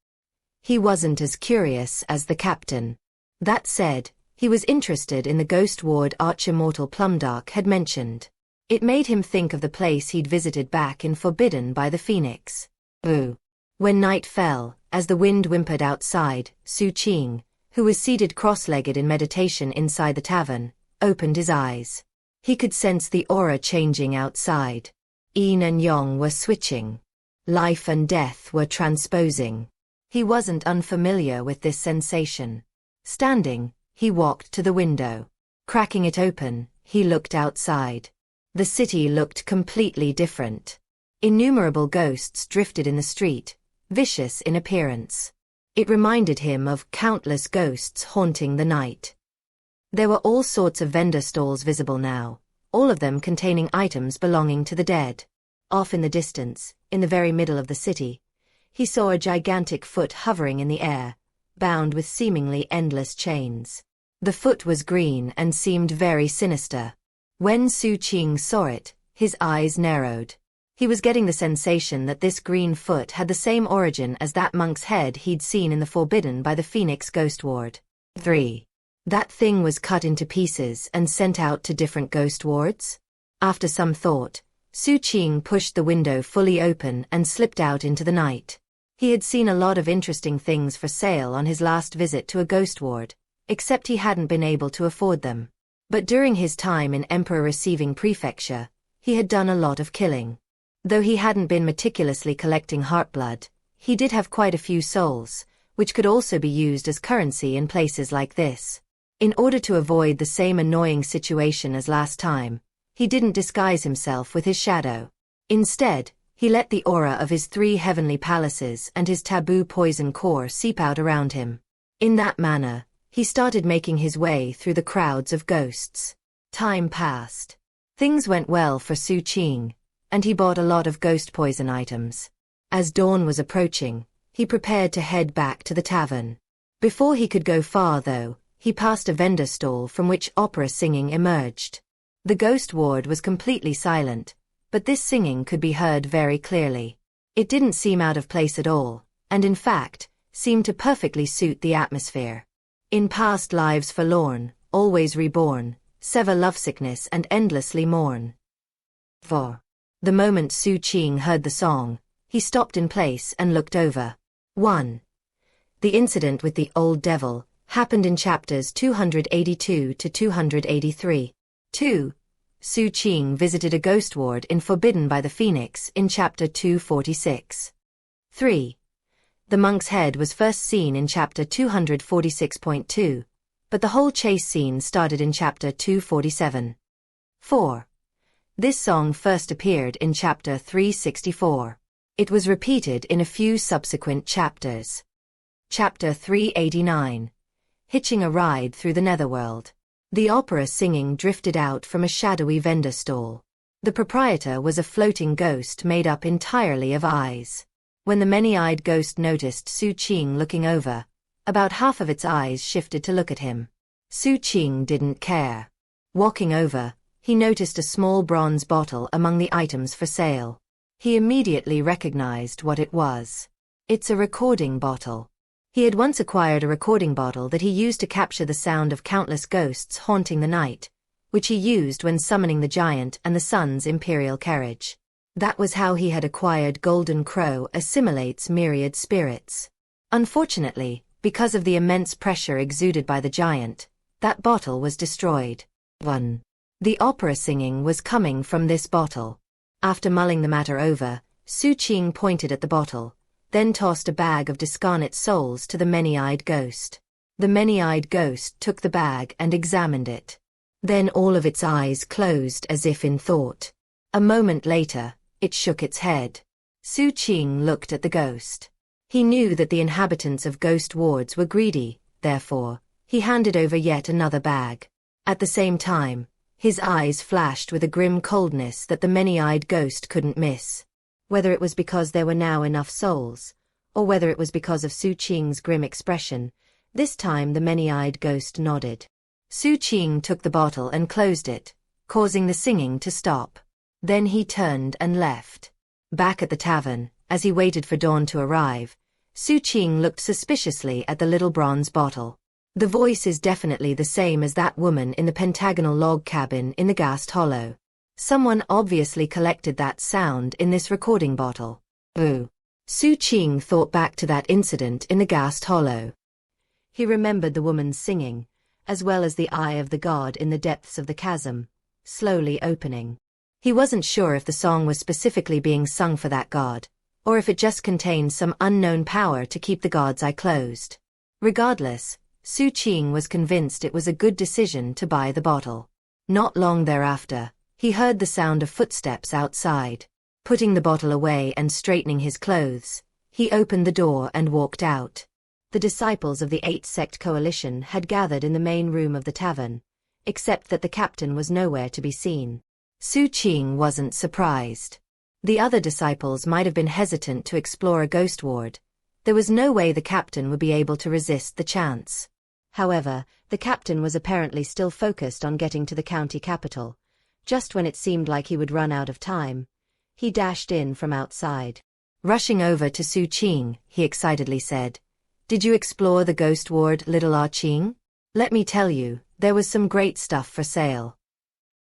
He wasn't as curious as the captain. That said, he was interested in the ghost ward Arch-Immortal Plumdark had mentioned. It made him think of the place he'd visited back in Forbidden by the Phoenix. Ooh. When night fell, as the wind whimpered outside, Xu Qing, who was seated cross-legged in meditation inside the tavern, opened his eyes. He could sense the aura changing outside. Yin and Yang were switching. Life and death were transposing. He wasn't unfamiliar with this sensation. Standing, he walked to the window. Cracking it open, he looked outside. The city looked completely different. Innumerable ghosts drifted in the street, vicious in appearance. It reminded him of countless ghosts haunting the night. There were all sorts of vendor stalls visible now, all of them containing items belonging to the dead. Off in the distance, in the very middle of the city, he saw a gigantic foot hovering in the air, bound with seemingly endless chains. The foot was green and seemed very sinister. When Xu Qing saw it, his eyes narrowed. He was getting the sensation that this green foot had the same origin as that monk's head he'd seen in the Forbidden by the Phoenix Ghost Ward. 3. That thing was cut into pieces and sent out to different ghost wards? After some thought, Xu Qing pushed the window fully open and slipped out into the night. He had seen a lot of interesting things for sale on his last visit to a ghost ward, except he hadn't been able to afford them. But during his time in Emperor Receiving Prefecture, he had done a lot of killing. Though he hadn't been meticulously collecting heartblood, he did have quite a few souls, which could also be used as currency in places like this. In order to avoid the same annoying situation as last time, he didn't disguise himself with his shadow. Instead, he let the aura of his 3 heavenly palaces and his taboo poison core seep out around him. In that manner, he started making his way through the crowds of ghosts. Time passed. Things went well for Xu Qing, and he bought a lot of ghost poison items. As dawn was approaching, he prepared to head back to the tavern. Before he could go far though, he passed a vendor stall from which opera singing emerged. The ghost ward was completely silent, but this singing could be heard very clearly. It didn't seem out of place at all, and in fact, seemed to perfectly suit the atmosphere. In past lives forlorn, always reborn, sever lovesickness and endlessly mourn. 4. The moment Xu Qing heard the song, he stopped in place and looked over. 1. The incident with the old devil happened in chapters 282 to 283. 2. Xu Qing visited a ghost ward in Forbidden by the Phoenix in chapter 246. 3. The monk's head was first seen in chapter 246.2, but the whole chase scene started in chapter 247. 4. This song first appeared in chapter 364. It was repeated in a few subsequent chapters. Chapter 389. Hitching a ride through the netherworld. The opera singing drifted out from a shadowy vendor stall. The proprietor was a floating ghost made up entirely of eyes. When the many-eyed ghost noticed Xu Qing looking over, about half of its eyes shifted to look at him. Xu Qing didn't care. Walking over, he noticed a small bronze bottle among the items for sale. He immediately recognized what it was. It's a recording bottle. He had once acquired a recording bottle that he used to capture the sound of countless ghosts haunting the night, which he used when summoning the giant and the sun's imperial carriage. That was how he had acquired Golden Crow assimilates myriad spirits. Unfortunately, because of the immense pressure exuded by the giant, that bottle was destroyed. 1. The opera singing was coming from this bottle. After mulling the matter over, Xu Qing pointed at the bottle, then tossed a bag of discarnate souls to the many-eyed ghost. The many-eyed ghost took the bag and examined it. Then all of its eyes closed as if in thought. A moment later, it shook its head. Xu Qing looked at the ghost. He knew that the inhabitants of ghost wards were greedy, therefore, he handed over yet another bag. At the same time, his eyes flashed with a grim coldness that the many-eyed ghost couldn't miss. Whether it was because there were now enough souls, or whether it was because of Xu Qing's grim expression, this time the many-eyed ghost nodded. Xu Qing took the bottle and closed it, causing the singing to stop. Then he turned and left. Back at the tavern, as he waited for dawn to arrive, Xu Qing looked suspiciously at the little bronze bottle. The voice is definitely the same as that woman in the pentagonal log cabin in the Ghast Hollow. Someone obviously collected that sound in this recording bottle. Ooh. Xu Qing thought back to that incident in the Ghast Hollow. He remembered the woman's singing, as well as the eye of the god in the depths of the chasm, slowly opening. He wasn't sure if the song was specifically being sung for that god, or if it just contained some unknown power to keep the god's eye closed. Regardless, Xu Qing was convinced it was a good decision to buy the bottle. Not long thereafter, he heard the sound of footsteps outside. Putting the bottle away and straightening his clothes, he opened the door and walked out. The disciples of the 8-sect coalition had gathered in the main room of the tavern, except that the captain was nowhere to be seen. Xu Qing wasn't surprised. The other disciples might have been hesitant to explore a ghost ward, There was no way the captain would be able to resist the chance. However, the captain was apparently still focused on getting to the county capital. Just when it seemed like he would run out of time, he dashed in from outside. Rushing over to Xu Qing, he excitedly said, "Did you explore the ghost ward, little Qing? Let me tell you, there was some great stuff for sale."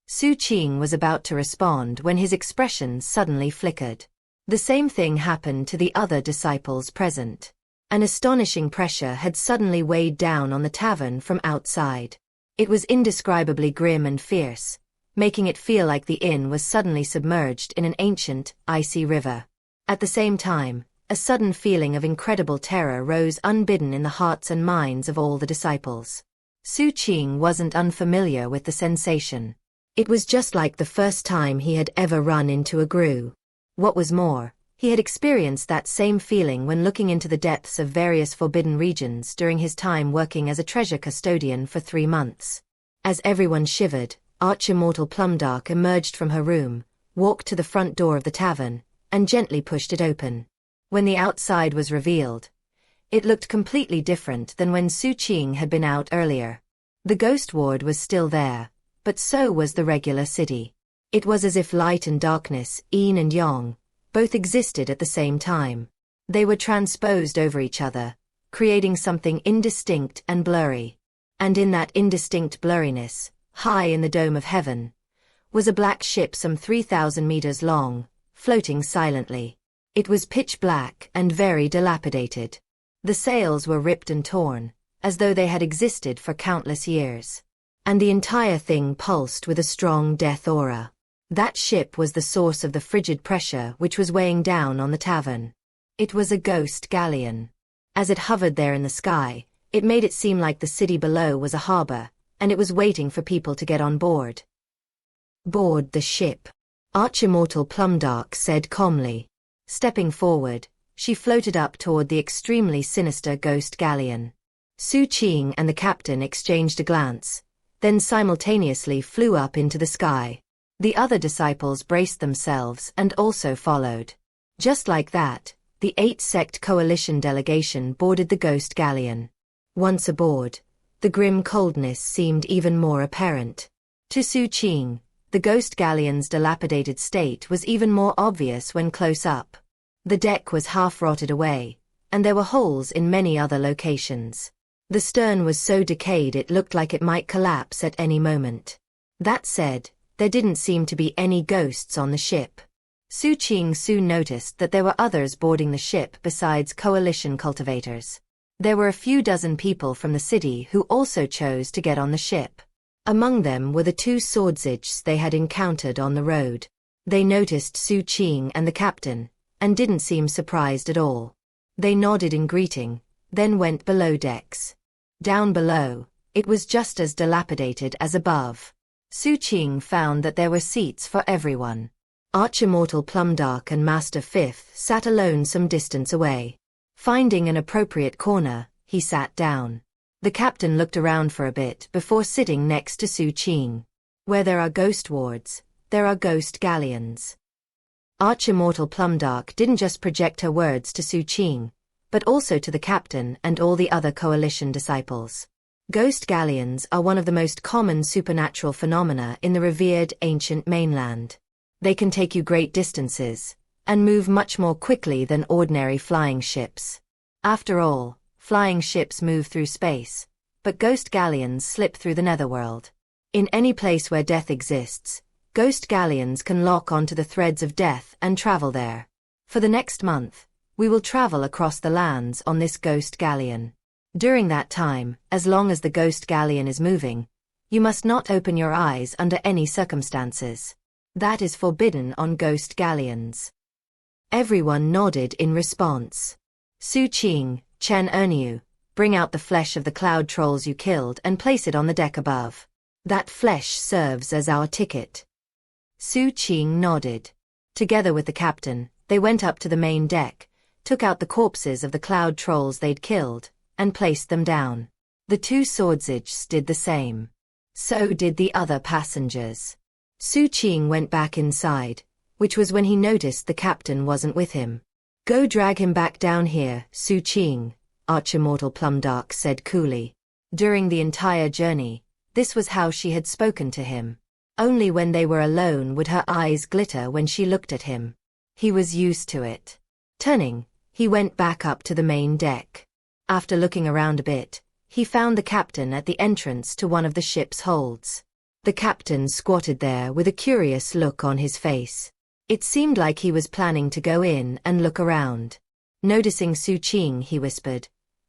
Xu Qing was about to respond when his expression suddenly flickered. The same thing happened to the other disciples present. An astonishing pressure had suddenly weighed down on the tavern from outside. It was indescribably grim and fierce, making it feel like the inn was suddenly submerged in an ancient, icy river. At the same time, a sudden feeling of incredible terror rose unbidden in the hearts and minds of all the disciples. Xu Qing wasn't unfamiliar with the sensation. It was just like the first time he had ever run into a grue. What was more, he had experienced that same feeling when looking into the depths of various forbidden regions during his time working as a treasure custodian for 3 months. As everyone shivered, Immortal Plumdark emerged from her room, walked to the front door of the tavern, and gently pushed it open. When the outside was revealed, it looked completely different than when Xu Qing had been out earlier. The ghost ward was still there, but so was the regular city. It was as if light and darkness, yin and yang, both existed at the same time. They were transposed over each other, creating something indistinct and blurry. And in that indistinct blurriness, high in the dome of heaven, was a black ship some 3,000 meters long, floating silently. It was pitch black and very dilapidated. The sails were ripped and torn, as though they had existed for countless years. And the entire thing pulsed with a strong death aura. That ship was the source of the frigid pressure which was weighing down on the tavern. It was a ghost galleon. As it hovered there in the sky, it made it seem like the city below was a harbor, and it was waiting for people to get on board. "Board the ship," Immortal Plumdark said calmly. Stepping forward, she floated up toward the extremely sinister ghost galleon. Xu Qing and the captain exchanged a glance, then simultaneously flew up into the sky. The other disciples braced themselves and also followed. Just like that, the 8-sect coalition delegation boarded the ghost galleon. Once aboard, the grim coldness seemed even more apparent. To Xu Qing, the ghost galleon's dilapidated state was even more obvious when close up. The deck was half rotted away, and there were holes in many other locations. The stern was so decayed it looked like it might collapse at any moment. That said, there didn't seem to be any ghosts on the ship. Xu Qing soon noticed that there were others boarding the ship besides coalition cultivators. There were a few dozen people from the city who also chose to get on the ship. Among them were the 2 swordsage they had encountered on the road. They noticed Xu Qing and the captain, and didn't seem surprised at all. They nodded in greeting, then went below decks. Down below, it was just as dilapidated as above. Xu Qing found that there were seats for everyone. Immortal Plumdark and Master Fifth sat alone some distance away. Finding an appropriate corner, he sat down. The captain looked around for a bit before sitting next to Xu Qing. Where there are ghost wards, there are ghost galleons. Immortal Plumdark didn't just project her words to Xu Qing, but also to the captain and all the other coalition disciples. Ghost galleons are one of the most common supernatural phenomena in the revered ancient mainland. They can take you great distances, and move much more quickly than ordinary flying ships. After all, flying ships move through space, but ghost galleons slip through the netherworld. In any place where death exists, ghost galleons can lock onto the threads of death and travel there. For the next month, we will travel across the lands on this ghost galleon. During that time, as long as the ghost galleon is moving, you must not open your eyes under any circumstances. That is forbidden on ghost galleons. Everyone nodded in response. Xu Qing, Chen Erniu, bring out the flesh of the cloud trolls you killed and place it on the deck above. That flesh serves as our ticket. Xu Qing nodded. Together with the captain, they went up to the main deck, took out the corpses of the cloud trolls they'd killed, and placed them down. The 2 swordsages did the same. So did the other passengers. Xu Qing went back inside, which was when he noticed the captain wasn't with him. Go drag him back down here, Xu Qing, Arch-Immortal Plumdark said coolly. During the entire journey, this was how she had spoken to him. Only when they were alone would her eyes glitter when she looked at him. He was used to it. Turning, he went back up to the main deck. After looking around a bit, he found the captain at the entrance to one of the ship's holds. The captain squatted there with a curious look on his face. It seemed like he was planning to go in and look around. Noticing Xu Qing, he whispered,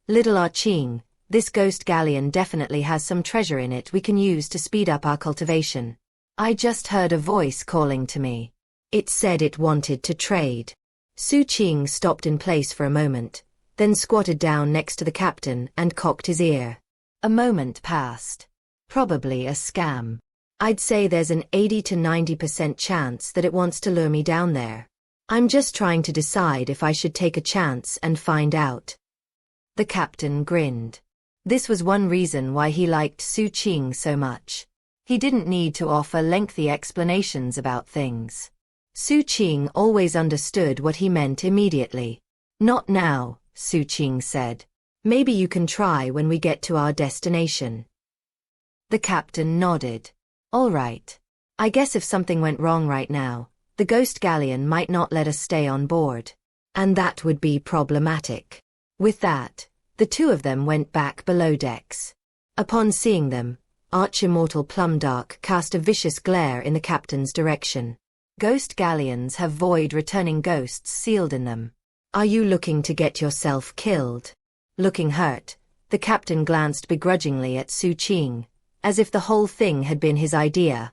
"Little Ah Qing, this ghost galleon definitely has some treasure in it we can use to speed up our cultivation. I just heard a voice calling to me. It said it wanted to trade." Xu Qing stopped in place for a moment, then squatted down next to the captain and cocked his ear. A moment passed. Probably a scam. I'd say there's an 80 to 90% chance that it wants to lure me down there. I'm just trying to decide if I should take a chance and find out. The captain grinned. This was one reason why he liked Xu Qing so much. He didn't need to offer lengthy explanations about things. Xu Qing always understood what he meant immediately. "Not now," Xu Qing said. "Maybe you can try when we get to our destination." The captain nodded. "All right. I guess if something went wrong right now, the ghost galleon might not let us stay on board. And that would be problematic." With that, the two of them went back below decks. Upon seeing them, Arch-Immortal Plumdark cast a vicious glare in the captain's direction. "Ghost galleons have void-returning ghosts sealed in them. Are you looking to get yourself killed?" Looking hurt, the captain glanced begrudgingly at Xu Qing, as if the whole thing had been his idea.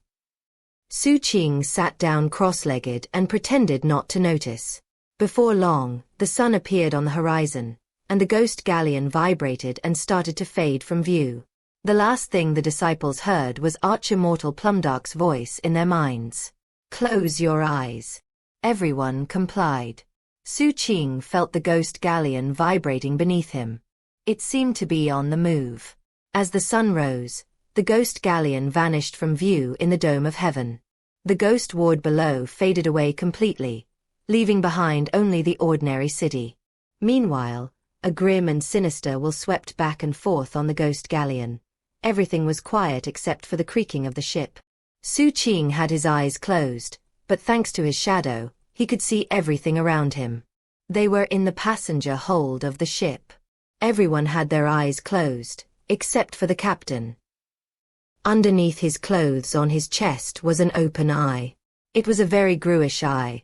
Xu Qing sat down cross-legged and pretended not to notice. Before long, the sun appeared on the horizon, and the ghost galleon vibrated and started to fade from view. The last thing the disciples heard was Arch-Immortal Plumdark's voice in their minds. "Close your eyes." Everyone complied. Xu Qing felt the ghost galleon vibrating beneath him. It seemed to be on the move. As the sun rose, the ghost galleon vanished from view in the dome of heaven. The ghost ward below faded away completely, leaving behind only the ordinary city. Meanwhile, a grim and sinister will swept back and forth on the ghost galleon. Everything was quiet except for the creaking of the ship. Xu Qing had his eyes closed, but thanks to his shadow, he could see everything around him. They were in the passenger hold of the ship. Everyone had their eyes closed, except for the captain. Underneath his clothes on his chest was an open eye. It was a very gruish eye,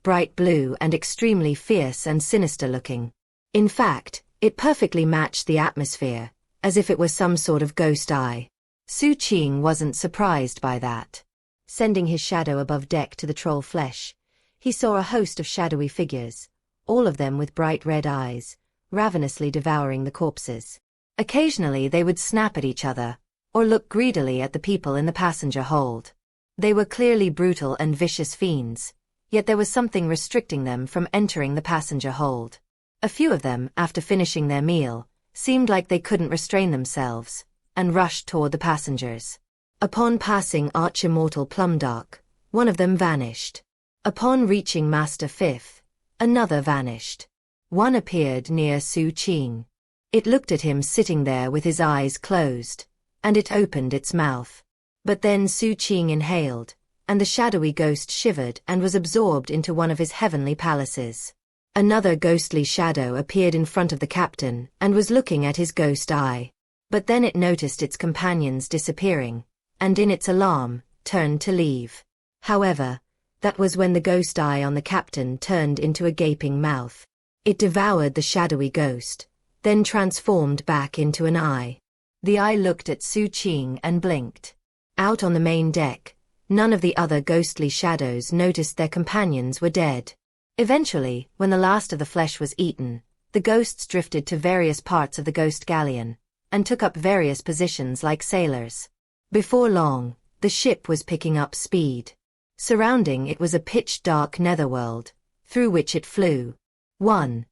bright blue and extremely fierce and sinister looking. In fact, it perfectly matched the atmosphere, as if it were some sort of ghost eye. Xu Qing wasn't surprised by that. Sending his shadow above deck to the troll flesh, he saw a host of shadowy figures, all of them with bright red eyes, ravenously devouring the corpses. Occasionally they would snap at each other, or look greedily at the people in the passenger hold. They were clearly brutal and vicious fiends, yet there was something restricting them from entering the passenger hold. A few of them, after finishing their meal, seemed like they couldn't restrain themselves, and rushed toward the passengers. Upon passing Arch-Immortal Plumdark, one of them vanished. Upon reaching Master Fifth, another vanished. One appeared near Xu Qing. It looked at him sitting there with his eyes closed, and it opened its mouth. But then Xu Qing inhaled, and the shadowy ghost shivered and was absorbed into one of his heavenly palaces. Another ghostly shadow appeared in front of the captain and was looking at his ghost eye. But then it noticed its companions disappearing, and in its alarm, turned to leave. However, that was when the ghost eye on the captain turned into a gaping mouth. It devoured the shadowy ghost, then transformed back into an eye. The eye looked at Xu Qing and blinked. Out on the main deck, none of the other ghostly shadows noticed their companions were dead. Eventually, when the last of the flesh was eaten, the ghosts drifted to various parts of the ghost galleon, and took up various positions like sailors. Before long, the ship was picking up speed. Surrounding it was a pitch-dark netherworld, through which it flew. 1.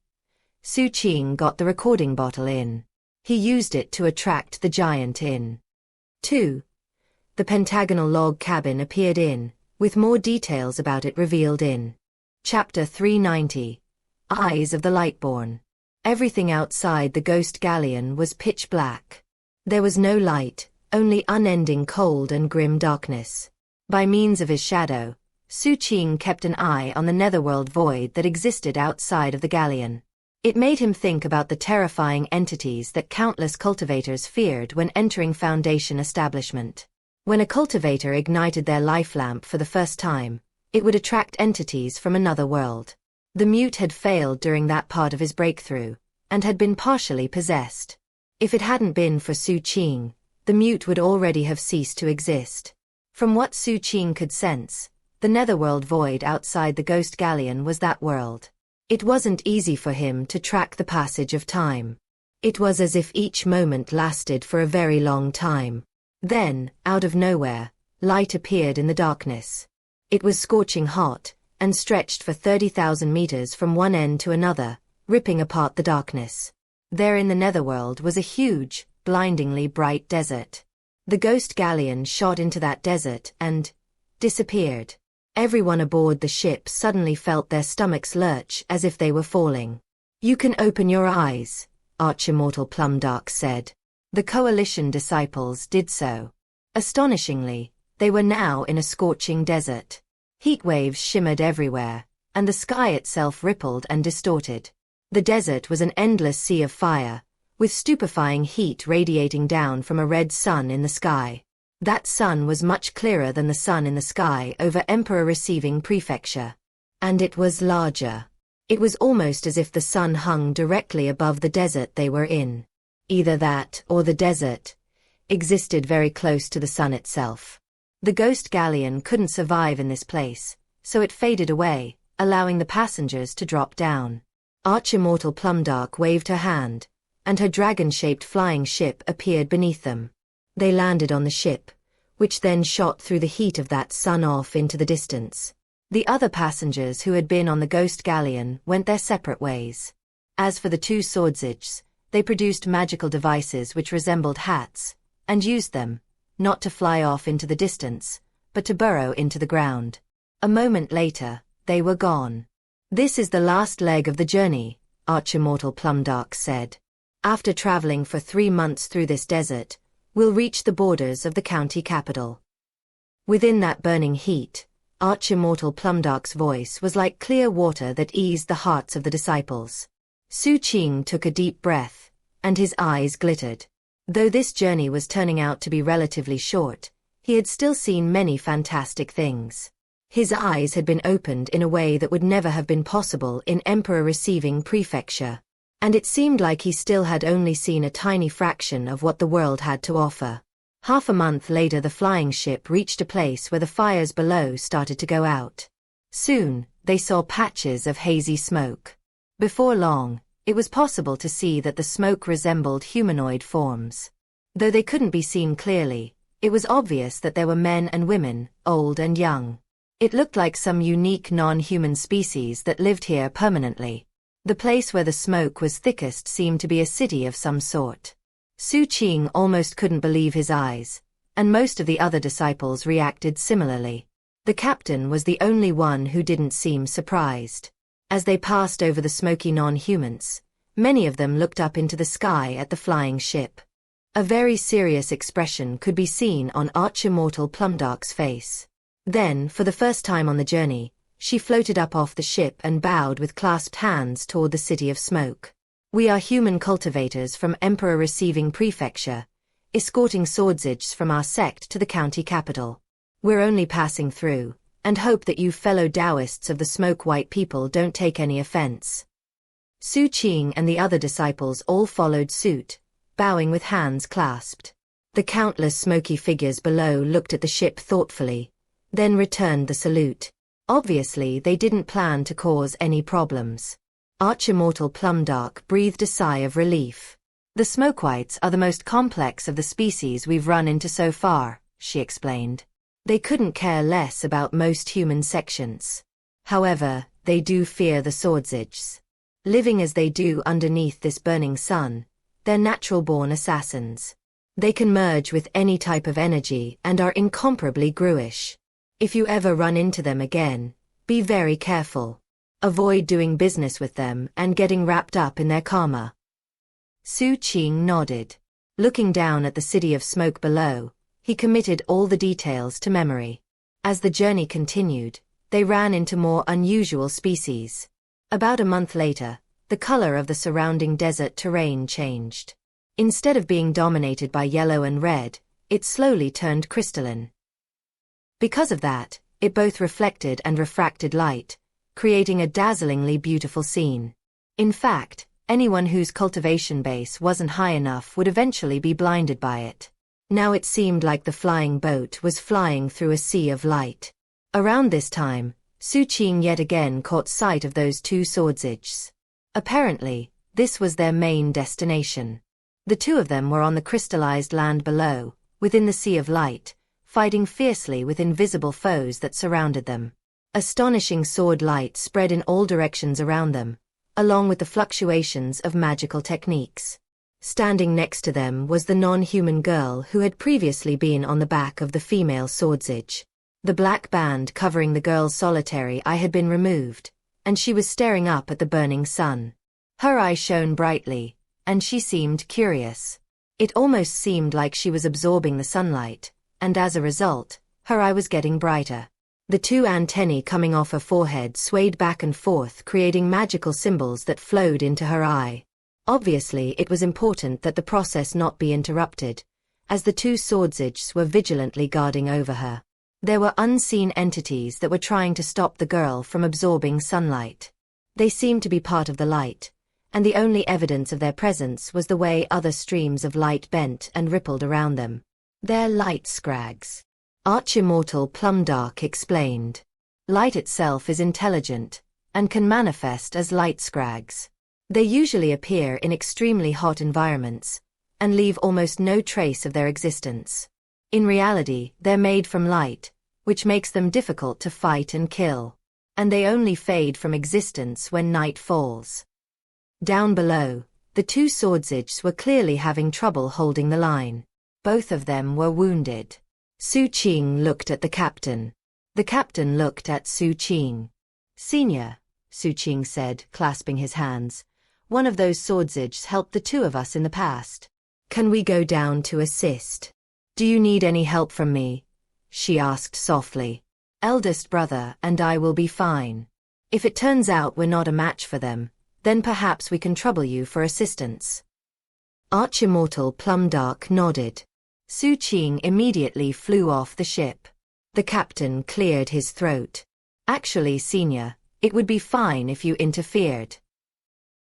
Xu Qing got the recording bottle in. He used it to attract the giant in. 2. The pentagonal log cabin appeared in, with more details about it revealed in Chapter 390. eyes of the Lightborn. Everything outside the ghost galleon was pitch black. There was no light, only unending cold and grim darkness. By means of his shadow, Xu Qing kept an eye on the netherworld void that existed outside of the galleon. It made him think about the terrifying entities that countless cultivators feared when entering Foundation establishment. When a cultivator ignited their life lamp for the first time, it would attract entities from another world. The mute had failed during that part of his breakthrough, and had been partially possessed. If it hadn't been for Xu Qing, the mute would already have ceased to exist. From what Xu Qing could sense, the netherworld void outside the ghost galleon was that world. It wasn't easy for him to track the passage of time. It was as if each moment lasted for a very long time. Then, out of nowhere, light appeared in the darkness. It was scorching hot, and stretched for 30,000 meters from one end to another, ripping apart the darkness. There in the netherworld was a huge, blindingly bright desert. The ghost galleon shot into that desert and disappeared. Everyone aboard the ship suddenly felt their stomachs lurch as if they were falling. "You can open your eyes," Arch-Immortal Plumdark said. The Coalition disciples did so. Astonishingly, they were now in a scorching desert. Heat waves shimmered everywhere, and the sky itself rippled and distorted. The desert was an endless sea of fire, with stupefying heat radiating down from a red sun in the sky. That sun was much clearer than the sun in the sky over Emperor Receiving Prefecture. And it was larger. It was almost as if the sun hung directly above the desert they were in. Either that, or the desert, existed very close to the sun itself. The ghost galleon couldn't survive in this place, so it faded away, allowing the passengers to drop down. Arch-Immortal Plumdark waved her hand, and her dragon-shaped flying ship appeared beneath them. They landed on the ship, which then shot through the heat of that sun off into the distance. The other passengers who had been on the ghost galleon went their separate ways. As for the two Swordsages, they produced magical devices which resembled hats, and used them, not to fly off into the distance, but to burrow into the ground. A moment later, they were gone. "This is the last leg of the journey," Arch-Immortal Plumdark said. "After traveling for 3 months through this desert, we'll reach the borders of the county capital." Within that burning heat, Arch-Immortal Plumdark's voice was like clear water that eased the hearts of the disciples. Xu Qing took a deep breath, and his eyes glittered. Though this journey was turning out to be relatively short, he had still seen many fantastic things. His eyes had been opened in a way that would never have been possible in Emperor Receiving Prefecture, and it seemed like he still had only seen a tiny fraction of what the world had to offer. Half a month later, the flying ship reached a place where the fires below started to go out. Soon, they saw patches of hazy smoke. Before long, it was possible to see that the smoke resembled humanoid forms. Though they couldn't be seen clearly, it was obvious that there were men and women, old and young. It looked like some unique non-human species that lived here permanently. The place where the smoke was thickest seemed to be a city of some sort. Xu Qing almost couldn't believe his eyes, and most of the other disciples reacted similarly. The captain was the only one who didn't seem surprised. As they passed over the smoky non-humans, many of them looked up into the sky at the flying ship. A very serious expression could be seen on Arch-Immortal Plumdark's face. Then, for the first time on the journey, she floated up off the ship and bowed with clasped hands toward the city of smoke. "We are human cultivators from Emperor Receiving Prefecture, escorting Swordsages from our sect to the county capital. We're only passing through, and hope that you fellow Taoists of the Smoke-White people don't take any offense." Xu Qing and the other disciples all followed suit, bowing with hands clasped. The countless smoky figures below looked at the ship thoughtfully, then returned the salute. Obviously, they didn't plan to cause any problems. Arch-Immortal Plumdark breathed a sigh of relief. "The Smoke-Whites are the most complex of the species we've run into so far," she explained. "They couldn't care less about most human sections. However, they do fear the Swordsages. Living as they do underneath this burning sun, they're natural-born assassins. They can merge with any type of energy and are incomparably gruish. If you ever run into them again, be very careful." Avoid doing business with them and getting wrapped up in their karma. Xu Qing nodded. Looking down at the city of smoke below, he committed all the details to memory. As the journey continued, they ran into more unusual species. About a month later, the color of the surrounding desert terrain changed. Instead of being dominated by yellow and red, it slowly turned crystalline. Because of that, it both reflected and refracted light, creating a dazzlingly beautiful scene. In fact, anyone whose cultivation base wasn't high enough would eventually be blinded by it. Now it seemed like the flying boat was flying through a sea of light. Around this time, Xu Qing yet again caught sight of those two swordsage. Apparently, this was their main destination. The two of them were on the crystallized land below, within the sea of light, fighting fiercely with invisible foes that surrounded them. Astonishing sword light spread in all directions around them, along with the fluctuations of magical techniques. Standing next to them was the non-human girl who had previously been on the back of the female swordsage. The black band covering the girl's solitary eye had been removed, and she was staring up at the burning sun. Her eye shone brightly, and she seemed curious. It almost seemed like she was absorbing the sunlight, and as a result, her eye was getting brighter. The two antennae coming off her forehead swayed back and forth, creating magical symbols that flowed into her eye. Obviously, it was important that the process not be interrupted, as the two swordsages were vigilantly guarding over her. There were unseen entities that were trying to stop the girl from absorbing sunlight. They seemed to be part of the light, and the only evidence of their presence was the way other streams of light bent and rippled around them. They're light scrags. Immortal Plumdark explained. Light itself is intelligent, and can manifest as light scrags. They usually appear in extremely hot environments, and leave almost no trace of their existence. In reality, they're made from light, which makes them difficult to fight and kill. And they only fade from existence when night falls. Down below, the two swordsages were clearly having trouble holding the line. Both of them were wounded. Xu Qing looked at the captain. The captain looked at Xu Qing. "Senior," Xu Qing said, clasping his hands, "one of those swordsages helped the two of us in the past. Can we go down to assist? Do you need any help from me?" she asked softly. "Eldest brother and I will be fine. If it turns out we're not a match for them, then perhaps we can trouble you for assistance." Immortal Plumdark nodded. Xu Qing immediately flew off the ship. The captain cleared his throat. "Actually, senior, it would be fine if you interfered."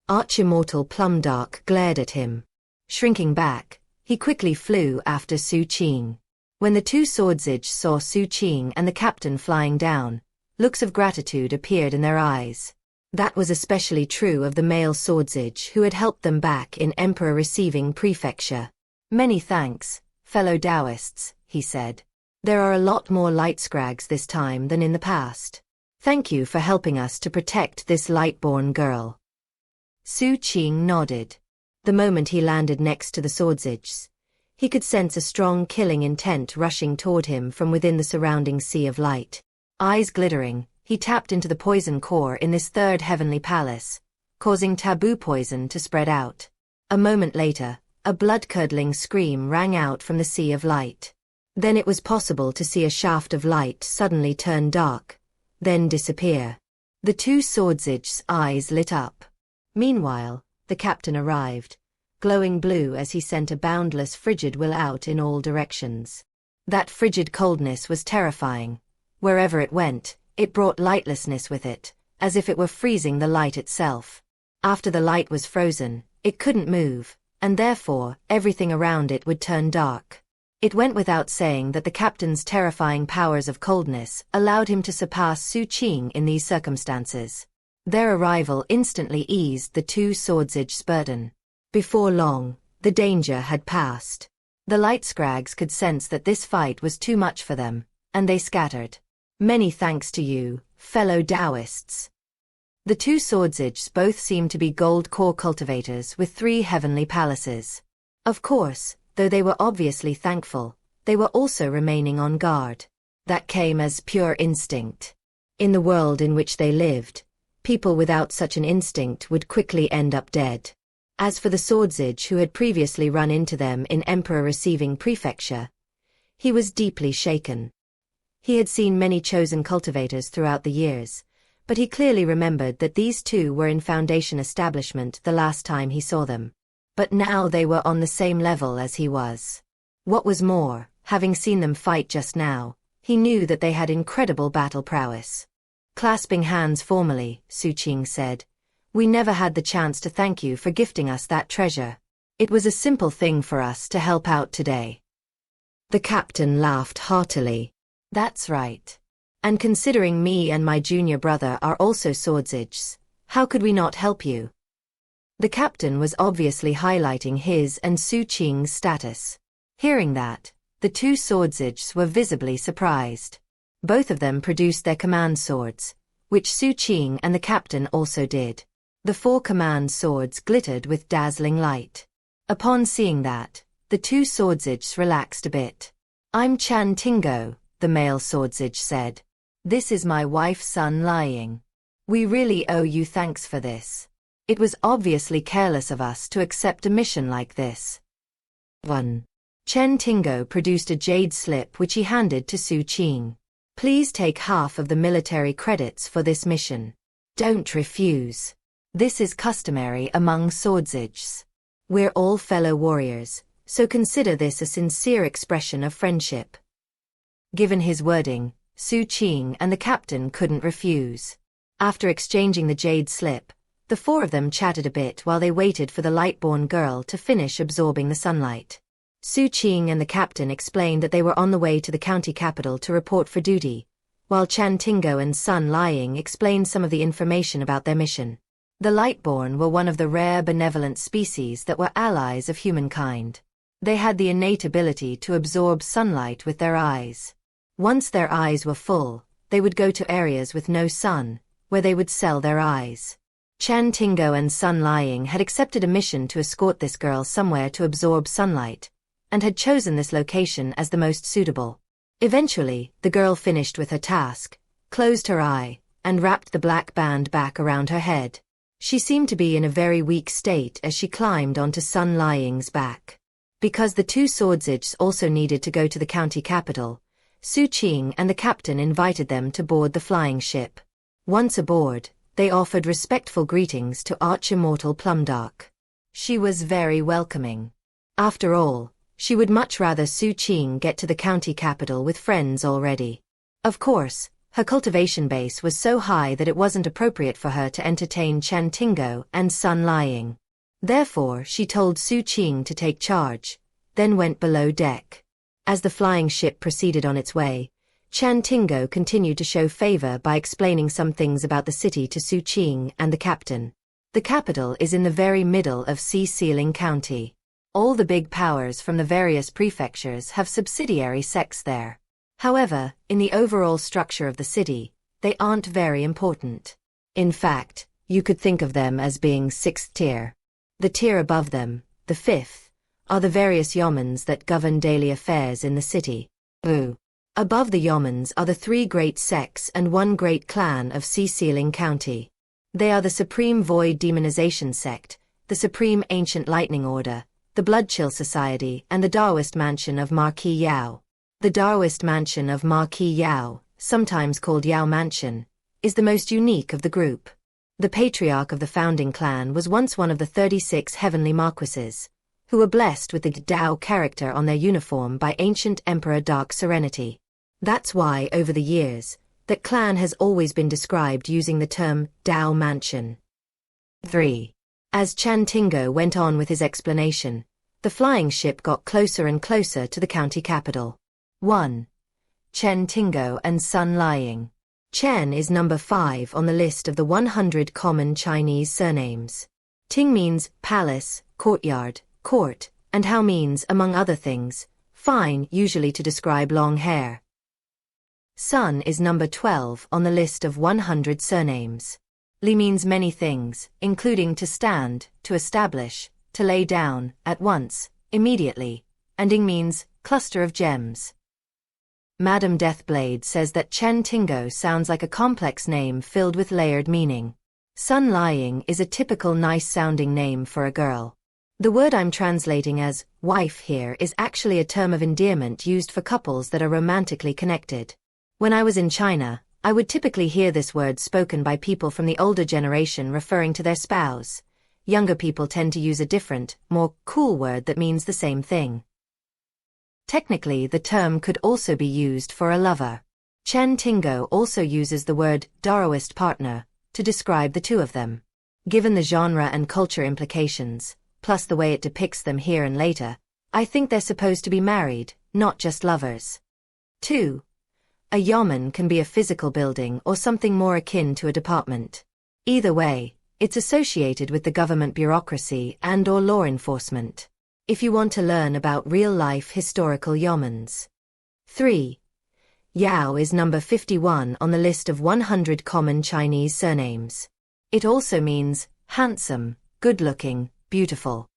Immortal Plumdark glared at him. Shrinking back, he quickly flew after Xu Qing. When the two swordsages saw Xu Qing and the captain flying down, looks of gratitude appeared in their eyes. That was especially true of the male swordsage who had helped them back in Emperor Receiving Prefecture. "Many thanks, fellow Taoists," he said. "There are a lot more light scrags this time than in the past. Thank you for helping us to protect this lightborn girl." Xu Qing nodded. The moment he landed next to the swordsages, he could sense a strong killing intent rushing toward him from within the surrounding sea of light. Eyes glittering, he tapped into the poison core in this third heavenly palace, causing taboo poison to spread out. A moment later, a blood-curdling scream rang out from the sea of light. Then it was possible to see a shaft of light suddenly turn dark, then disappear. The two swordsages' eyes lit up. Meanwhile, the captain arrived, glowing blue as he sent a boundless frigid will out in all directions. That frigid coldness was terrifying. Wherever it went, it brought lightlessness with it, as if it were freezing the light itself. After the light was frozen, it couldn't move, and therefore, everything around it would turn dark. It went without saying that the captain's terrifying powers of coldness allowed him to surpass Xu Qing in these circumstances. Their arrival instantly eased the two swordsages' burden. Before long, the danger had passed. The light scrags could sense that this fight was too much for them, and they scattered. "Many thanks to you, fellow Taoists." The two swordsages both seemed to be gold core cultivators with 3 heavenly palaces. Of course, though they were obviously thankful, they were also remaining on guard. That came as pure instinct. In the world in which they lived, People without such an instinct would quickly end up dead. As for the swordsage who had previously run into them in Emperor-receiving prefecture, he was deeply shaken. He had seen many chosen cultivators throughout the years, but he clearly remembered that these two were in Foundation establishment the last time he saw them. But now they were on the same level as he was. What was more, having seen them fight just now, he knew that they had incredible battle prowess. Clasping hands formally, Xu Qing said, "We never had the chance to thank you for gifting us that treasure. It was a simple thing for us to help out today." The captain laughed heartily. "That's right. And considering me and my junior brother are also swordsages, how could we not help you?" The captain was obviously highlighting his and Xu Qing's status. Hearing that, the two swordsages were visibly surprised. Both of them produced their command swords, which Xu Qing and the captain also did. The 4 command swords glittered with dazzling light. Upon seeing that, the two swordsages relaxed a bit. "I'm Chan Tingo," the male swordsage said. "This is my wife Sun Lying. We really owe you thanks for this. It was obviously careless of us to accept a mission like this." 1. Chen Tingo produced a jade slip which he handed to Xu Qing. "Please take half of the military credits for this mission. Don't refuse. This is customary among swordsages. We're all fellow warriors, so consider this a sincere expression of friendship." Given his wording, Xu Qing and the captain couldn't refuse. After exchanging the jade slip, the 4 of them chatted a bit while they waited for the Lightborn girl to finish absorbing the sunlight. Xu Qing and the captain explained that they were on the way to the county capital to report for duty, while Chan Tingo and Sun Lying explained some of the information about their mission. The Lightborn were one of the rare benevolent species that were allies of humankind. They had the innate ability to absorb sunlight with their eyes. Once their eyes were full, they would go to areas with no sun, where they would sell their eyes. Chan Tingo and Sun Lying had accepted a mission to escort this girl somewhere to absorb sunlight, and had chosen this location as the most suitable. Eventually, the girl finished with her task, closed her eye, and wrapped the black band back around her head. She seemed to be in a very weak state as she climbed onto Sun Lying's back. Because the two swordsages also needed to go to the county capital, Xu Qing and the captain invited them to board the flying ship. Once aboard, they offered respectful greetings to Arch-Immortal Plumdark. She was very welcoming. After all, she would much rather Xu Qing get to the county capital with friends already. Of course, her cultivation base was so high that it wasn't appropriate for her to entertain Chan Tingo and Sun Lying. Therefore, she told Xu Qing to take charge, then went below deck. As the flying ship proceeded on its way, Chan Tingo continued to show favor by explaining some things about the city to Xu Qing and the captain. The capital is in the very middle of Sea-Sealing County. All the big powers from the various prefectures have subsidiary sects there. However, in the overall structure of the city, they aren't very important. In fact, you could think of them as being 6th tier. The tier above them, the 5th, are the various yamens that govern daily affairs in the city. Above the yamens are the 3 great sects and 1 great clan of Sea-Sealing County. They are the Supreme Void Demonization Sect, the Supreme Ancient Lightning Order, the Bloodchill Society, and the Daoist Mansion of Marquis Yao. The Daoist Mansion of Marquis Yao, sometimes called Yao Mansion, is the most unique of the group. The patriarch of the founding clan was once one of the 36 heavenly marquises, who were blessed with the Dao character on their uniform by ancient Emperor Dark Serenity. That's why, over the years, that clan has always been described using the term Dao Mansion. 3. As Chan Tingo went on with his explanation, the flying ship got closer and closer to the county capital. 1. Chen Tingo and Sun Lying. Chen is number 5 on the list of the 100 common Chinese surnames. Ting means palace, courtyard, court, and Hao means, among other things, fine, usually to describe long hair. Sun is number 12 on the list of 100 surnames. Li means many things, including to stand, to establish, to lay down, at once, immediately, and Ing means cluster of gems. Madame Deathblade says that Chen Tingo sounds like a complex name filled with layered meaning. Sun lying is a typical nice-sounding name for a girl. The word I'm translating as wife here is actually a term of endearment used for couples that are romantically connected. When I was in China, I would typically hear this word spoken by people from the older generation referring to their spouse. Younger people tend to use a different, more cool word that means the same thing. Technically, the term could also be used for a lover. Chen Tingo also uses the word Daoist partner to describe the two of them. Given the genre and culture implications, plus the way it depicts them here and later, I think they're supposed to be married, not just lovers. 2. A yamen can be a physical building or something more akin to a department. Either way, it's associated with the government bureaucracy and/or law enforcement. If you want to learn about real-life historical yamens. 3. Yao is number 51 on the list of 100 common Chinese surnames. It also means handsome, good-looking, beautiful.